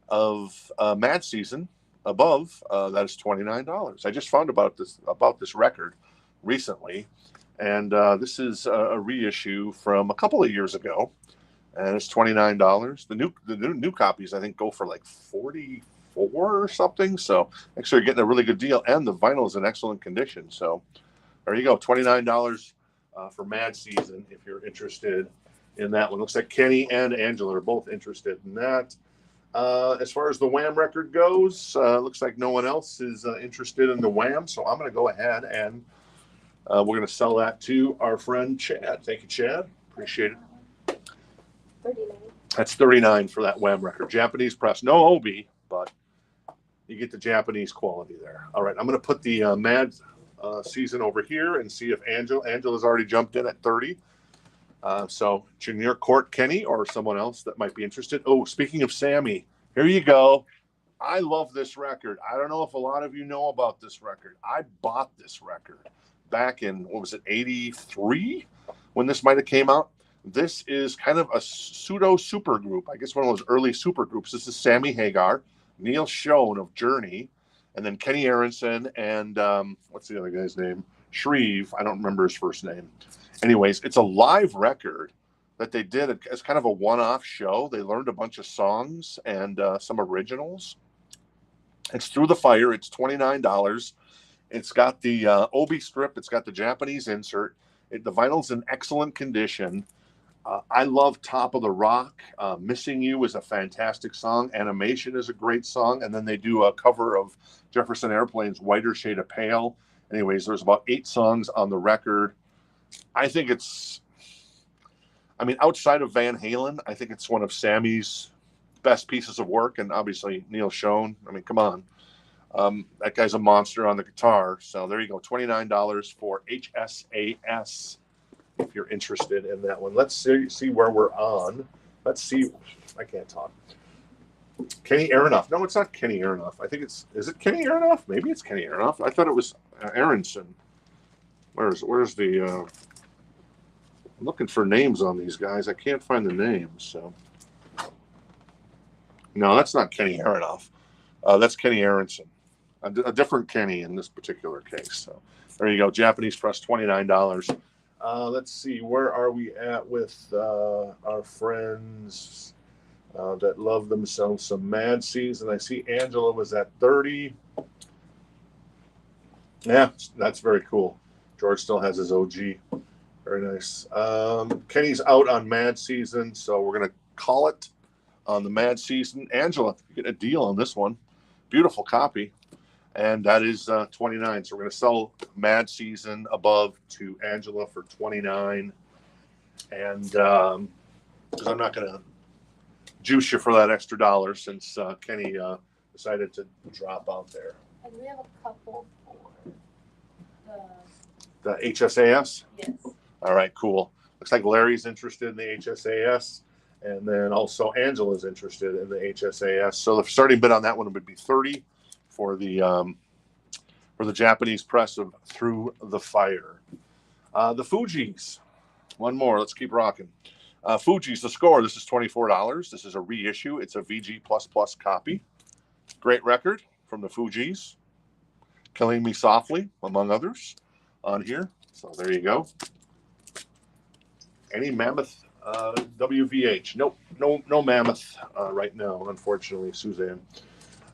of Mad Season Above. That is $29. I just found about this record recently, and this is a reissue from a couple of years ago, and it's $29. The new copies I think go for like $44 or something. So actually, you're getting a really good deal, and the vinyl is in excellent condition. So there you go, $29 for Mad Season if you're interested in that one. Looks like Kenny and Angela are both interested in that. As far as the Wham record goes, looks like no one else is interested in the Wham, so I'm going to go ahead and we're going to sell that to our friend Chad. Thank you, Chad. Appreciate it. 39. That's $39 for that Wham record. Japanese press. No Obi, but you get the Japanese quality there. All right, I'm going to put the Mad Season over here and see if Angela's already jumped in at 30. So Junior Court Kenny or someone else that might be interested. Oh, speaking of Sammy, here you go. I love this record. I don't know if a lot of you know about this record. I bought this record back in, 83 when this might have came out. This is kind of a pseudo super group. I guess one of those early super groups. This is Sammy Hagar, Neil Schon of Journey, and then Kenny Aronson and what's the other guy's name? Shreve. I don't remember his first name. Anyways, it's a live record that they did as kind of a one-off show. They learned a bunch of songs and some originals. It's Through the Fire. It's $29. It's got the Obi strip. It's got the Japanese insert. The vinyl's in excellent condition. I love Top of the Rock. Missing You is a fantastic song. Animation is a great song. And then they do a cover of Jefferson Airplane's Whiter Shade of Pale. Anyways, there's about 8 songs on the record. I think outside of Van Halen, I think it's one of Sammy's best pieces of work. And obviously Neil Schon. I mean, come on. That guy's a monster on the guitar. So there you go. $29 for HSAS if you're interested in that one. Let's see where we're on. Let's see. I can't talk. Kenny Aronoff. No, it's not Kenny Aronoff. I think is it Kenny Aronoff? Maybe it's Kenny Aronoff. I thought it was Aronson. Where's the I'm looking for names on these guys. I can't find the names. So no, that's not Kenny Aronoff. That's Kenny Aronson. A different Kenny in this particular case. So there you go. Japanese press, $29. Let's see. Where are we at with our friends that love themselves some Mad Season? I see Angela was at 30. Yeah, that's very cool. George still has his OG. Very nice. Kenny's out on Mad Season, so we're going to call it on the Mad Season. Angela, you get a deal on this one. Beautiful copy. And that is $29. So we're going to sell Mad Season Above to Angela for $29. And because I'm not going to juice you for that extra dollar since Kenny decided to drop out there. And we have a couple for the HSAS? Yes. All right, cool. Looks like Larry's interested in the HSAS. And then also Angela's interested in the HSAS. So the starting bid on that one would be 30 for the Japanese press of Through the Fire. The Fugees. One more. Let's keep rocking. Fugees, The Score. This is $24. This is a reissue. It's a VG++ copy. Great record from the Fugees. Killing Me Softly, among others, on here. So there you go. Any Mammoth WVH? Nope, no Mammoth right now, unfortunately, Suzanne.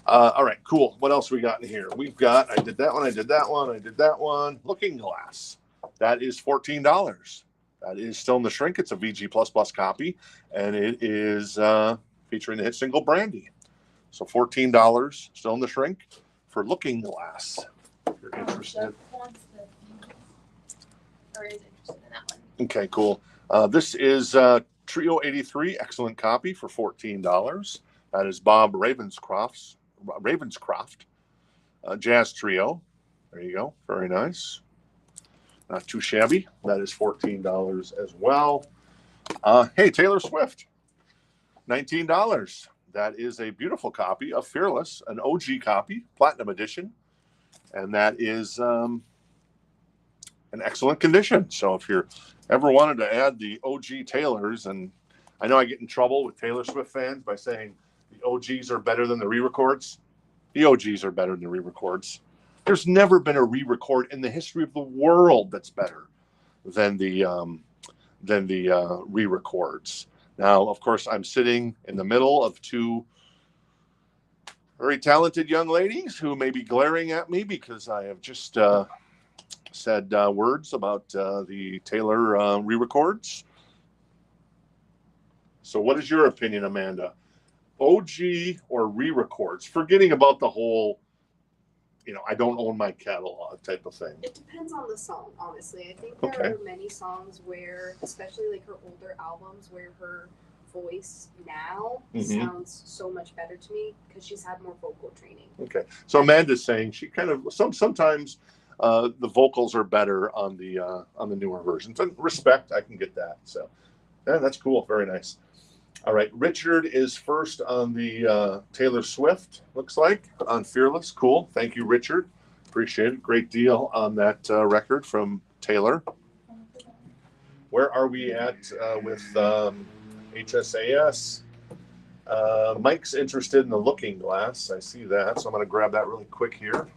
All right, cool. What else we got in here? We've got, I did that one, I did that one, I did that one. Looking Glass. That is $14. That is still in the shrink. It's a VG++ copy, and it is featuring the hit single Brandy. So $14, still in the shrink for Looking Glass. If you're interested. Wants the or is interested in that one. Okay, cool. This is Trio 83, excellent copy for $14. That is Bob Ravenscroft Jazz Trio. There you go. Very nice. Not too shabby. That is $14 as well. Hey, Taylor Swift, $19. That is a beautiful copy of Fearless, an OG copy, Platinum Edition. And that is in excellent condition. So if you're ever wanted to add the OG Taylors, and I know I get in trouble with Taylor Swift fans by saying the OGs are better than the re-records. The OGs are better than the re-records. There's never been a re-record in the history of the world that's better than the re-records. Now, of course, I'm sitting in the middle of two very talented young ladies who may be glaring at me because I have just said words about the Taylor re-records. So what is your opinion, Amanda? OG or re-records? Forgetting about the whole, I don't own my catalog type of thing. It depends on the song, honestly. I think there are many songs where, especially like her older albums, where her voice now sounds so much better to me because she's had more vocal training. Okay. So Amanda's saying she kind of sometimes the vocals are better on the newer versions. And respect, I can get that. So yeah, that's cool. Very nice. All right, Richard is first on the Taylor Swift, looks like, on Fearless. Cool. Thank you, Richard. Appreciate it. Great deal on that record from Taylor. Where are we at with HSAS? Mike's interested in the Looking Glass. I see that, so I'm going to grab that really quick here.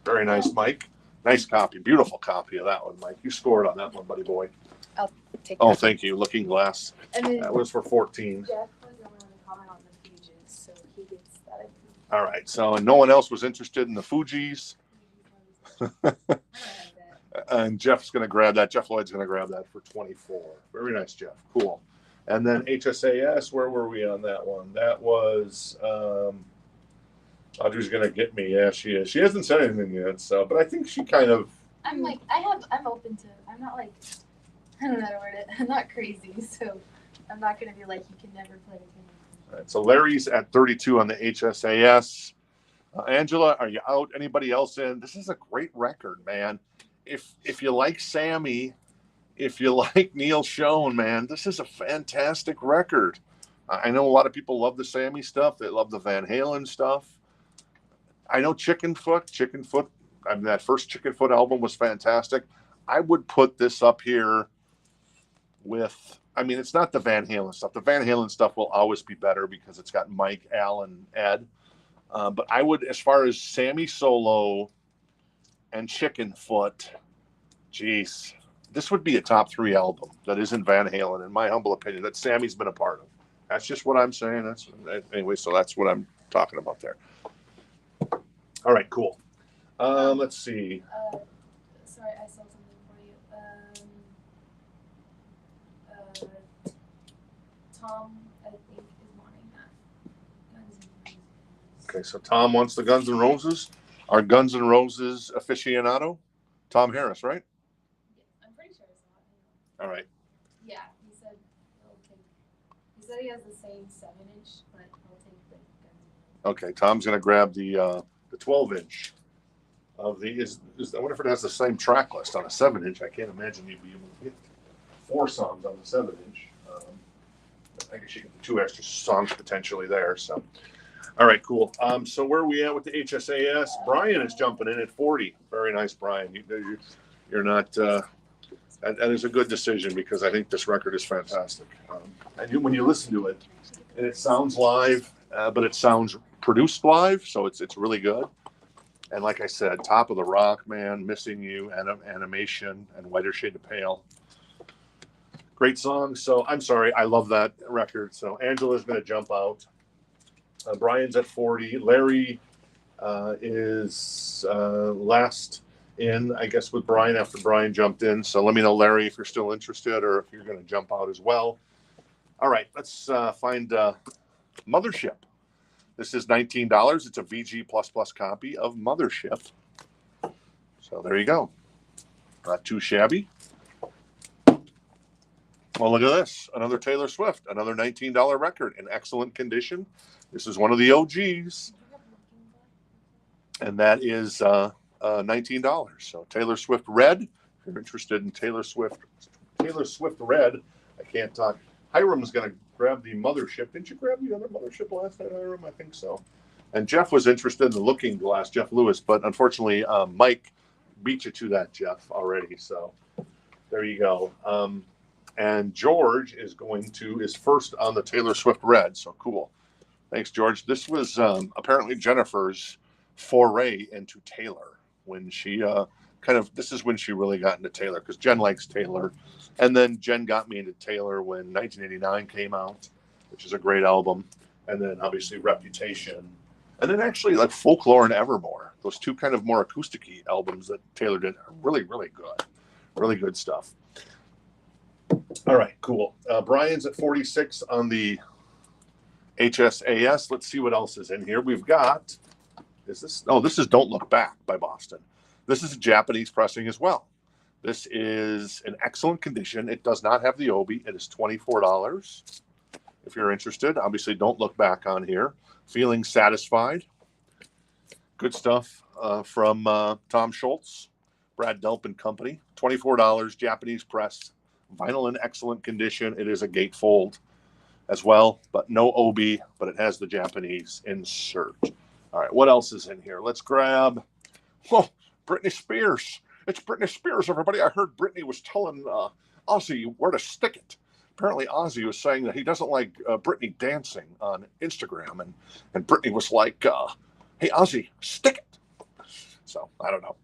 Very nice, Mike. Nice copy. Beautiful copy of that one, Mike. You scored on that one, buddy boy. I'll take that. Thank you. Looking Glass. And then that was for 14. Jeff was the one to comment on the Fugees, so he gets that. All right. So no one else was interested in the Fugees. And Jeff's going to grab that. Jeff Lloyd's going to grab that for 24. Very nice, Jeff. Cool. And then HSAS, where were we on that one? That was Audrey's going to get me. Yeah, she is. She hasn't said anything yet, so, but I think she kind of. I'm open to, I'm not like, I don't know how to word it. I'm not crazy, so I'm not going to be like, you can never play with me. All right, so Larry's at 32 on the HSAS. Angela, are you out? Anybody else in? This is a great record, man. If you like Sammy, if you like Neil Schon, man, this is a fantastic record. I know a lot of people love the Sammy stuff. They love the Van Halen stuff. I know Chickenfoot. I mean, that first Chickenfoot album was fantastic. I would put this up here with, I mean, it's not the Van Halen stuff. The Van Halen stuff will always be better because it's got Mike, Alan, Ed. But I would, as far as Sammy solo and Chickenfoot, geez, this would be a top 3 album that isn't Van Halen, in my humble opinion, that Sammy's been a part of. That's just what I'm saying. Anyway, so that's what I'm talking about there. All right, cool. Let's see. Sorry, I saw something for you. Tom, I think, is wanting that. Guns N' Roses. Okay, so Tom wants the Guns N' Roses. Our Guns N' Roses aficionado, Tom Harris, right? Yeah, I'm pretty sure it's not. All right. Yeah, he said he'll take. He said he has the same 7-inch, but he'll take the Guns N' Roses. Okay, Tom's gonna grab the 12-inch of the. I wonder if it has the same track list on a 7-inch. I can't imagine you'd be able to get 4 songs on the 7-inch. I guess you get 2 extra songs potentially there. So, all right, cool. So where are we at with the HSAS? Brian is jumping in at 40. Very nice, Brian. You're not. That is a good decision because I think this record is fantastic. And when you listen to it, and it sounds live, but it sounds produced live, so it's really good. And like I said, Top of the Rock, man, Missing You, Animation, and Whiter Shade of Pale. Great song. So I'm sorry, I love that record. So Angela's going to jump out. Brian's at 40. Larry is last in, I guess, with Brian after Brian jumped in. So let me know, Larry, if you're still interested or if you're going to jump out as well. All right, let's find Mothership. This is $19. It's a VG++ copy of Mothership. So there you go. Not too shabby. Well, look at this. Another Taylor Swift. Another $19 record in excellent condition. This is one of the OGs. And that is $19. So Taylor Swift Red. If you're interested in Taylor Swift Red, I can't talk. Hiram's going to grab the Mothership. Didn't you grab the other Mothership last night, Hiram? I think so. And Jeff was interested in the Looking Glass, Jeff Lewis, but unfortunately, Mike beat you to that, Jeff, already. So there you go. And George is first on the Taylor Swift Red. So cool. Thanks, George. This was apparently Jennifer's foray into Taylor when she this is when she really got into Taylor because Jen likes Taylor. And then Jen got me into Taylor when 1989 came out, which is a great album. And then obviously Reputation. And then actually like Folklore and Evermore. Those 2 kind of more acoustic-y albums that Taylor did are really, really good. Really good stuff. All right, cool. Brian's at 46 on the HSAS. Let's see what else is in here. We've got, this is Don't Look Back by Boston. This is a Japanese pressing as well. This is in excellent condition. It does not have the Obi. It is $24. If you're interested, obviously Don't Look Back on here. Feeling Satisfied. Good stuff from Tom Schultz, Brad Delp and Company. $24, Japanese press. Vinyl in excellent condition. It is a gatefold as well, but no Obi, but it has the Japanese insert. All right, what else is in here? Let's grab, Britney Spears. It's Britney Spears, everybody. I heard Britney was telling Ozzy where to stick it. Apparently, Ozzy was saying that he doesn't like Britney dancing on Instagram, and Britney was like, hey, Ozzy, stick it. So I don't know.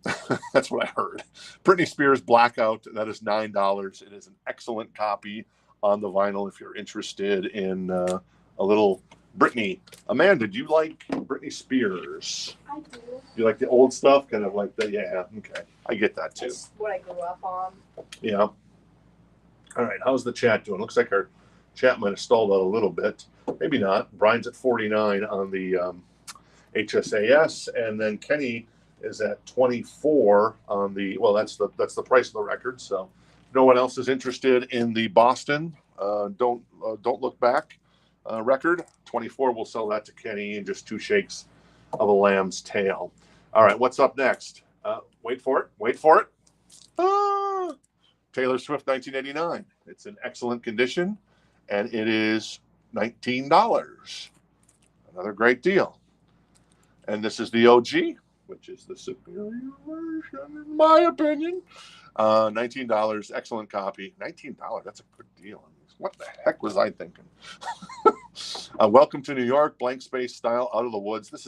That's what I heard. Britney Spears Blackout. That is $9. It is an excellent copy on the vinyl if you're interested in a little Britney. Amanda, do you like Britney Spears? I do. You like the old stuff? Kind of like the, yeah, okay. I get that too. That's what I grew up on. Yeah. All right. How's the chat doing? Looks like our chat might have stalled out a little bit. Maybe not. Brian's at 49 on the HSAS. And then Kenny is at 24 on the, well, that's the price of the record. So no one else is interested in the Boston Don't Look Back record. 24, we'll sell that to Kenny in just 2 shakes of a lamb's tail. All right, what's up next? Wait for it. Taylor Swift 1989. It's in excellent condition, and it is $19. Another great deal. And this is the OG, which is the superior version, in my opinion. $19, excellent copy. $19, that's a good deal. What the heck was I thinking? Welcome to New York, Blank Space Style, Out of the Woods. This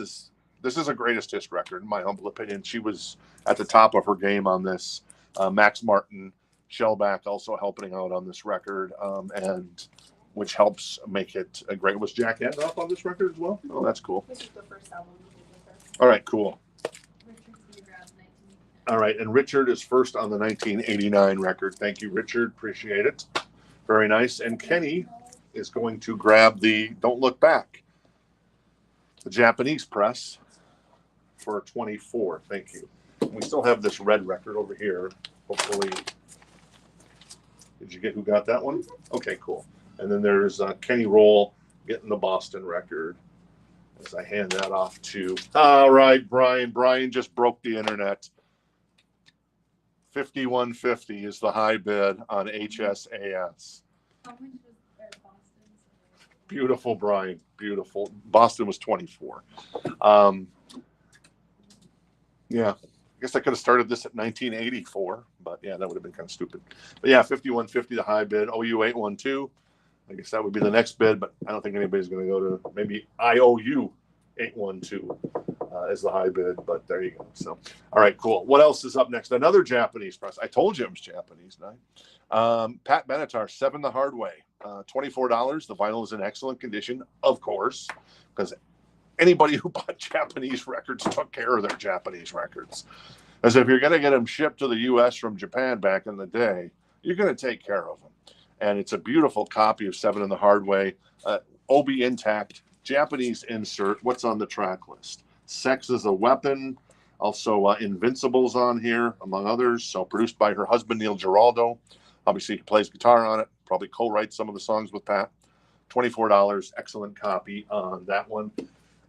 is a greatest hits record, in my humble opinion. She was at the top of her game on this. Max Martin, Shellback also helping out on this record, and which helps make it a great. Was Jack Antonoff on this record as well? Oh, that's cool. This is the first album we did with her. All right, cool. All right, and Richard is first on the 1989 record. Thank you, Richard. Appreciate it. Very nice. And Kenny is going to grab the Don't Look Back, the Japanese press, for 24. Thank you. We still have this red record over here. Hopefully, did you get who got that one? Okay, cool. And then there's Kenny Roll getting the Boston record. As I hand that off to, all right, Brian. Brian just broke the internet. 5150 is the high bid on HSAS. How much was their Boston? Beautiful, Brian. Beautiful. Boston was 24. Yeah. I guess I could have started this at 1984, but yeah, that would have been kind of stupid. But yeah, 5150, the high bid. OU 812. I guess that would be the next bid, but I don't think anybody's going to go to maybe IOU 812 as the high bid, but there you go. So, all right, cool. What else is up next? Another Japanese press. I told you it was Japanese night. Pat Benatar, 7 the hard way. $24. The vinyl is in excellent condition, of course, because anybody who bought Japanese records took care of their Japanese records. As if you're going to get them shipped to the U.S. from Japan back in the day, you're going to take care of them. And it's a beautiful copy of 7 in the Hard Way. Obi intact, Japanese insert. What's on the track list? Sex is a Weapon. Also, Invincible's on here, among others. So produced by her husband, Neil Giraldo. Obviously, he plays guitar on it. Probably co-writes some of the songs with Pat. $24. Excellent copy on that one.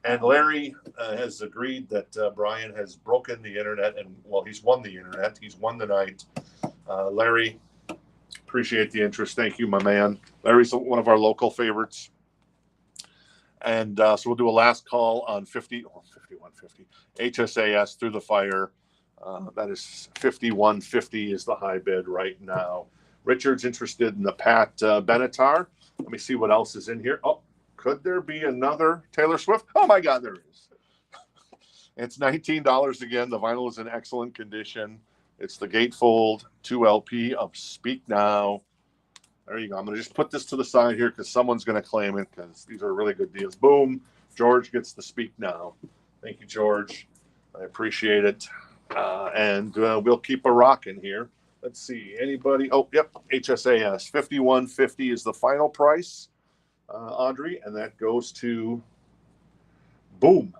And Larry has agreed that Brian has broken the internet, and well, he's won the internet. He's won the night. Larry, appreciate the interest. Thank you, my man. Larry's one of our local favorites. And so we'll do a last call on 5150 HSAS Through the Fire. That is 5150 is the high bid right now. Richard's interested in the Pat Benatar. Let me see what else is in here. Oh, could there be another Taylor Swift? Oh my God, there is. It's $19 again. The vinyl is in excellent condition. It's the gatefold 2 LP of Speak Now. There you go. I'm going to just put this to the side here because someone's going to claim it because these are really good deals. Boom. George gets the Speak Now. Thank you, George. I appreciate it. And we'll keep a rocking here. Let's see. Anybody? Oh, yep. HSAS. $51.50 is the final price, Audrey. And that goes to Boom.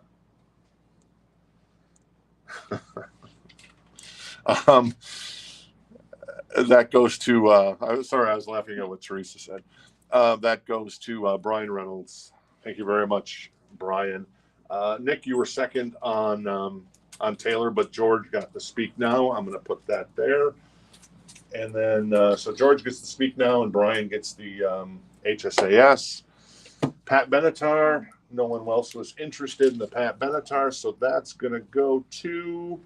That goes to sorry, I was laughing at what Teresa said. That goes to Brian Reynolds. Thank you very much, Brian. Nick, you were second on Taylor, but George got the Speak Now. I'm going to put that there. And then so George gets the Speak Now and Brian gets the HSAS. Pat Benatar, no one else was interested in the Pat Benatar, so that's going to go to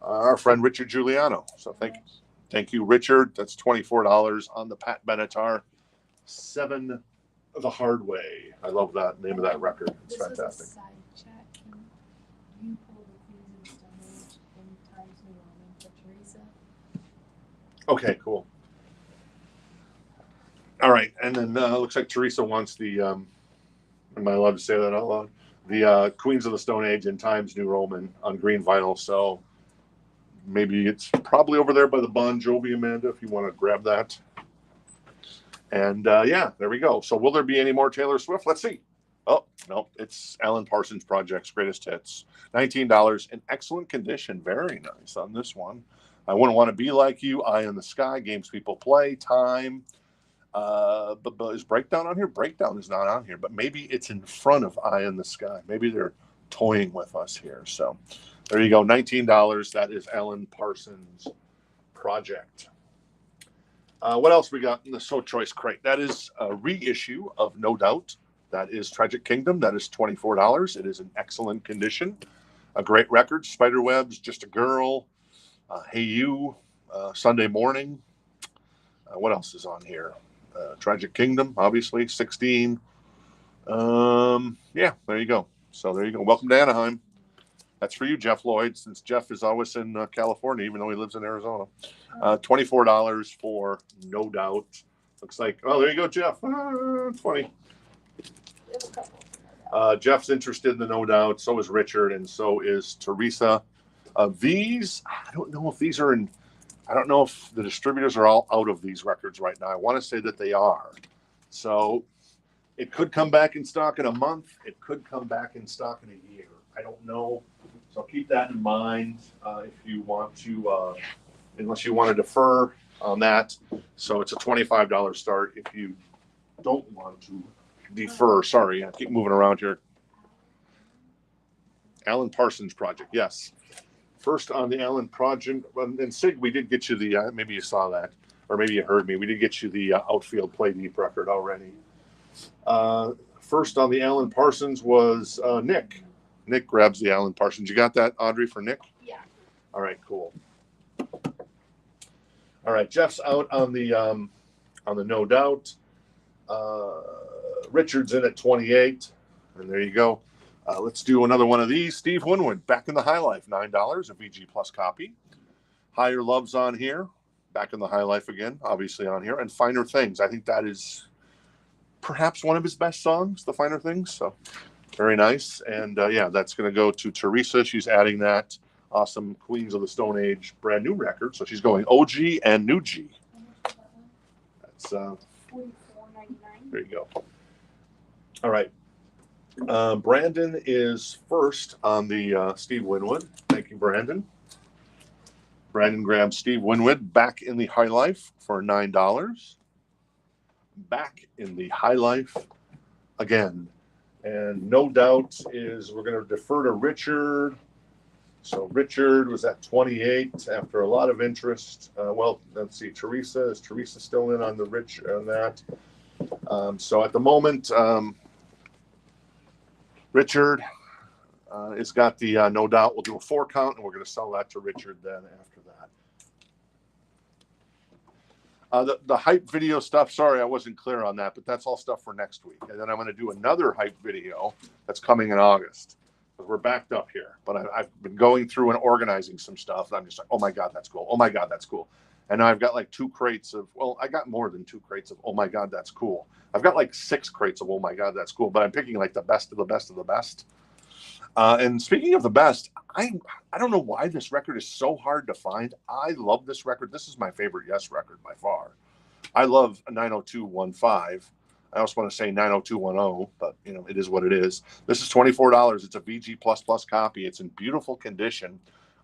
our friend Richard Giuliano. So thank you, Richard. That's $24 on the Pat Benatar. 7 the Hard Way. I love that name of that record. It's fantastic. Side chat. Can you pull the Queens of the Stone Age in Times New Roman for Teresa? Okay, cool. All right, and then looks like Teresa wants the. Am I allowed to say that out loud? The Queens of the Stone Age in Times New Roman on green vinyl. So maybe it's probably over there by the Bon Jovi, Amanda, if you want to grab that. And yeah, there we go. So will there be any more Taylor Swift? Let's see. Oh, no, it's Alan Parsons Project's Greatest Hits. $19 in excellent condition. Very nice on this one. I Wouldn't Want to Be Like You, Eye in the Sky, Games People Play, Time. But is Breakdown on here? Breakdown is not on here, but maybe it's in front of Eye in the Sky. Maybe they're toying with us here. So there you go. $19. That is Alan Parsons Project. What else we got in the So Choice crate? That is a reissue of No Doubt. That is Tragic Kingdom. That is $24. It is in excellent condition. A great record. Spiderwebs, Just a Girl, Hey You, Sunday Morning. What else is on here? Tragic Kingdom, obviously, 16. Yeah, there you go. So there you go. Welcome to Anaheim. That's for you, Jeff Lloyd, since Jeff is always in California, even though he lives in Arizona. $24 for No Doubt. Looks like, oh, there you go, Jeff. 20. Jeff's interested in the No Doubt. So is Richard, and so is Teresa. These, I don't know if these are in, I don't know if the distributors are all out of these records right now. I want to say that they are. So it could come back in stock in a month. It could come back in stock in a year. I don't know. So keep that in mind if you want to, unless you want to defer on that. So it's a $25 start if you don't want to defer. Sorry, I keep moving around here. Alan Parsons Project, yes. First on the Alan Project, and Sig, we did get you the, maybe you saw that, or maybe you heard me, we did get you the Outfield Play Deep record already. First on the Alan Parsons was Nick. Nick grabs the Alan Parsons. You got that, Audrey, for Nick? Yeah. All right, cool. All right, Jeff's out on the No Doubt. Richard's in at 28, and there you go. Let's do another one of these. Steve Winwood, Back in the High Life, $9, a VG Plus copy. Higher Love's on here, Back in the High Life again, obviously on here, and Finer Things. I think that is perhaps one of his best songs, the Finer Things. So very nice. And yeah, that's going to go to Teresa. She's adding that awesome Queens of the Stone Age brand new record. So she's going OG and new G. That's $44.99. there you go. All right. Brandon is first on the Steve Winwood. Thank you, Brandon. Brandon grabs Steve Winwood, Back in the High Life for $9. Back in the High Life again. And No Doubt is, we're going to defer to Richard. So Richard was at 28 after a lot of interest. Well, let's see, Teresa, is Teresa still in on the Rich on that? So at the moment, Richard has got the No Doubt. We'll do a 4 count, and we're going to sell that to Richard then after that. The hype video stuff, sorry, I wasn't clear on that, but that's all stuff for next week. And then I'm going to do another hype video that's coming in August. Because we're backed up here. But I've been going through and organizing some stuff. And I'm just like, oh my God, that's cool. Oh my God, that's cool. And now I've got like 2 crates of, well, I got more than 2 crates of, oh my God, that's cool. I've got like 6 crates of, oh my God, that's cool. But I'm picking like the best of the best of the best. And speaking of the best, I don't know why this record is so hard to find. I love this record. This is my favorite Yes record by far. I love 90215. I also want to say 90210, but you know, it is what it is. This is $24. It's a VG++ copy. It's in beautiful condition.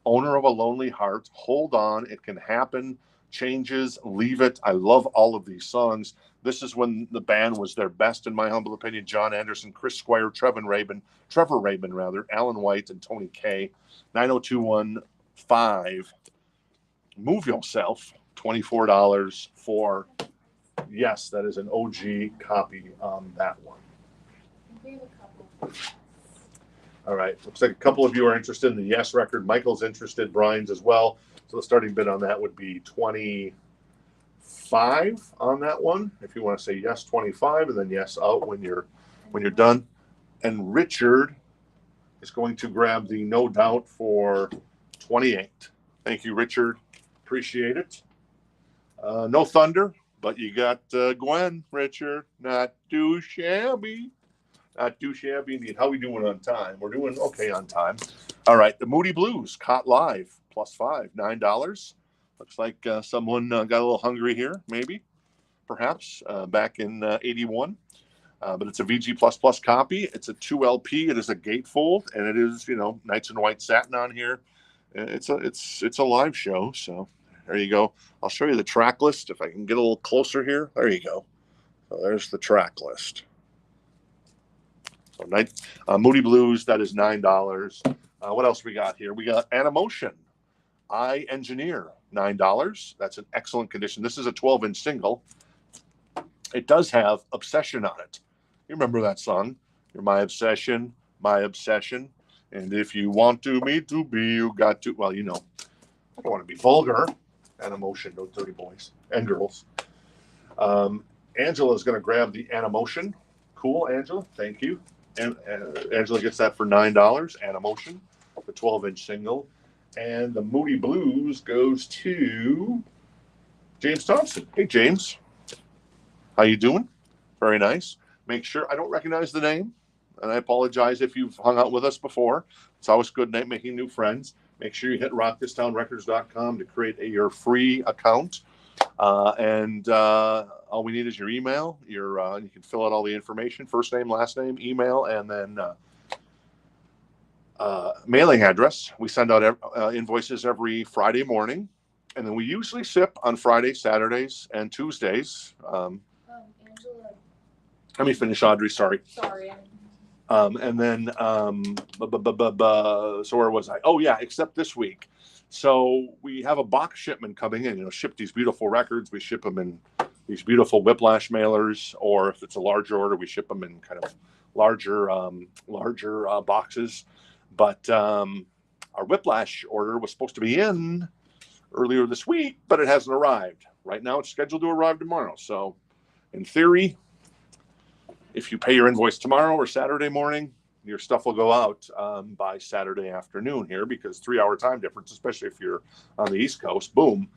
Owner of a Lonely Heart. Hold On. It Can Happen. Changes. Leave It. I love all of these songs. This is when the band was their best, in my humble opinion. John Anderson, Chris Squire, Trevor Rabin, Alan White, and Tony Kaye. 90215. Move Yourself. $24 for, yes, that is an OG copy on that one. We have a couple. All right. Looks like a couple of you are interested in the Yes record. Michael's interested, Brian's as well. So the starting bid on that would be 25 on that one. If you want to say yes, 25, and then yes out when you're done. And Richard is going to grab the No Doubt for 28. Thank you, Richard. Appreciate it. No Thunder, but you got Gwen, Richard. Not too shabby. Not too shabby indeed. How we doing on time? We're doing okay on time. All right. The Moody Blues, Caught Live, +5, $9. Looks like someone got a little hungry here, maybe, perhaps, back in 81. But it's a VG++ copy. It's a 2 LP. It is a gatefold, and it is, you know, Knights in White satin on here. It's a live show, so there you go. I'll show you the track list if I can get a little closer here. There you go. So there's the track list. So Moody Blues, that is $9. What else we got here? We got Animotion, I Engineer, $9. That's an excellent condition. This is a 12-inch single. It does have Obsession on it. You remember that song? You're my obsession, my obsession. And if you want me to be, you got to, well, you know, I don't want to be vulgar. Animotion, no dirty boys and girls. Angela's going to grab the Animotion. Cool, Angela. Thank you. And Angela gets that for $9. Animotion, the 12-inch single. And the Moody Blues goes to James Thompson. Hey, James. How you doing? Very nice. Make sure, I don't recognize the name, and I apologize if you've hung out with us before. It's always good making new friends. Make sure you hit rockthistownrecords.com to create your free account. And all we need is your email. You can fill out all the information, first name, last name, email, and then mailing address. We send out invoices every Friday morning, and then we usually ship on Fridays, Saturdays, and Tuesdays. Angela. Let me finish, Audrey. Sorry. Sorry. And then, so where was I? Oh, yeah, except this week. So we have a box shipment coming in, ship these beautiful records. We ship them in, these beautiful Whiplash mailers, or if it's a larger order, we ship them in kind of larger boxes. But our Whiplash order was supposed to be in earlier this week, but it hasn't arrived. Right now, it's scheduled to arrive tomorrow. So, in theory, if you pay your invoice tomorrow or Saturday morning, your stuff will go out by Saturday afternoon here, because 3-hour time difference, especially if you're on the East Coast. Boom.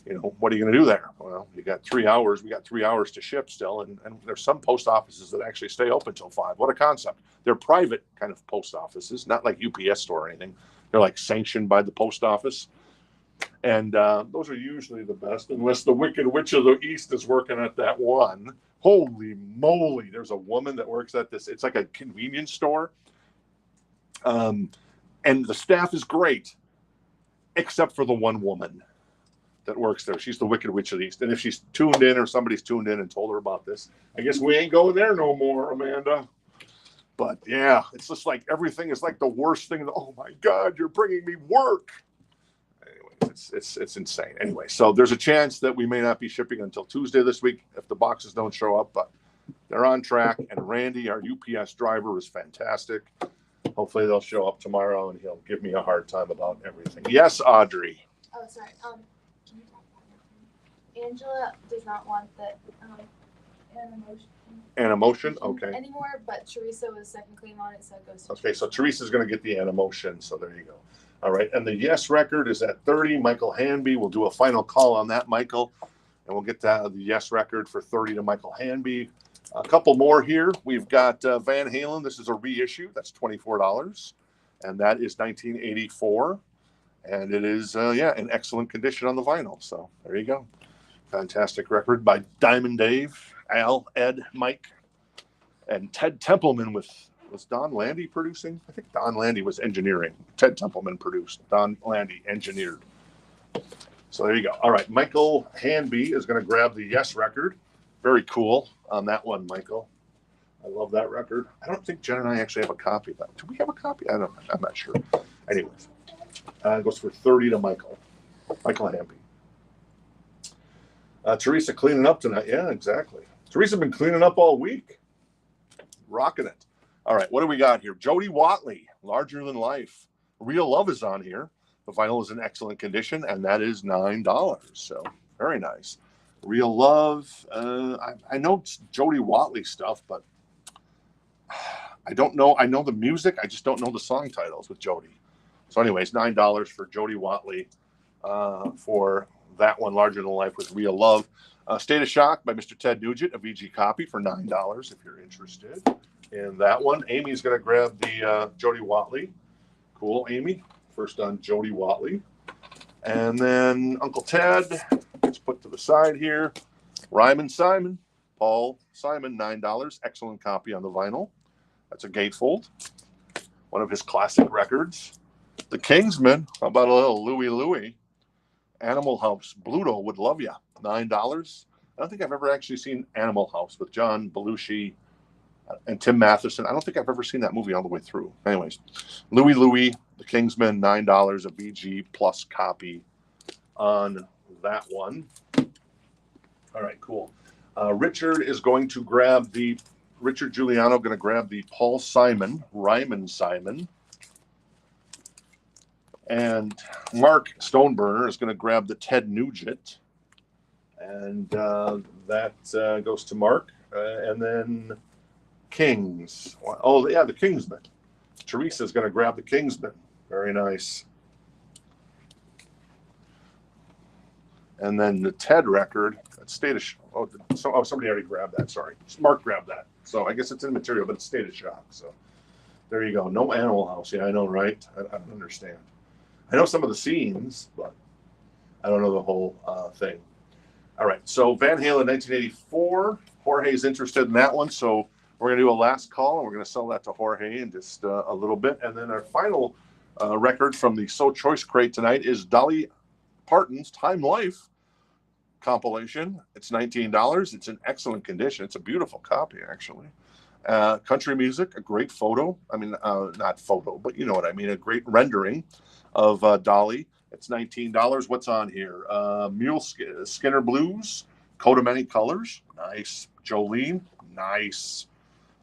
You know, what are you going to do there? Well, you got 3 hours. We got 3 hours to ship still. And there's some post offices that actually stay open till 5. What a concept. They're private kind of post offices, not like UPS store or anything. They're like sanctioned by the post office. And those are usually the best, unless the Wicked Witch of the East is working at that one. Holy moly. There's a woman that works at this. It's like a convenience store. And the staff is great, except for the one woman that works there. She's the Wicked Witch of the East. And if she's tuned in, or somebody's tuned in and told her about this, I guess we ain't going there no more, Amanda. But yeah, it's just like everything is like the worst thing. Oh my God, you're bringing me work. Anyway, it's insane. Anyway, so there's a chance that we may not be shipping until Tuesday this week if the boxes don't show up, but they're on track. And Randy, our UPS driver, is fantastic. Hopefully they'll show up tomorrow and he'll give me a hard time about everything. Yes, Audrey. Oh, sorry. Can you talk about that? Angela does not want the Animotion, okay. Anymore, but Teresa was second claim on it, so it goes to Okay, Teresa. so Teresa's going to get the Animotion, so there you go. All right, and the Yes record is at 30. Michael Hanby, we'll do a final call on that, Michael, and we'll get the Yes record for 30 to Michael Hanby. A couple more here. We've got Van Halen. This is a reissue. That's $24, and that is 1984, and it is, in excellent condition on the vinyl. So there you go. Fantastic record by Diamond Dave, Al, Ed, Mike, and Ted Templeman. Was Don Landy producing? I think Don Landy was engineering. Ted Templeman produced. Don Landy engineered. So there you go. All right, Michael Hanby is going to grab the Yes record. Very cool on that one, Michael. I love that record. I don't think Jen and I actually have a copy of that. Do we have a copy? I'm not sure. Anyways, it goes for 30 to Michael Hanby. Teresa cleaning up tonight. Yeah, exactly. Teresa been cleaning up all week. Rocking it. All right, what do we got here? Jody Watley, Larger Than Life. Real Love is on here. The vinyl is in excellent condition, and that is $9. So very nice. Real Love. I know it's Jody Watley stuff, but I don't know. I know the music. I just don't know the song titles with Jody. So anyways, $9 for Jody Watley for that one, Larger Than Life with Real Love. State of Shock by Mr. Ted Nugent, a VG copy for $9 if you're interested in that one. Amy's going to grab the Jody Watley. Cool, Amy. First on Jody Watley. And then Uncle Ted gets put to the side here. Ryman Simon, Paul Simon, $9. Excellent copy on the vinyl. That's a gatefold. One of his classic records. The Kingsmen, how about a little Louie Louie? Animal House, Bluto Would Love Ya, $9. I don't think I've ever actually seen Animal House with John Belushi and Tim Matheson. I don't think I've ever seen that movie all the way through. Anyways, Louie Louie, The Kingsmen, $9, a VG plus copy on that one. All right, cool. Richard Giuliano going to grab the Paul Simon, Ryman Simon. And Mark Stoneburner is going to grab the Ted Nugent. And that goes to Mark. And then Kings. Oh, yeah, the Kingsmen. Teresa's going to grab the Kingsmen. Very nice. And then the Ted record. State of Shock. Somebody already grabbed that. Sorry. Mark grabbed that. So I guess it's in material, but it's State of Shock. So there you go. No Animal House. Yeah, I know, right? I don't understand. I know some of the scenes, but I don't know the whole thing. All right. So Van Halen, 1984. Jorge's interested in that one. So we're going to do a last call, and we're going to sell that to Jorge in just a little bit. And then our final record from the So Choice crate tonight is Dolly Parton's Time Life compilation. It's $19. It's in excellent condition. It's a beautiful copy, actually. Country music, a great photo. I mean, not photo, but you know what I mean. A great rendering of Dolly. It's $19. What's on here? Mule Skinner Blues, Coat of Many Colors, nice. Jolene, nice.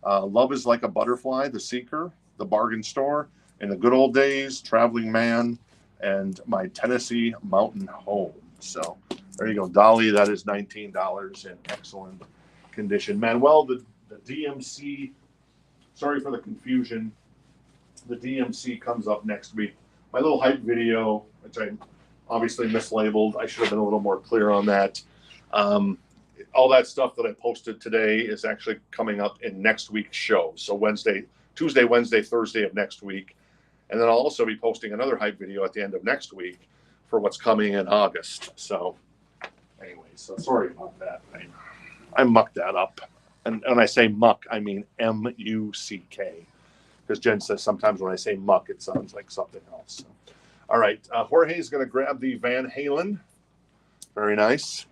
Love is Like a Butterfly, The Seeker, The Bargain Store, In the Good Old Days, Traveling Man, and My Tennessee Mountain Home. So there you go, Dolly. That is $19 in excellent condition. Manuel, the DMC, sorry for the confusion. The DMC comes up next week. My little hype video, which I obviously mislabeled. I should have been a little more clear on that. All that stuff that I posted today is actually coming up in next week's show. So Tuesday, Wednesday, Thursday of next week. And then I'll also be posting another hype video at the end of next week for what's coming in August. So anyway, so sorry about that. I mucked that up. And when I say muck, I mean M-U-C-K. Because Jen says sometimes when I say muck, it sounds like something else. So, all right, Jorge's going to grab the Van Halen. Very nice.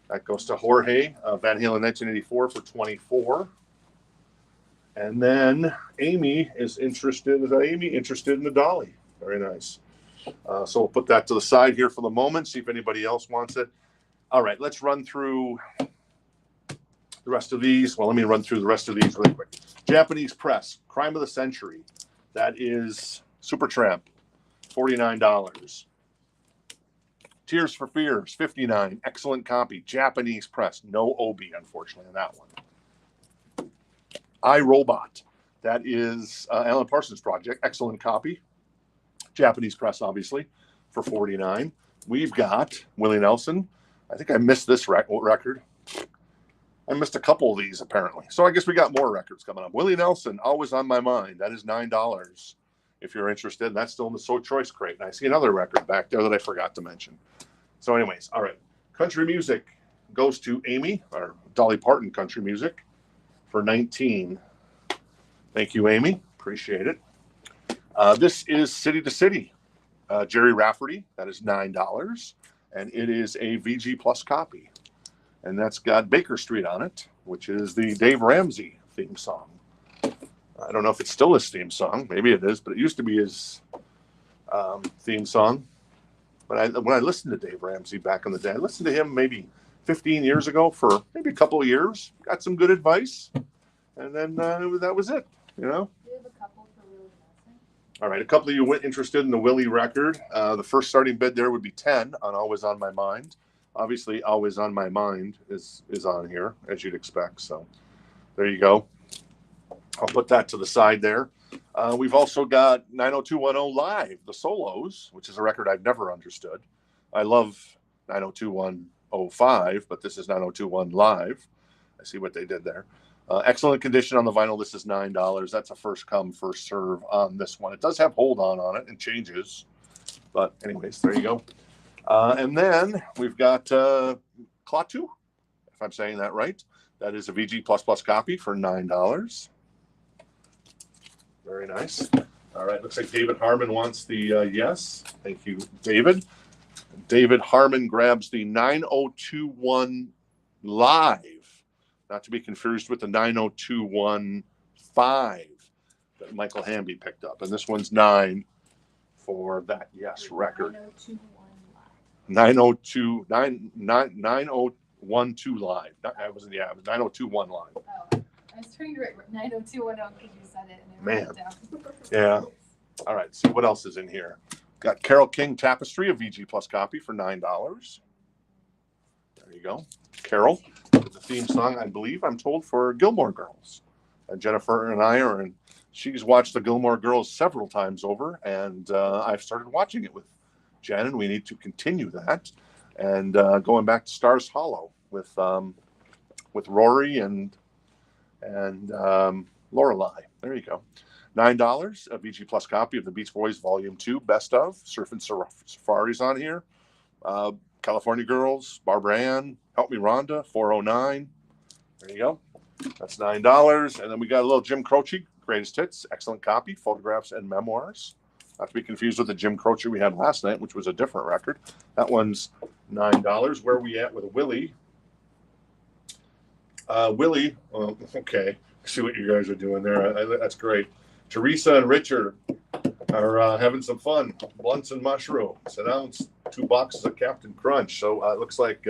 That goes to Jorge. Van Halen 1984 for $24. And then Amy is interested. Is Amy interested in the Dolly? Very nice. So we'll put that to the side here for the moment, see if anybody else wants it. All right, let's run through the rest of these. Well, let me run through the rest of these really quick. Japanese Press, Crime of the Century. That is Supertramp, $49. Tears for Fears, $59. Excellent copy. Japanese Press, no Obi, unfortunately, on that one. I, Robot. That is Alan Parsons' project. Excellent copy. Japanese Press, obviously, for $49. We've got Willie Nelson. I think I missed this record. I missed a couple of these, apparently. So I guess we got more records coming up. Willie Nelson, Always on My Mind. That is $9 if you're interested. And that's still in the So Choice crate. And I see another record back there that I forgot to mention. So anyways, all right. Country music goes to Amy, or Dolly Parton country music, for $19. Thank you, Amy. Appreciate it. This is City to City. Jerry Rafferty. That is $9. And it is a VG Plus copy. And that's got Baker Street on it, which is the Dave Ramsey theme song. I don't know if it's still his theme song. Maybe it is, but it used to be his theme song. But when I listened to Dave Ramsey back in the day, I listened to him maybe 15 years ago for maybe a couple of years. Got some good advice. And then that was it, you know? Do you have a couple for Willie Nelson? All right, a couple of you went interested in the Willie record. The first starting bid there would be 10 on Always on My Mind. Obviously, Always on My Mind is on here, as you'd expect. So there you go. I'll put that to the side there. We've also got 90210 Live, the solos, which is a record I've never understood. I love 90210 but this is 9021 Live. I see what they did there. Excellent condition on the vinyl. This is $9. That's a first come, first serve on this one. It does have hold on it and changes. But anyways, there you go. And then we've got Klaatu, if I'm saying that right. That is a VG++ copy for $9. Very nice. All right, looks like David Harmon wants the yes. Thank you, David. David Harmon grabs the 9021 Live, not to be confused with the 9021 5 that Michael Hamby picked up. And this one's 9 for that yes record. 9012 Live. That wasn't, yeah, it was 9021 Live. Oh, I was trying to write 90210 because you said it and I wrote it down. Yeah. All right, see what else is in here. Got Carole King Tapestry, a VG Plus copy for $9. There you go. Carol, the theme song, I believe, I'm told, for Gilmore Girls. Jennifer and I are in. She's watched the Gilmore Girls several times over, and I've started watching it with Jen, and we need to continue that. And going back to Stars Hollow with Rory and Lorelai. There you go. $9, a VG Plus copy of the Beach Boys Volume 2, Best of. Surfing Safari's on here. California Girls, Barbara Ann, Help Me Rhonda, 409. There you go. That's $9. And then we got a little Jim Croce, Greatest Hits, excellent copy, Photographs and Memoirs. Not to be confused with the Jim Croce we had last night, which was a different record. That one's $9. Where are we at with Willie? Willie, well, okay. See what you guys are doing there. That's great. Teresa and Richard are having some fun. Blunts and mushrooms. An ounce, 2 boxes of Captain Crunch. So it looks like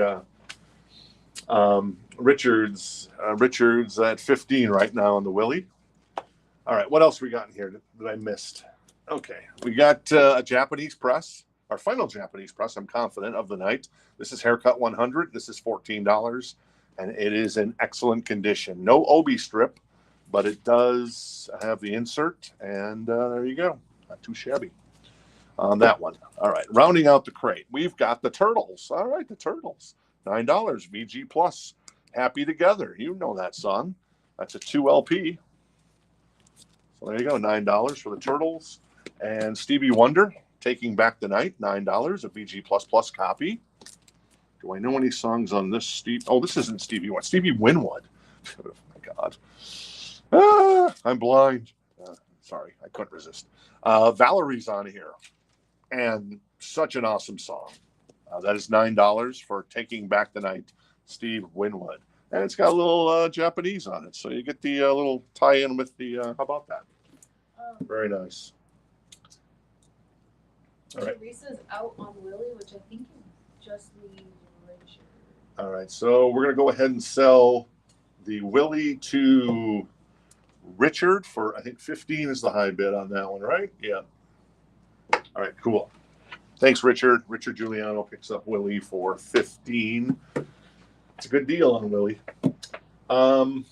Richard's at 15 right now on the Willie. All right, what else we got in here that I missed? Okay, we got a Japanese press, our final Japanese press, I'm confident, of the night. This is Haircut 100. This is $14, and it is in excellent condition. No obi strip, but it does have the insert, and there you go. Not too shabby on that one. All right, rounding out the crate, we've got the Turtles. All right, the Turtles, $9, VG Plus, Happy Together. You know that song. That's a 2 LP. So there you go, $9 for the Turtles. And Stevie Wonder, Taking Back the Night, $9, a VG Plus copy. Do I know any songs on this, Steve? Oh, this isn't Stevie Wonder. Stevie Winwood. Oh, my God. I'm blind. Sorry, I couldn't resist. Valerie's on here. And such an awesome song. That is $9 for Taking Back the Night, Steve Winwood. And it's got a little Japanese on it. So you get the little tie-in with the, how about that? Very nice. All right. Teresa's out on Willie, which I think just leaves Richard. All right, so we're going to go ahead and sell the Willie to Richard for, I think 15 is the high bid on that one, right? Yeah. All right, cool. Thanks, Richard. Richard Giuliano picks up Willie for 15. It's a good deal on Willie. I'm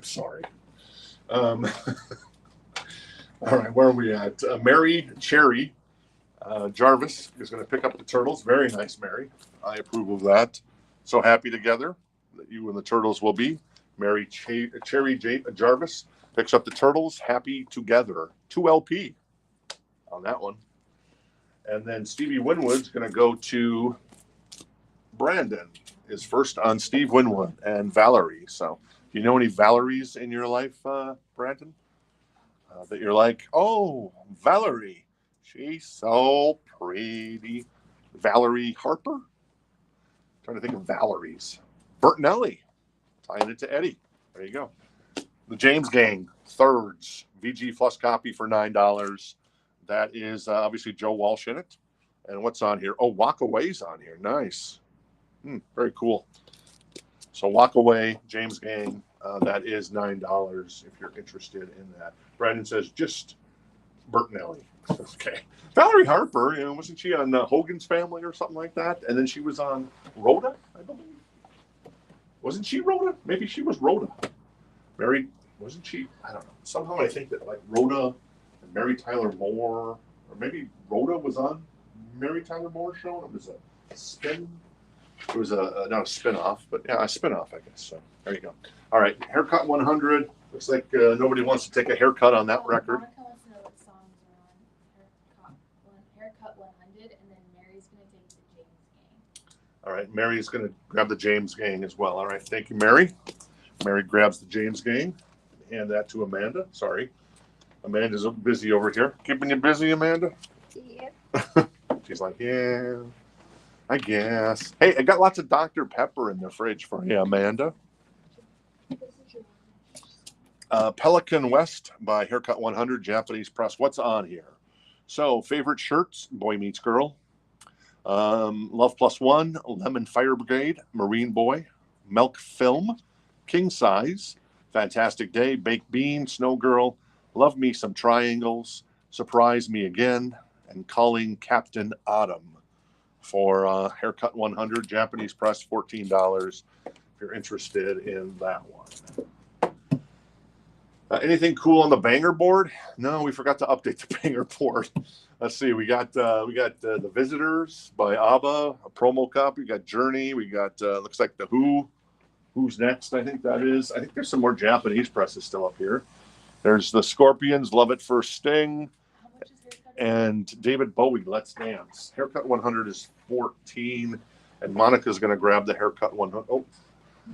sorry. All right, where are we at? Mary Cherry Jarvis is going to pick up the Turtles. Very nice, Mary. I approve of that. So happy together that you and the Turtles will be. Mary Cherry Jarvis picks up the Turtles. Happy Together. 2 LP on that one. And then Stevie Winwood's going to go to Brandon. Is first on Steve Winwood and Valerie. So, do you know any Valeries in your life, Brandon? That you're like, oh, Valerie, she's so pretty. Valerie Harper? Trying to think of Valerie's. Bertinelli, tying it to Eddie. There you go. The James Gang, thirds, VG Plus copy for $9. That is obviously Joe Walsh in it. And what's on here? Oh, Walk Away's on here. Nice. Very cool. So Walk Away, James Gang, that is $9 if you're interested in that. Brandon says just Bertinelli. Okay. Valerie Harper, wasn't she on Hogan's Family or something like that? And then she was on Rhoda, I believe. Wasn't she Rhoda? Maybe she was Rhoda. Mary, wasn't she? I don't know. Somehow I think that like Rhoda and Mary Tyler Moore, or maybe Rhoda was on Mary Tyler Moore's show. And it was a spin. It was not a spin-off, but yeah, a spin-off, I guess. So there you go. All right, Haircut 100. Looks like nobody wants to take a haircut on that record. Monica wants to know what songs are on Haircut 100, and then Mary's going to take the James Gang. All right, Mary's going to grab the James Gang as well. All right, thank you, Mary. Mary grabs the James Gang. Hand that to Amanda. Sorry. Amanda's busy over here. Keeping you busy, Amanda? Yeah. She's like, yeah. I guess. Hey, I got lots of Dr. Pepper in the fridge for you, Amanda. Pelican West by Haircut 100, Japanese press. What's on here? So, favorite shirts, Boy Meets Girl. Love Plus One, Lemon Fire Brigade, Marine Boy, Milk Film, King Size, Fantastic Day, Baked Bean, Snow Girl, Love Me Some Triangles, Surprise Me Again, and Calling Captain Autumn. For Haircut 100, Japanese press, $14 if you're interested in that one. Anything cool on the banger board? No, we forgot to update the banger board. Let's see. We got The Visitors by ABBA, a promo copy. We got Journey. We got looks like The Who. Who's Next? I think that is. I think there's some more Japanese presses still up here. There's the Scorpions, Love It First Sting. And David Bowie, Let's Dance. Haircut 100 is 14, and Monica's going to grab the Haircut 100. Oh,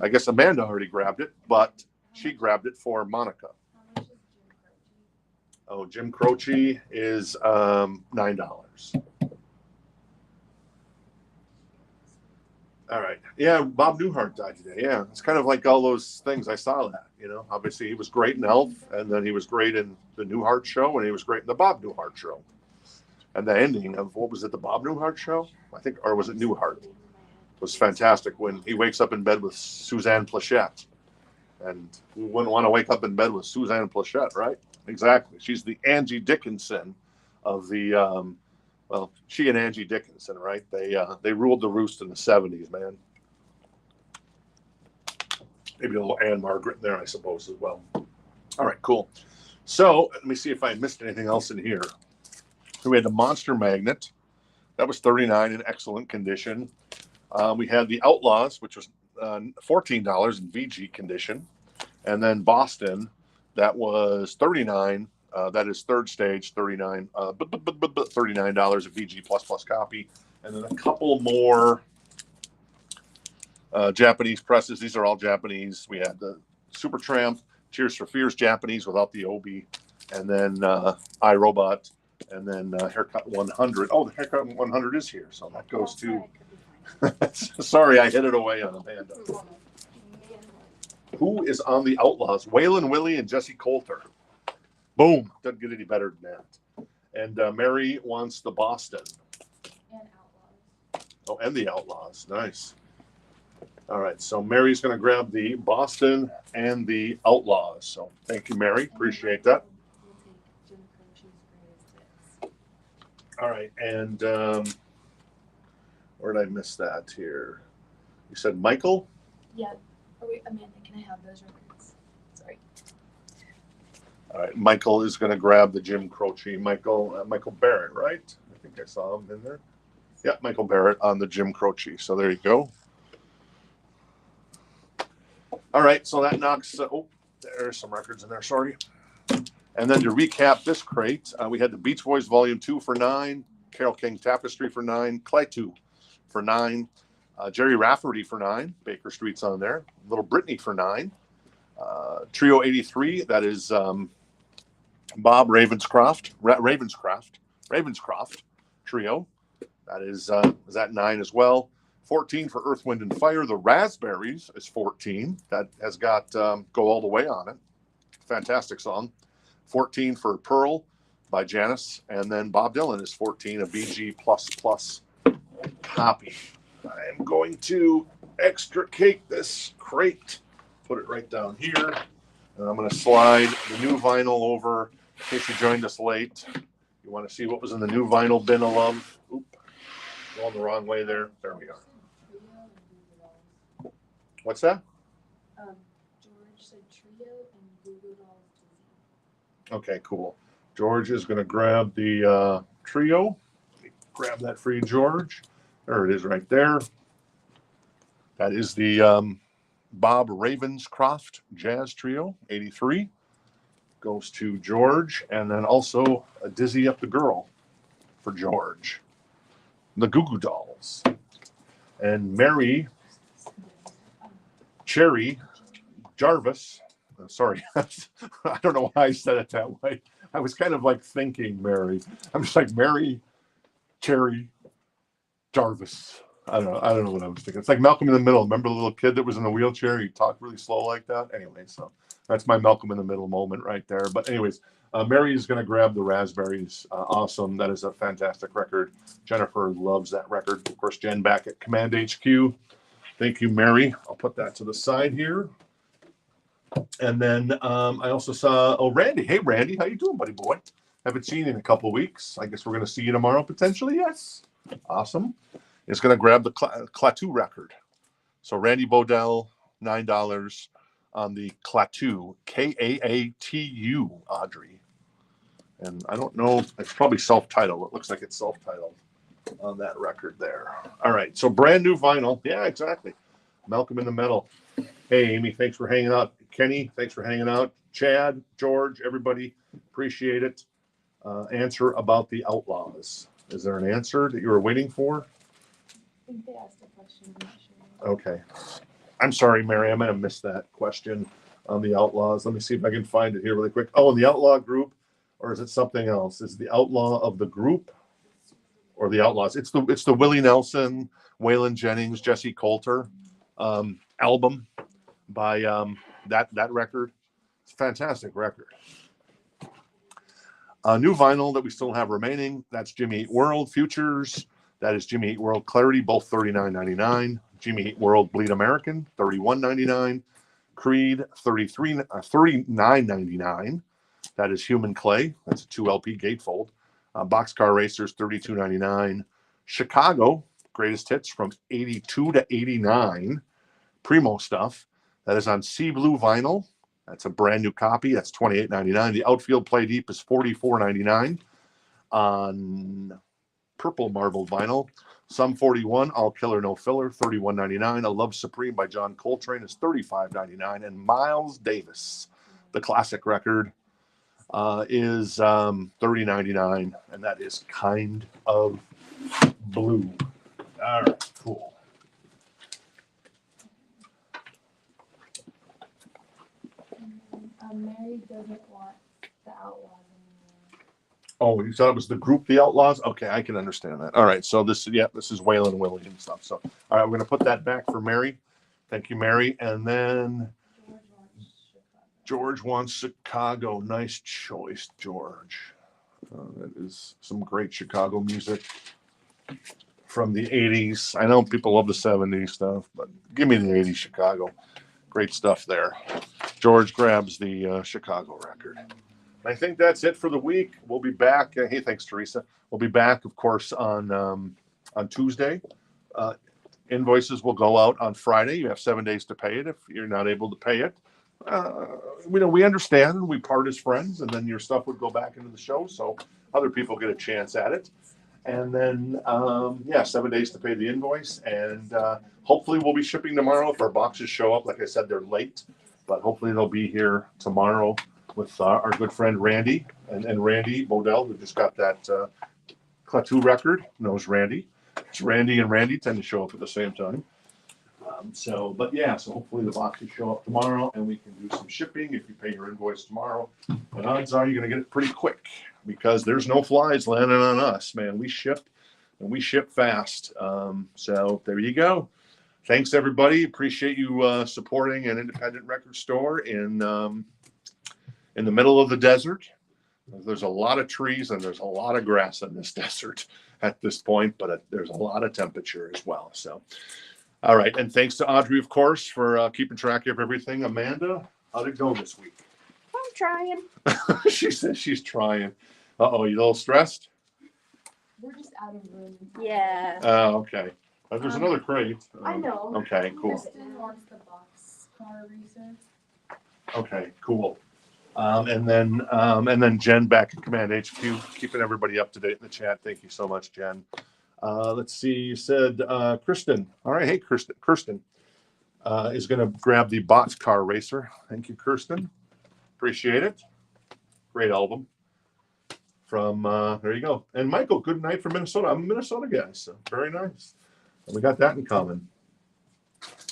I guess Amanda already grabbed it, but she grabbed it for Monica. Oh, Jim Croce is $9. All right. Yeah, Bob Newhart died today. Yeah, it's kind of like all those things. I saw that, Obviously, he was great in Elf, and then he was great in the Newhart show, and he was great in the Bob Newhart show. And the ending of, what was it, the Bob Newhart show? I think, or was it Newhart? was fantastic when he wakes up in bed with Suzanne Plachette. And we wouldn't want to wake up in bed with Suzanne Plachette, right? Exactly. She's the Angie Dickinson of the, well, she and Angie Dickinson, right? They ruled the roost in the 70s, man. Maybe a little Anne Margaret in there, I suppose, as well. All right, cool. So let me see if I missed anything else in here. So we had the Monster Magnet. That was $39 in excellent condition. We had the Outlaws, which was $14 in VG condition. And then Boston, that was $39. That is third stage, $39. $39 a VG plus copy. And then a couple more Japanese presses. These are all Japanese. We had the Supertramp, Tears for Fears Japanese without the Obi, and then iRobot, and then Haircut 100. Oh, the Haircut 100 is here, so that goes to. Sorry, I hid it away on Amanda. Who is on the Outlaws? Waylon Willie and Jesse Coulter. Boom. Doesn't get any better than that. And Mary wants the Boston. And Outlaws. Oh, and the Outlaws. Nice. All right. So Mary's going to grab the Boston and the Outlaws. So thank you, Mary. Appreciate that. All right. And where did I miss that here? You said Michael? Yeah. Oh, wait, Amanda, can I have those records? Sorry. All right. Michael is going to grab the Jim Croce. Michael Barrett, right? I think I saw him in there. Yeah, Michael Barrett on the Jim Croce. So there you go. All right. So that knocks. Oh, there's some records in there. Sorry. And then to recap this crate, we had the Beach Boys Volume 2 for $9, Carole King Tapestry for $9, Clay 2 for $9, Jerry Rafferty for $9, Baker Street's on there, Little Brittany for $9, Trio 83, that is Bob Ravenscroft Trio, that is at $9 as well. 14 for Earth, Wind, and Fire. The Raspberries is 14. That has got Go All the Way on it. Fantastic song. 14 for Pearl by Janis, and then Bob Dylan is 14, a BG plus copy. I am going to extricate this crate, put it right down here, and I'm going to slide the new vinyl over in case you joined us late. You want to see what was in the new vinyl bin of love? Oop, going the wrong way there. There we are. What's that? George said Trio and Google Dolls. Okay, cool. George is going to grab the Trio. Grab that for you, George. There it is right there. That is the Bob Ravenscroft Jazz Trio, 83. Goes to George. And then also a Dizzy Up the Girl for George. The Goo Goo Dolls. And Mary Cherry Jarvis. Sorry, I don't know why I said it that way. I was kind of like thinking Mary. I'm just like Mary Cherry Jarvis. I don't know what I was thinking. It's like Malcolm in the Middle. Remember the little kid that was in the wheelchair? He talked really slow like that. Anyway, so that's my Malcolm in the Middle moment right there. But anyways, Mary is going to grab the Raspberries. Awesome. That is a fantastic record. Jennifer loves that record. Of course, Jen back at Command HQ. Thank you, Mary. I'll put that to the side here. And then I also saw, Randy. Hey, Randy, how you doing, buddy boy? Haven't seen you in a couple of weeks. I guess we're going to see you tomorrow, potentially. Yes. Awesome. It's going to grab the Klaatu record. So Randy Bodell, $9 on the Klaatu, Kaatu, Audrey. And I don't know. It's probably self-titled. It looks like it's self-titled on that record there. All right. So brand new vinyl. Yeah, exactly. Malcolm in the Middle. Hey, Amy, thanks for hanging out. Kenny, thanks for hanging out. Chad, George, everybody, appreciate it. Answer about the Outlaws. Is there an answer that you were waiting for? I think they asked a question. I'm not sure. Okay. I'm sorry, Mary. I might have missed that question on the Outlaws. Let me see if I can find it here really quick. Oh, the Outlaw group, or is it something else? Is the Outlaw of the group or the Outlaws? It's the Willie Nelson, Waylon Jennings, Jesse Coulter album by that record. It's a fantastic record. New vinyl that we still have remaining. That's Jimmy Eat World Futures. That is Jimmy Eat World Clarity, both $39.99. Jimmy Eat World Bleed American, $31.99. Creed, $39.99. That is Human Clay. That's a 2 LP gatefold. Boxcar Racers, $32.99. Chicago, greatest hits from 82 to 89. Primo stuff. That is on Sea Blue vinyl. That's a brand new copy. That's $28.99. The Outfield Play Deep is $44.99. On Purple Marble vinyl, Sum 41, All Killer No Filler, $31.99. A Love Supreme by John Coltrane is $35.99. And Miles Davis, the classic record, is $30.99. And that is Kind of Blue. All right, cool. Mary doesn't want the Outlaws anymore. Oh, you thought it was the group The Outlaws? Okay, I can understand that. All right, so this is Waylon Willie and stuff. So, all right, we're going to put that back for Mary. Thank you, Mary. And then George wants Chicago. Nice choice, George. That is some great Chicago music from the 80s. I know people love the 70s stuff, but give me the 80s Chicago. Great stuff there. George grabs the Chicago record. I think that's it for the week. We'll be back. Hey, thanks, Teresa. We'll be back, of course, on Tuesday. Invoices will go out on Friday. You have 7 days to pay it. If you're not able to pay it, we understand. We part as friends, and then your stuff would go back into the show, so other people get a chance at it. And then, 7 days to pay the invoice. And hopefully we'll be shipping tomorrow if our boxes show up. Like I said, they're late, but hopefully they'll be here tomorrow with our good friend Randy and Randy Bodell, who just got that Klaatu record. Knows Randy. It's Randy and Randy tend to show up at the same time. So hopefully the boxes show up tomorrow and we can do some shipping if you pay your invoice tomorrow. But odds are you're going to get it pretty quick because there's no flies landing on us, man. We ship and we ship fast. So there you go. Thanks, everybody. Appreciate you supporting an independent record store in the middle of the desert. There's a lot of trees and there's a lot of grass in this desert at this point, but there's a lot of temperature as well. So, all right. And thanks to Audrey, of course, for keeping track of everything. Amanda, how'd it go this week? I'm trying. She says she's trying. Uh-oh, you a little stressed? We're just out of room. Yeah. Oh, okay. There's another crate. I know. Okay, cool. Kristen wants the boxcar racer. Okay, cool. And then Jen back at Command HQ, keeping everybody up to date in the chat. Thank you so much, Jen. Let's see. You said Kristen. All right. Hey, Kirsten is going to grab the Boxcar Racer. Thank you, Kirsten. Appreciate it. Great album. From there you go. And Michael, good night from Minnesota. I'm a Minnesota guy, so very nice. And we got that in common.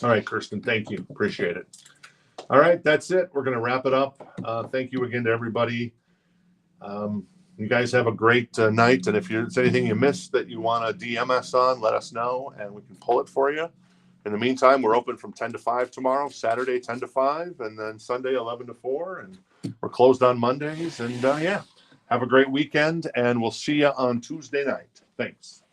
All right, Kirsten. Thank you. Appreciate it. All right, that's it. We're going to wrap it up. Thank you again to everybody. You guys have a great night. And if there's anything you missed that you want to DM us on, let us know, and we can pull it for you. In the meantime, we're open from 10 to 5 tomorrow, Saturday 10 to 5, and then Sunday 11 to 4. And we're closed on Mondays. And, have a great weekend, and we'll see you on Tuesday night. Thanks.